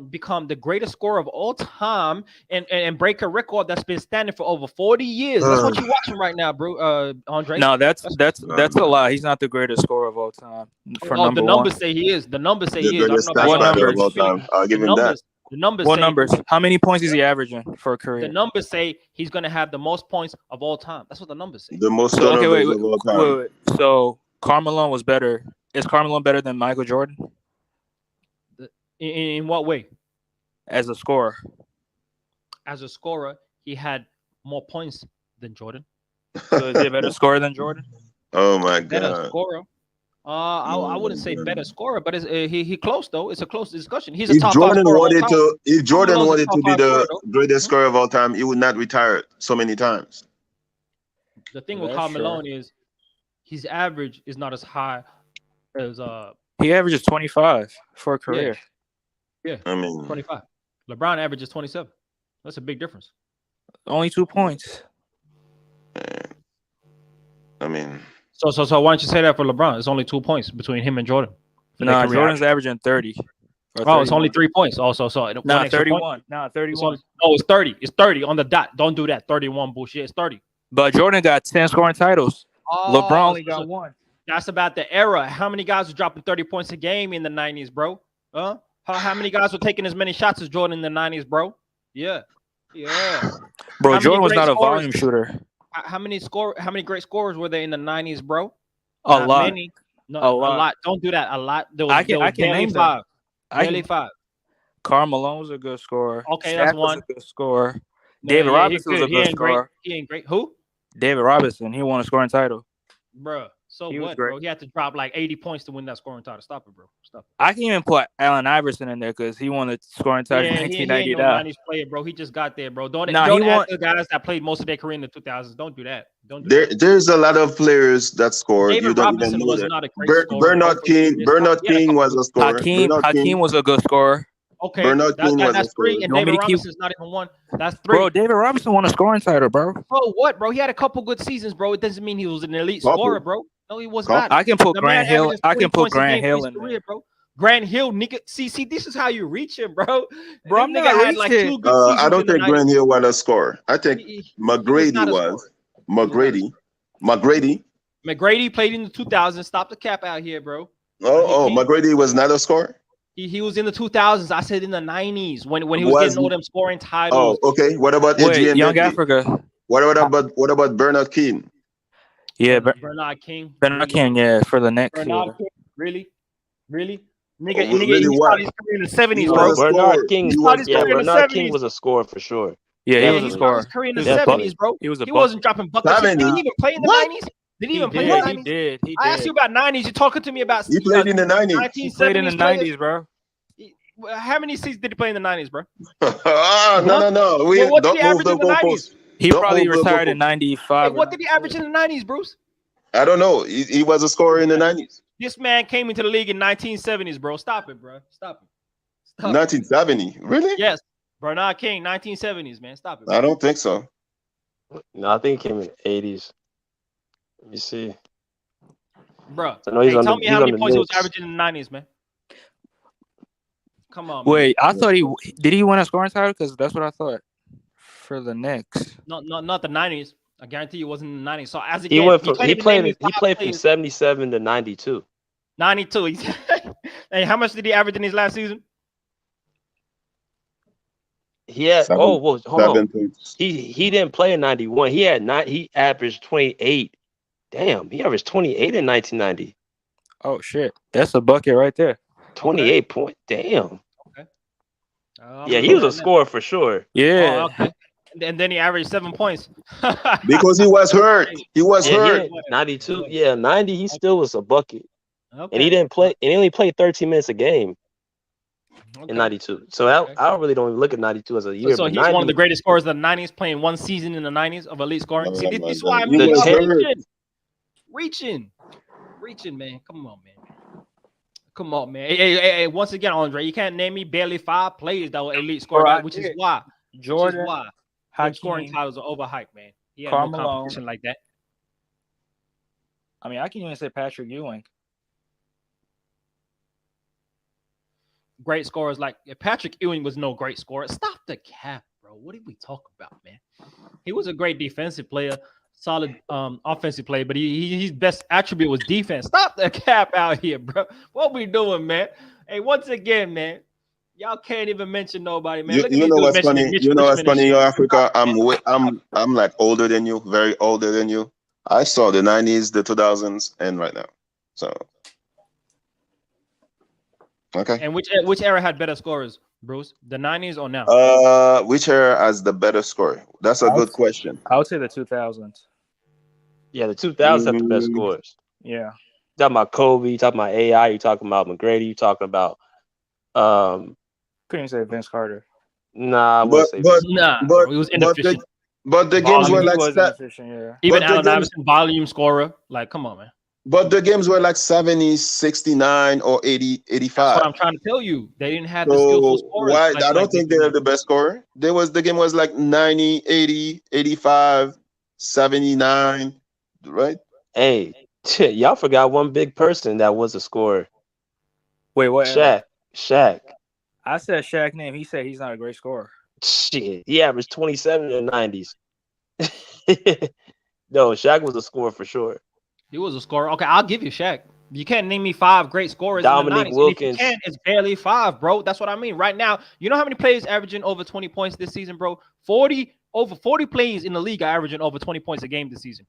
become the greatest scorer of all time and break a record that's been standing for over 40 years. That's what you're watching right now, bro. Andre. No, that's a lie. He's not the greatest scorer of all time. For the number numbers one. say he is. The numbers say The he is. I don't greatest know stat about What fighter numbers? of all time. I'll give the him that. numbers. The numbers What say numbers? How many points is he averaging for a the career? numbers say he's gonna have the most points of all time. That's what the numbers say. The most So okay, turnovers of all time. wait. So Carmelo was better. Is Carmelo better than Michael Jordan In what way? as a scorer? As a scorer, he had more points than Jordan. So is he a better scorer than Jordan? Oh my Better God. scorer. I wouldn't say better scorer, but he close though. It's a close discussion. He's a If top 5 Jordan scorer of all wanted time. to, if Jordan Carmelo's a wanted top to be 5 the scorer, though. greatest scorer of all time, he would not retire so many times. The thing with That's Carmelo true. is his average is not as high as He averages 25 for a career. I mean, 25. LeBron averages 27. That's a big difference. Only 2 points. I mean, So why don't you say that for LeBron? It's only 2 points between him and Jordan. for their Nah, career Jordan's average. averaging 30. Oh, it's only 3 points. Also, so one Nah, extra point. 31. Nah, It's 31. no, it's 30. It's 30 on the dot. Don't do that. 31 bullshit. It's 30. But Jordan got 10 scoring titles. Oh, LeBron only so got 1. that's about the era. How many guys were dropping 30 points a game in the 90s, bro? Huh? How many guys were taking as many shots as Jordan in the 90s, bro? Yeah. Bro, How many Jordan was great not a scorers? volume shooter. How many great scorers were there in the 90s, bro? A Not lot. many. No, A a lot. lot. Don't do that. A lot. There was, I can barely name them. five. I Barely can, five. Karl Malone was a good scorer. Okay, that's Shaq was one. a good scorer. No, David yeah, he's Robinson was good. a good He ain't great. scorer. He ain't great. Who? David Robinson, he won a scoring title. Bruh. So He was what, great. bro? He had to drop like 80 points to win that scoring title. Stop it, bro. Stop it. I can even put Allen Iverson in there because he won the scoring title in Yeah, he ain't no 1999. 90s player, bro. He just got there, bro. Don't Nah, he add won. the guys that played most of their career in the 2000s. Don't do that. Don't do There, that. there's a lot of players that scored. You David don't Robinson even know was that. not a great scorer. Bernard King. He Bernard had a King couple was a good- scorer. Bernard Hakeem King. was a good scorer. Okay, Bernard King was a that's three, scorer. and You want me David to keep- Robinson's not even one. That's three. Bro, David Robinson won a scoring title, bro. Bro, what, bro? He had a couple good seasons, bro. It doesn't mean he was an elite Couple. scorer, bro. No, he was Couple. not. I can put The Grant man Hill. averages I 40 can put points a Grant game for Hill his in there. career, bro. Grant Hill, nigga. See, this is how you reach him, bro. Bro, I'm Them not nigga had like reaching. 2 good seasons. I don't in the think 90s. Grant Hill was a scorer. I think He McGrady not a was. scorer. McGrady. McGrady played in the 2000s. Stop the cap out here, bro. He- McGrady was not a scorer. He was in the 2000s. I said in the 90s when he was Was getting all he? them scoring Oh, titles. okay. What about Wait, Adrian Young Begley? Africa. What about Bernard King? Yeah, Bernard King. Bernard King. Yeah, for the next year. Bernard King. Really? Nigga, Really he what? started his career in the 70s, He bro. was a Bernard scorer. King. He was his Yeah, career in the Bernard King 70s. was a scorer for sure. Yeah, he Yeah, was he a started scorer. his career in the He was a 70s, bro. He was a He bucket. wasn't dropping buckets. Did 70s? he even play in the What? 90s? Did he He even play in did. the He 90s? did. He I asked you did. about 90s. You're talking to me about He played in the 90s. 1970s He played in the players? 90s, bro. How many seasons did he play in the 90s, bro? No. We Well, what did don't he move average the in the goalposts. 90s? He Don't probably move the retired in goalposts. 95. Hey, what did he average in the 90s, Bruce? I don't know. He was a scorer in the 90s. This man came into the league in 1970s, bro. Stop it, bro. Stop it. Stop it. 1970. Really? Yes. Bernard King, 1970s, man. Stop it. I don't think so. No, I think he came in the 80s. Let me see. Bro, I know he's on tell the- me he's how on many the points he was Knicks. averaging in the 90s, man. Come on, man. Wait, I thought did he win a scoring title? Because that's what I thought for the Knicks. Not the 90s. I guarantee you it wasn't in the 90s. So as He again, went you from can't he even played name me he five played from players. 77 to 92. 92. Hey, how much did he average in his last season? He had Seven- hold on. 7 points. He didn't play in 91. He averaged 28. Damn, he averaged 28 in 1990. Oh shit, that's a bucket right there. 28 point. Damn. I'm Yeah, he looking was a at that. scorer for sure. Yeah. Oh, okay. And then he averaged 7 points. Because he was hurt. He was Yeah, hurt. 92. Yeah, 90. He still was a bucket, Okay. and he didn't play. And he only played 13 minutes a game in 92. So I really don't even look at 92 as a year. So but he's 90, one of the greatest scorers of the 90s, playing one season in the 90s of elite scoring. See, Oh, this my is why God. I'm He was reaching, man. Come on, man. Hey, once again, Andre, you can't name me barely 5 players that were elite scorers, Bro, I which is did. why. Jordan, Them scoring Hakeem. titles are overhyped, man. He had Karl no Malone. competition like that. I mean, I can even say Patrick Ewing. Great scorers like Patrick Ewing was no great scorer. Stop the cap, bro. What did we talk about, man? He was a great defensive player, solid offensive player, but his best attribute was defense. Stop the cap out here, bro. What we doing, man? Hey, once again, man, y'all can't even mention nobody, man. Look at You these know dudes what's mentioning funny? Mitch You know what's Richmond and funny, shit. Africa? I'm like older than you, very older than you. I saw the 90s, the 2000s, and right now. So okay. And which era had better scorers, Bruce? The 90s or now? Which era has the better score? That's a good question. I would say the 2000s. Yeah, the 2000s have the best scores. Yeah. You talking about Kobe? You talking about AI? You talking about McGrady? You talking about Couldn't say Vince Carter. Nah, I wouldn't say Vince. Nah, but- he was but inefficient. But the games I mean, were he like was inefficient, yeah. Even but the Allen games- Iverson, volume scorer. Like, come on, man. But the games were like 70, 69, or 80, That's 85. what I'm trying to tell you. They didn't have the skillful So scorers. why? like- I don't like think they they're do. the best scorer. The game was like 90, 80, 85, 79, right? Hey, y'all forgot one big person that was a scorer. Wait, what? Shaq. I said Shaq name. He said he's not a great scorer. Shit, he averaged 27 in the 90s. No, Shaq was a scorer for sure. He was a scorer. Okay, I'll give you Shaq. You can't name me 5 great scorers. Dominique in the 90s. Wilkins. And if you can, it's barely 5, bro. That's what I mean. Right now, you know how many players averaging over 20 points this season, bro? Over 40 plays in the league are averaging over 20 points a game this season.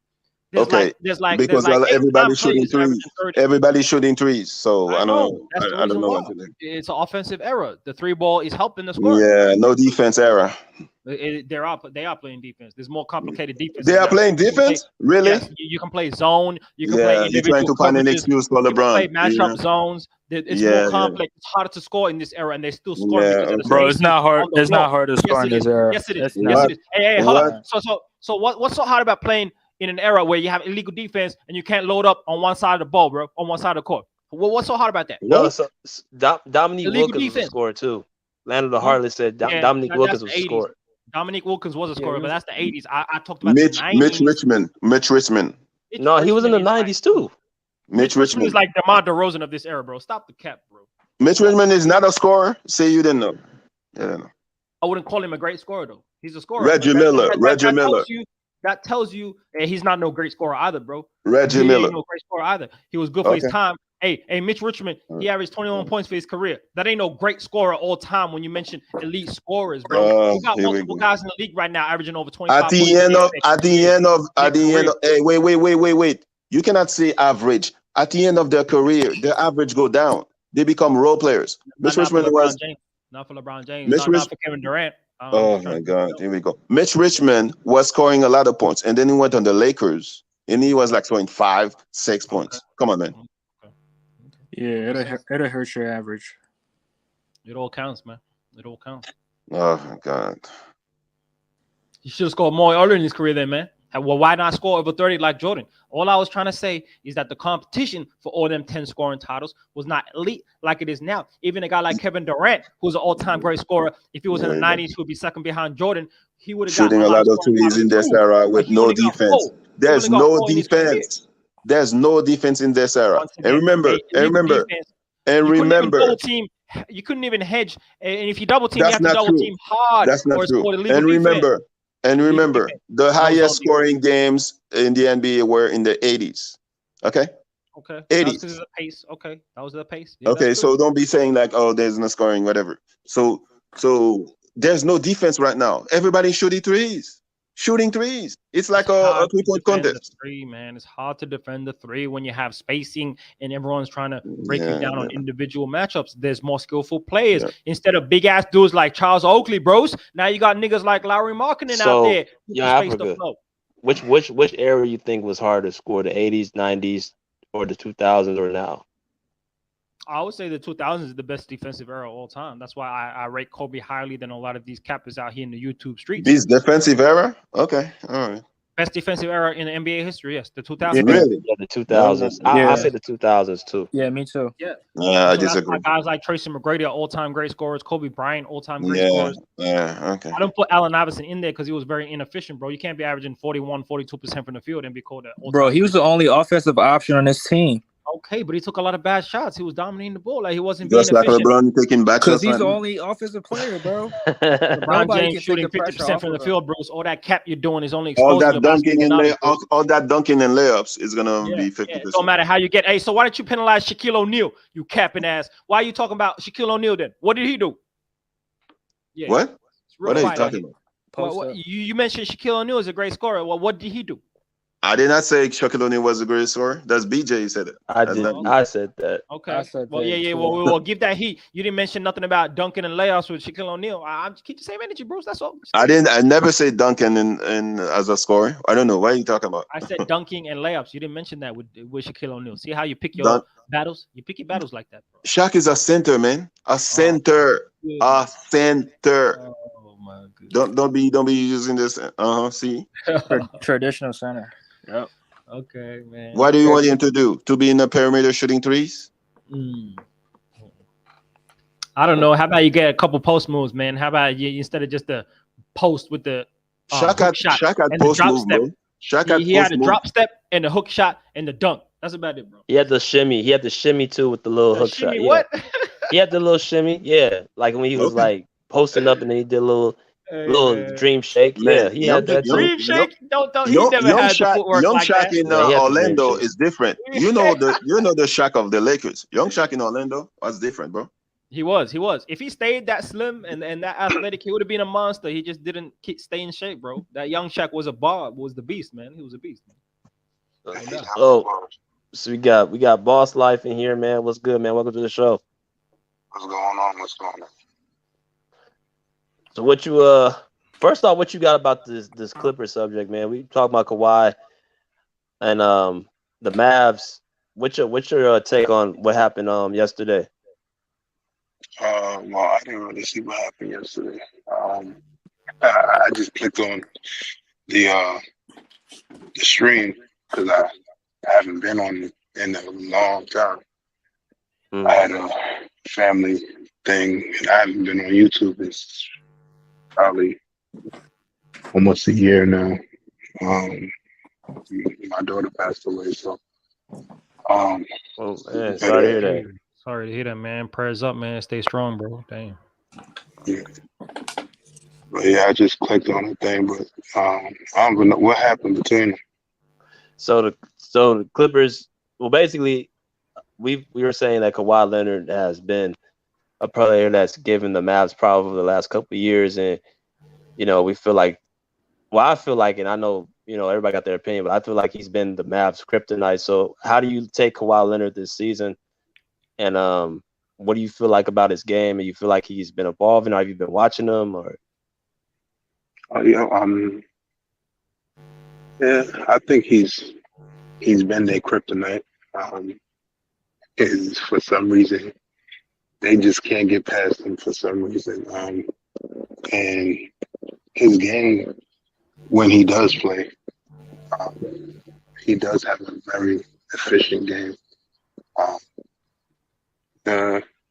because everybody shooting threes. Everybody shooting threes. So I don't know. That's the I don't reason know why. what to do. It's an offensive error. The 3-ball is helping the score. Yeah, no defense error. They are playing defense. There's more complicated defense. They are playing defense? Really? Yes, you can play zone. You can play individual they're trying to find an coverages. excuse for You can play LeBron. matchup zones. It's more complex. It's harder to score in this era, and they still score because of the bro. It's not hard. It's not hard to score in this era. Yes, it is. Yes, it is. Hey, hold on. So what's so hard about playing in an era where you have illegal defense and you can't load up on one side of the ball, bro? On one side of the court. What's so hard about that? No, so Dominique Illegal Wilkins defense. was a scorer too. Landon the Harlot said Dominique Wilkins was a scorer. Dominique Wilkins was a scorer, but that's the 80s. I talked about Mitch the 90s. Mitch Richmond. No, he was in the 90s too. Mitch Richmond is like DeMar DeRozan of this era, bro. Stop the cap, bro. Mitch Richmond is not a scorer. Say you didn't know. Yeah. I wouldn't call him a great scorer though. He's a scorer. Reggie Miller. That tells you he's not no great scorer either, bro. Reggie Miller. No great scorer either. He was good for his time. Hey, Mitch Richmond, he averaged 21 points for his career. That ain't no great scorer all time when you mention elite scorers, bro. We got multiple guys in the league right now averaging over 25 points. Hey, wait. You cannot say average. At the end of their career, their average go down. They become role players. Mitch Richmond was not for LeBron James, not for Kevin Durant. Oh my God, here we go. Mitch Richmond was scoring a lot of points, and then he went on the Lakers, and he was like scoring 5-6 points. Come on, man. Yeah, it'll hurt your average. It all counts, man. It all counts. Oh my God. He should have scored more earlier in his career, then, man. Well, why not score over 30 like Jordan? All I was trying to say is that the competition for all them 10 scoring titles was not elite like it is now. Even a guy like Kevin Durant, who's an all-time great scorer, if he was in the 90s, he would be second behind Jordan. He would have shooting a lot of threes in this era with no defense. There's no defense. There's no defense in this era. And remember, double team. You couldn't even hedge, and if you double team, you have to double team hard. That's not true. And remember, the highest scoring games in the NBA were in the 80s. Okay. 80s. That was the pace. Okay, that was the pace. Yeah, okay, so don't be saying like, oh, there's no scoring, whatever. So there's no defense right now. Everybody shooting threes. It's like a 3-point contest. Three, man. It's hard to defend the three when you have spacing and everyone's trying to break it down on individual matchups. There's more skillful players instead of big ass dudes like Charles Oakley, bros. Now you got niggas like Lowry Markkinen out there. Africa. Which era you think was harder to score? The 80s, 90s, or the 2000s, or now? I would say the 2000s is the best defensive era of all time. That's why I rate Kobe highly than a lot of these cappers out here in the YouTube streets. This defensive era? Okay, all right. Best defensive era in the NBA history, yes. The 2000s. Yeah, really? Yeah, the 2000s. I say the 2000s too. Yeah, me too. Yeah. I disagree. Guys like Tracy McGrady are all-time great scorers. Kobe Bryant, all-time great scorers. Yeah, okay. I don't put Allen Iverson in there because he was very inefficient, bro. You can't be averaging 41, 42% from the field and be called that. Bro, he was the only offensive option on this team. Okay, but he took a lot of bad shots. He was dominating the ball. Like he wasn't being just like efficient. LeBron taking back shots. Because he's the only offensive player, bro. LeBron James shooting 50% from the field, bro. So all that cap you're doing is only all exposing that dunking and layups is gonna be 50%. It don't matter how you get. Hey, so why don't you penalize Shaquille O'Neal? You capping ass. Why are you talking about Shaquille O'Neal then? What did he do? Yeah. What? What are you talking about? You mentioned Shaquille O'Neal is a great scorer. Well, what did he do? I did not say Shaquille O'Neal was a great scorer. That's BJ who said it. I said that. Okay. Well, give that heat. You didn't mention nothing about dunking and layups with Shaquille O'Neal. I'm keep the same energy, Bruce. That's all. I never said dunking in as a scorer. I don't know. What are you talking about? I said dunking and layups. You didn't mention that with Shaquille O'Neal. See how you pick your battles? You pick your battles like that, bro. Shaq is a center, man. A center. A center. Oh my goodness. Don't be using this. See. Traditional center. Yep. Okay, man. What do you want him to do? To be in the perimeter shooting threes? I don't know. How about you get a couple post moves, man? How about you instead of just the post with the Shaq had post move, bro. He had a drop step and the hook shot and the dunk. That's about it, bro. He had the shimmy. He had the shimmy too with the little hook shot. What? He had the little shimmy. Yeah, like when he was like posting up and then he did a little dream shake. Yeah, he had that dream shake. Don't. He never had the footwork like Shaq that. in Orlando is different. You know the Shaq of the Lakers. Young Shaq in Orlando was different, bro. He was. If he stayed that slim and that athletic, he would have been a monster. He just didn't stay in shape, bro. That young Shaq was the beast, man. He was a beast, man. So we got Boss Life in here, man. What's good, man? Welcome to the show. What's going on? What's going on? So what you first off, what you got about this Clipper subject, man? We talk about Kawhi and the Mavs. What's your take on what happened yesterday? Well, I didn't really see what happened yesterday. I just clicked on the stream because I haven't been on in a long time. I had a family thing, and I haven't been on YouTube. It's probably almost a year now. My daughter passed away, so. Oh man, sorry to hear that. Sorry to hear that, man. Prayers up, man. Stay strong, bro. Damn. Yeah. But yeah, I just clicked on the thing, but I don't even know what happened between them. So the Clippers, well, basically, we were saying that Kawhi Leonard has been a player that's given the Mavs probably the last couple of years, and we feel like, well, I feel like, and I know everybody got their opinion, but I feel like he's been the Mavs' kryptonite. So how do you take Kawhi Leonard this season, and what do you feel like about his game? And you feel like he's been evolving? Or have you been watching him? Or Yeah, I think he's been their kryptonite. Is for some reason they just can't get past him for some reason. And his game, when he does play, he does have a very efficient game.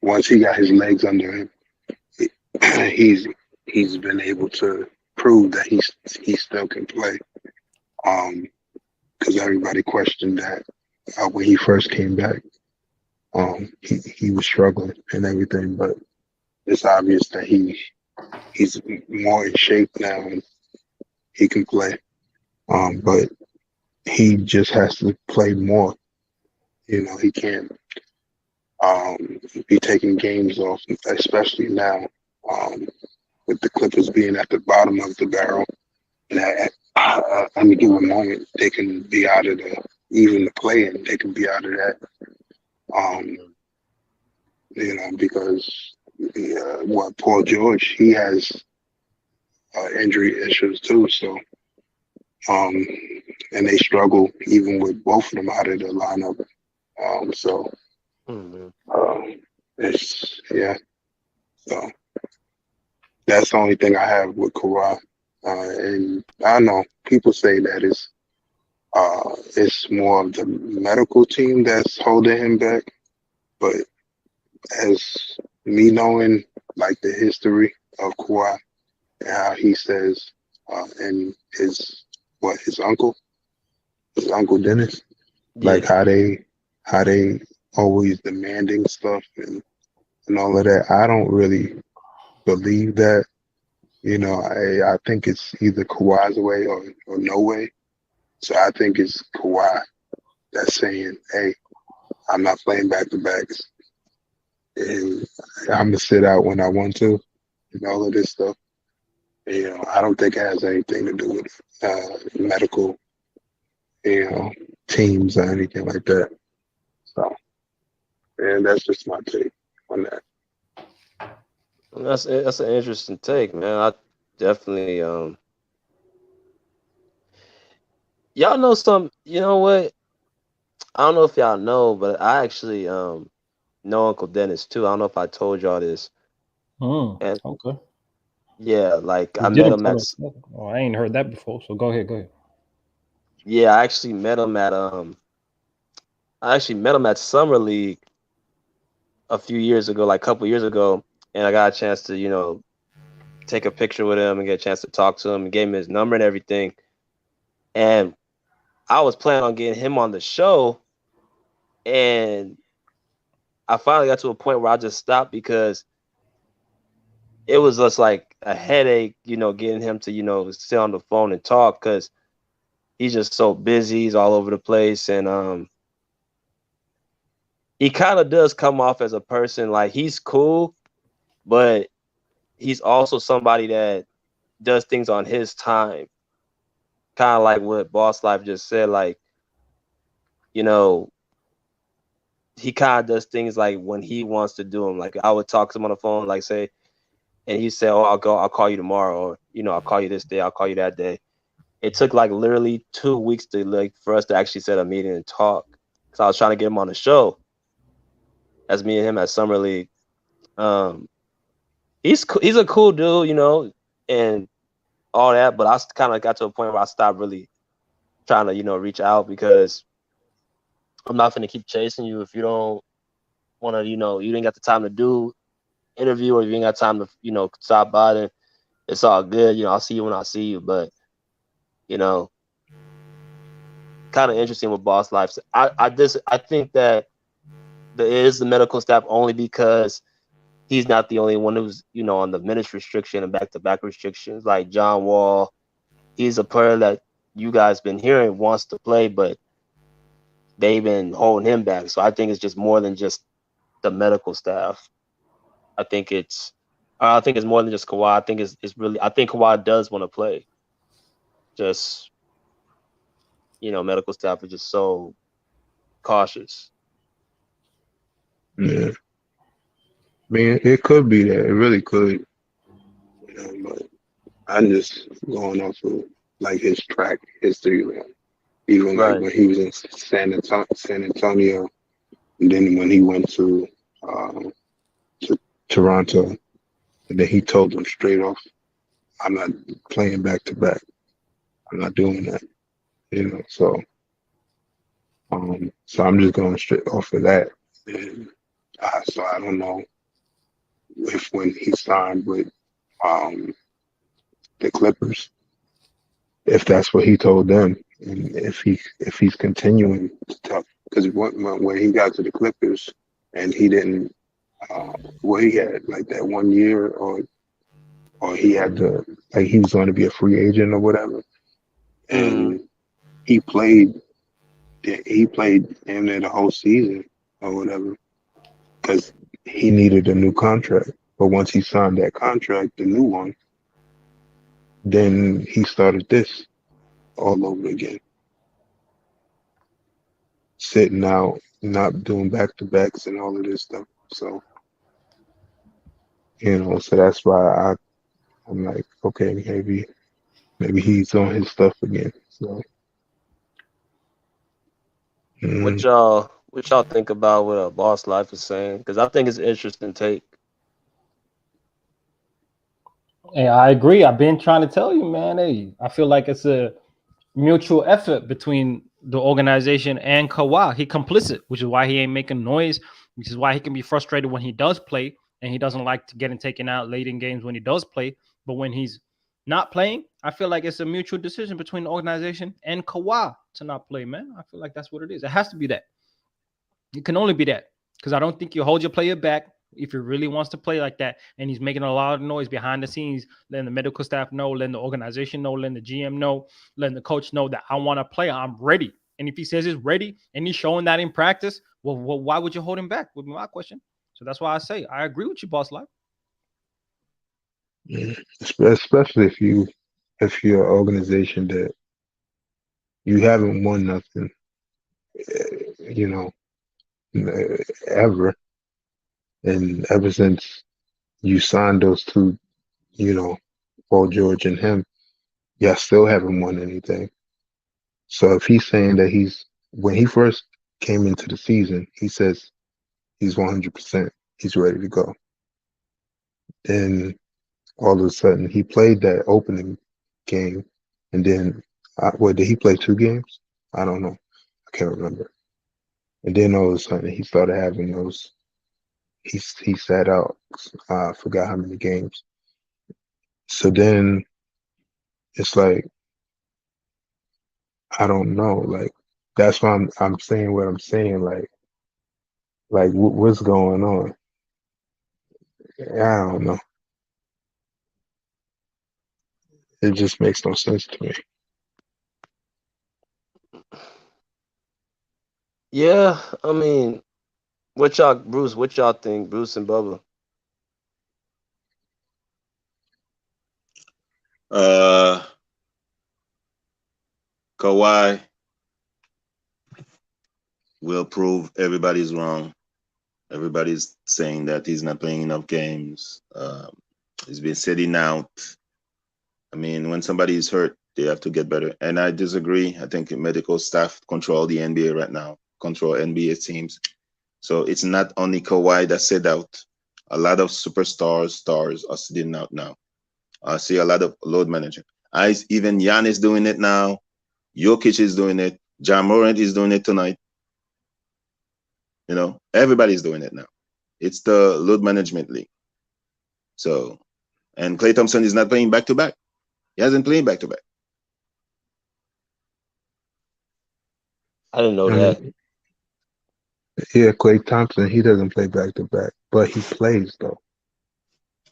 Once he got his legs under him, he's been able to prove that he still can play. Because everybody questioned that when he first came back. He was struggling and everything, but it's obvious that he's more in shape now and he can play. But he just has to play more. He can't be taking games off, especially now with the Clippers being at the bottom of the barrel. And at any given moment, they can be out of even the play-in, they can be out of that. Because Paul George, he has injury issues too. So, and they struggle even with both of them out of the lineup. So that's the only thing I have with Kawhi. And I know people say that it's more of the medical team that's holding him back, but as me knowing like the history of Kawhi and how he says and his uncle Dennis, like how they always demanding stuff and all of that. I don't really believe that. I think it's either Kawhi's way or no way. So I think it's Kawhi that's saying, hey, I'm not playing back-to-backs. And I'm going to sit out when I want to and all of this stuff. And, I don't think it has anything to do with medical, teams or anything like that. So, and that's just my take on that. That's an interesting take, man. I definitely y'all know some. You know what? I don't know if y'all know, but I actually know Uncle Dennis too. I don't know if I told y'all this. Okay. Yeah, like I met him at. Oh, I ain't heard that before. So go ahead. Yeah, I actually met him at Summer League a few years ago, like a couple years ago, and I got a chance to, take a picture with him and get a chance to talk to him and gave him his number and everything. And I was planning on getting him on the show, and I finally got to a point where I just stopped because it was just like a headache, getting him to, sit on the phone and talk because he's just so busy. He's all over the place. And he kind of does come off as a person, like he's cool, but he's also somebody that does things on his time. Kind of like what Boss Life just said, like you know, he kind of does things like when he wants to do them. Like I would talk to him on the phone, like say, and he said, "Oh, I'll call you tomorrow," or I'll call you this day, I'll call you that day. It took like literally 2 weeks for us to actually set a meeting and talk. Cause I was trying to get him on the show, as me and him at Summer League. He's a cool dude, and all that. But I kind of got to a point where I stopped really trying to reach out, because I'm not gonna keep chasing you if you don't want to. You ain't got the time to do interview, or you ain't got time to stop by. Then it's all good. I'll see you when I see you. But kind of interesting with Boss Life. I think that there is the medical staff only because he's not the only one who's on the minutes restriction and back-to-back restrictions. Like John Wall, he's a player that you guys been hearing wants to play, but they've been holding him back. So I think it's just more than just the medical staff. I think it's more than just Kawhi. I think it's really. I think Kawhi does want to play. Just medical staff is just so cautious. Yeah. I mean, it could be that. It really could. But I'm just going off of like his track history, even like Right. when he was in San Antonio, and then when he went to Toronto, and then he told them straight off, "I'm not playing back to back. I'm not doing that." So so I'm just going straight off of that. And so I don't know if when he signed with the Clippers, if that's what he told them, and if he's continuing to tell, because when he got to the Clippers and he didn't, he had like that 1 year, or he had to, like, he was going to be a free agent or whatever, and he played damn near the whole season or whatever, because he needed a new contract. But once he signed that contract, the new one, then he started this all over again. Sitting out, not doing back-to-backs and all of this stuff. So, so that's why I'm like, okay, maybe he's on his stuff again. So, What y'all think about what Boss Life is saying? Because I think it's an interesting take. Hey, I agree. I've been trying to tell you, man. Hey, I feel like it's a mutual effort between the organization and Kawhi. He complicit, which is why he ain't making noise, which is why he can be frustrated when he does play, and he doesn't like to getting taken out late in games when he does play. But when he's not playing, I feel like it's a mutual decision between the organization and Kawhi to not play, man. I feel like that's what it is. It has to be that. It can only be that, because I don't think you hold your player back if he really wants to play like that, and he's making a lot of noise behind the scenes, letting the medical staff know, letting the organization know, letting the GM know, letting the coach know that I want to play, I'm ready. And if he says he's ready and he's showing that in practice, well, why would you hold him back? Would be my question. So that's why I say I agree with you, Boss Life. yeah. Especially if you're an organization that you haven't won nothing, ever, and ever since you signed those two, Paul George and him, y'all still haven't won anything. So if he's saying that when he first came into the season, he says he's 100%, he's ready to go. Then all of a sudden he played that opening game, and then did he play 2 games? I don't know. I can't remember. And then all of a sudden he started having those. He sat out. I forgot how many games. So then it's like, I don't know. Like, that's why I'm saying what I'm saying. Like what's going on? I don't know. It just makes no sense to me. Yeah, I mean, what y'all think, Bruce and Bubba? Kawhi, will prove everybody's wrong. Everybody's saying that he's not playing enough games. He's been sitting out. I mean, when somebody is hurt, they have to get better. And I disagree. I think medical staff control the NBA right now, control NBA teams. So it's not only Kawhi that sit out. A lot of stars are sitting out now. I see a lot of load management. Even Giannis doing it now. Jokic is doing it. Ja Morant is doing it tonight. You know, everybody's doing it now. It's the load management league. So, and Klay Thompson is not playing back to back. He hasn't played back to back. I didn't know I that. mean, yeah, Klay Thompson, he doesn't play back to back, but he plays though.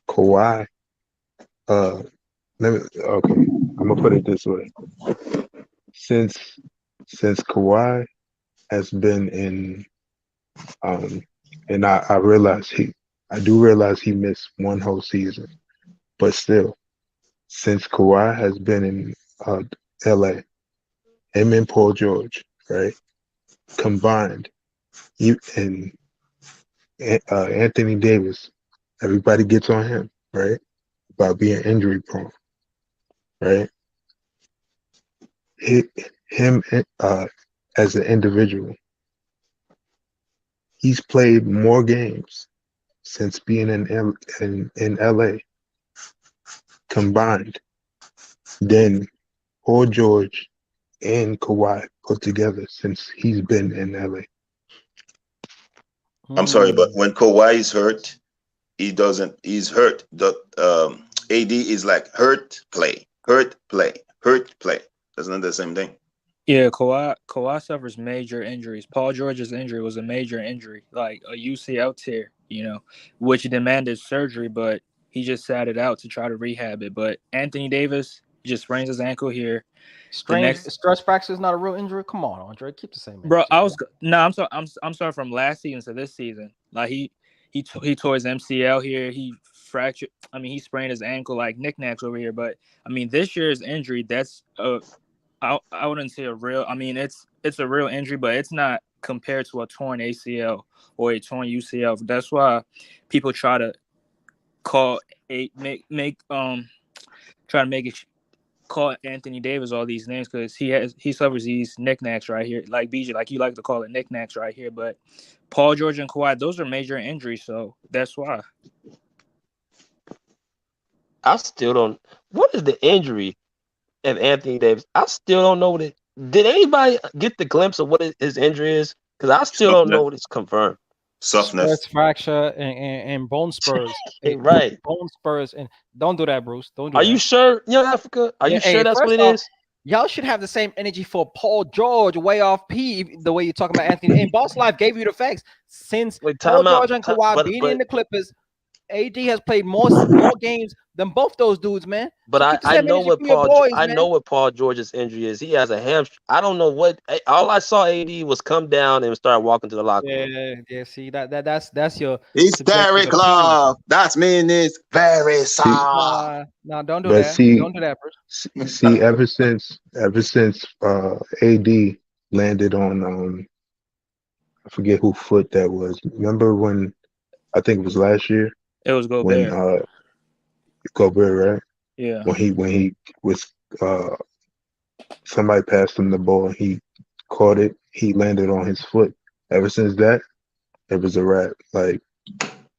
Kawhi, okay, I'm gonna put it this way. Since Kawhi has been in, and I do realize he missed one whole season, but still, since Kawhi has been in LA, him and Paul George, right, combined, and Anthony Davis, everybody gets on him, right, about being injury prone, right? Him as an individual, he's played more games since being in LA combined than Paul George and Kawhi put together since he's been in LA. I'm sorry, but when Kawhi is hurt, he's hurt. The AD is like hurt, play, hurt, play, hurt, play. That's not the same thing. Yeah, Kawhi suffers major injuries. Paul George's injury was a major injury, like a UCL tear, which demanded surgery, but he just sat it out to try to rehab it. But Anthony Davis just sprains his ankle here. Stress fracture is not a real injury. Come on, Andre, keep the same. Bro, I'm sorry from last season to this season. Like he tore his MCL here. He fractured. I mean, he sprained his ankle like knickknacks over here. But I mean, this year's injury, that's I wouldn't say a real. I mean, it's a real injury, but it's not compared to a torn ACL or a torn UCL. That's why people try to call call Anthony Davis all these names because he suffers these knickknacks right here, like BJ, like you like to call it knickknacks right here. But Paul George and Kawhi, those are major injuries, so that's why. I still don't. What is the injury of Anthony Davis? I still don't know what it. Did anybody get the glimpse of what his injury is? Because I still don't know what it's confirmed. Softness. Stress fracture and bone spurs. Right. Bone spurs. And don't do that, Bruce. Don't do Are that. you sure, Young Africa? Are you sure that's what it is? Y'all should have the same energy for Paul George way off P the way you're talking about Anthony. And Boss Life gave you the facts. Since Paul George and Kawhi being in the Clippers, AD has played more games than both those dudes, man. But I know what Paul George's injury is. He has a hamstring. I don't know what. All I saw AD was come down and start walking to the locker room. Yeah. See that's your. It's Derek Love. That's mean it's very soft. No, don't do that. Don't do that, Bruce. See, ever since AD landed on I forget who foot that was. Remember when I think it was last year? It was Gobert. When Gobert, right? Yeah. When he was somebody passed him the ball and he caught it, he landed on his foot. Ever since that, it was a wrap. Like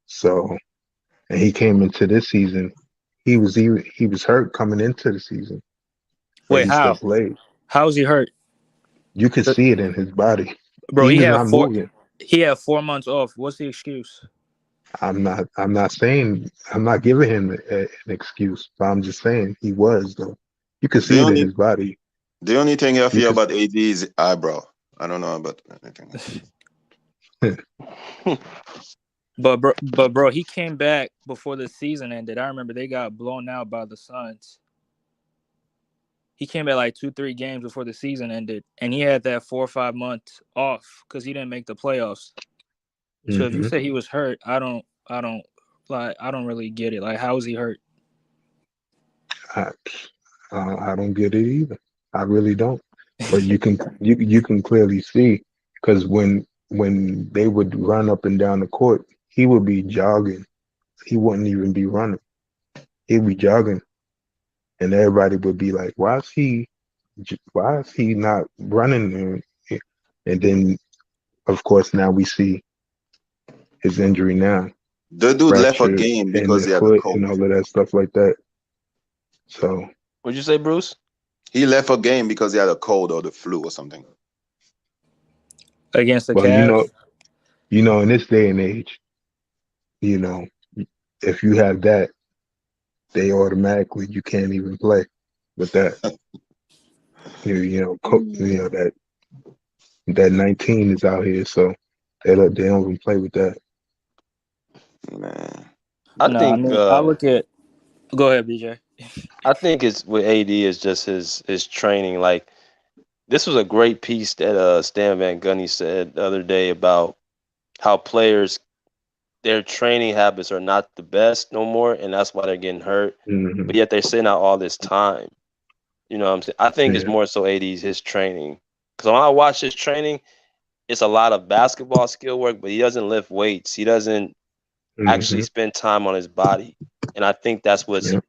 so, and he came into this season. He was hurt coming into the season. Wait, how? How is he hurt? You could see it in his body. Bro, he had 4 months off. What's the excuse? I'm not saying I'm not giving him an excuse, but I'm just saying he was though. You could see it in his body. The only thing I feel about AD is eyebrow. I don't know about anything. But bro, he came back before the season ended. I remember they got blown out by the Suns. He came back like 2-3 games before the season ended, and he had that 4 or 5 months off because he didn't make the playoffs. So if you say he was hurt, I don't really get it. Like, how is he hurt? I don't get it either. I really don't. But you can clearly see because when they would run up and down the court, he would be jogging. He wouldn't even be running. He'd be jogging, and everybody would be like, why is he not running?" And then, of course, now we see his injury now, The dude left a fracture game in because the he had a foot cold. and all of that stuff like that. So, What'd you say, Bruce? He left a game because he had a cold or the flu or something. Against the well, Cavs. in this day and age, you know, if you have that, they automatically you can't even play with that. That 19 is out here, so they don't even play with that. Man. I No, I think mean, I look at. Go ahead, BJ. I think it's with AD is just his training. Like this was a great piece that Stan Van Gundy said the other day about how players their training habits are not the best no more, and that's why they're getting hurt. Mm-hmm. But yet they're sitting out all this time. You know what I'm saying? I think it's Yeah. more so AD's his training. Because when I watch his training, it's a lot of basketball skill work, but he doesn't lift weights. He doesn't actually Mm-hmm. spend time on his body. And I think that's what's Yeah.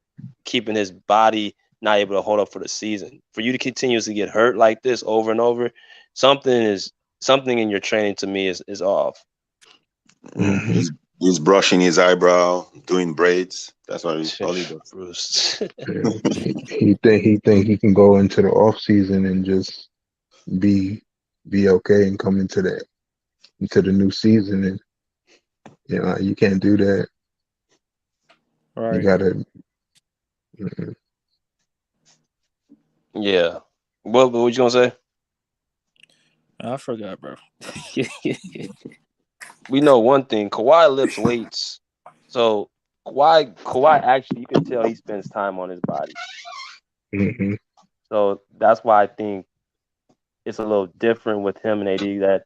keeping his body not able to hold up for the season. For you to continuously get hurt like this over and over, something in your training to me is off. Mm-hmm. He's brushing his eyebrow, doing braids. That's what all he does. Bruce. Yeah. He think he can go into the off season and just be okay and come into the new season, and you can't do that. You Right. gotta. Yeah. What you gonna say? I forgot, bro. We know one thing. Kawhi lifts weights. So Kawhi actually, you can tell he spends time on his body. Mm-hmm. So that's why I think it's a little different with him and AD that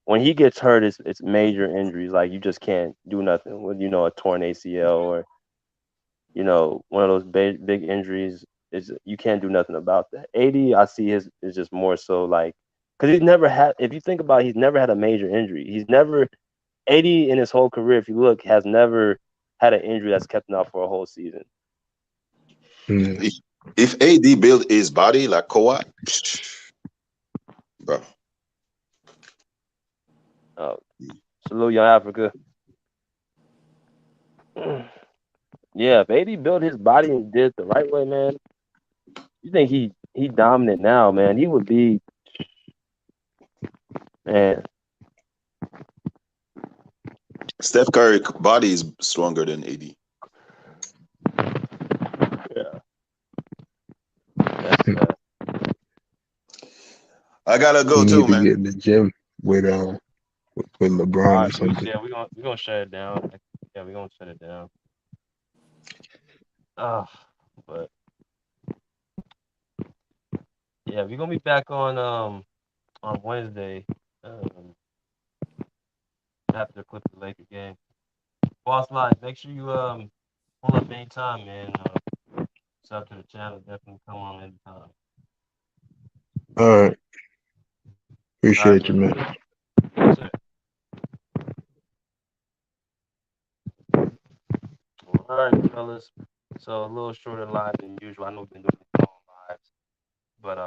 when he gets hurt, it's major injuries. Like you just can't do nothing with a torn ACL or one of those big injuries. Is you can't do nothing about that. AD, I see is just more so like because he's never had. If you think about it, he's never had a major injury. He's never AD in his whole career. If you look, has never had an injury that's kept him out for a whole season. Mm-hmm. If AD built his body like Kawhi, bro. Salute, Young Africa. Yeah, if AD built his body and did it the right way, man, you think he dominant now, man? He would be, man. Steph Curry body is stronger than AD. Yeah. That's I gotta go You too, need to man. get in the gym with LeBron all or right, Bruce. something. Yeah, we're gonna shut it down. Yeah, we're gonna shut it down. But yeah, we're gonna be back on Wednesday after the Clippers Lakers game. Boss Live, make sure you pull up anytime, man. Sub to the channel, definitely come on anytime. All right. All right, Appreciate you, man. Yes, sir. All right, fellas. So a little shorter live than usual. I know we've been doing these long lives, but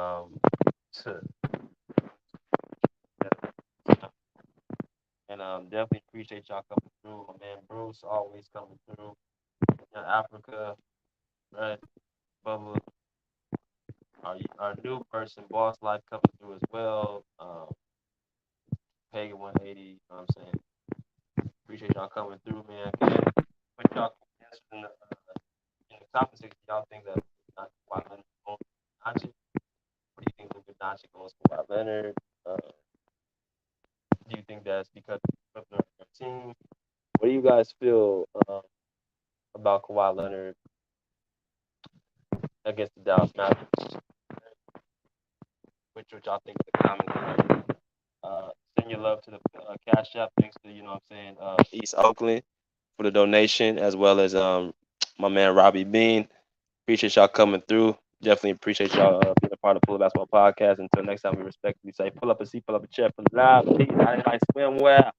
and definitely appreciate y'all coming through. My man Bruce always coming through. Africa, right? Bubba, our new person, Boss Life coming through as well. Pagan 180. You know what I'm saying? Appreciate y'all coming through, man. Again, put y'all answers in the comment section. Y'all think that not Kawhi Leonard owns Doncic? What do you think Luka Doncic owns Kawhi Leonard? Do you think that's because of their team? What do you guys feel about Kawhi Leonard against the Dallas Mavericks? Which y'all think the comments? Send your love to the Cash App. Thanks to East Oakland for the donation, as well as my man Robbie Bean. Appreciate y'all coming through. Definitely appreciate y'all being a a part of Pull Up Basketball Podcast. Until next time, we respectfully say, pull up a seat, pull up a chair, pull it out. Please, I swim well.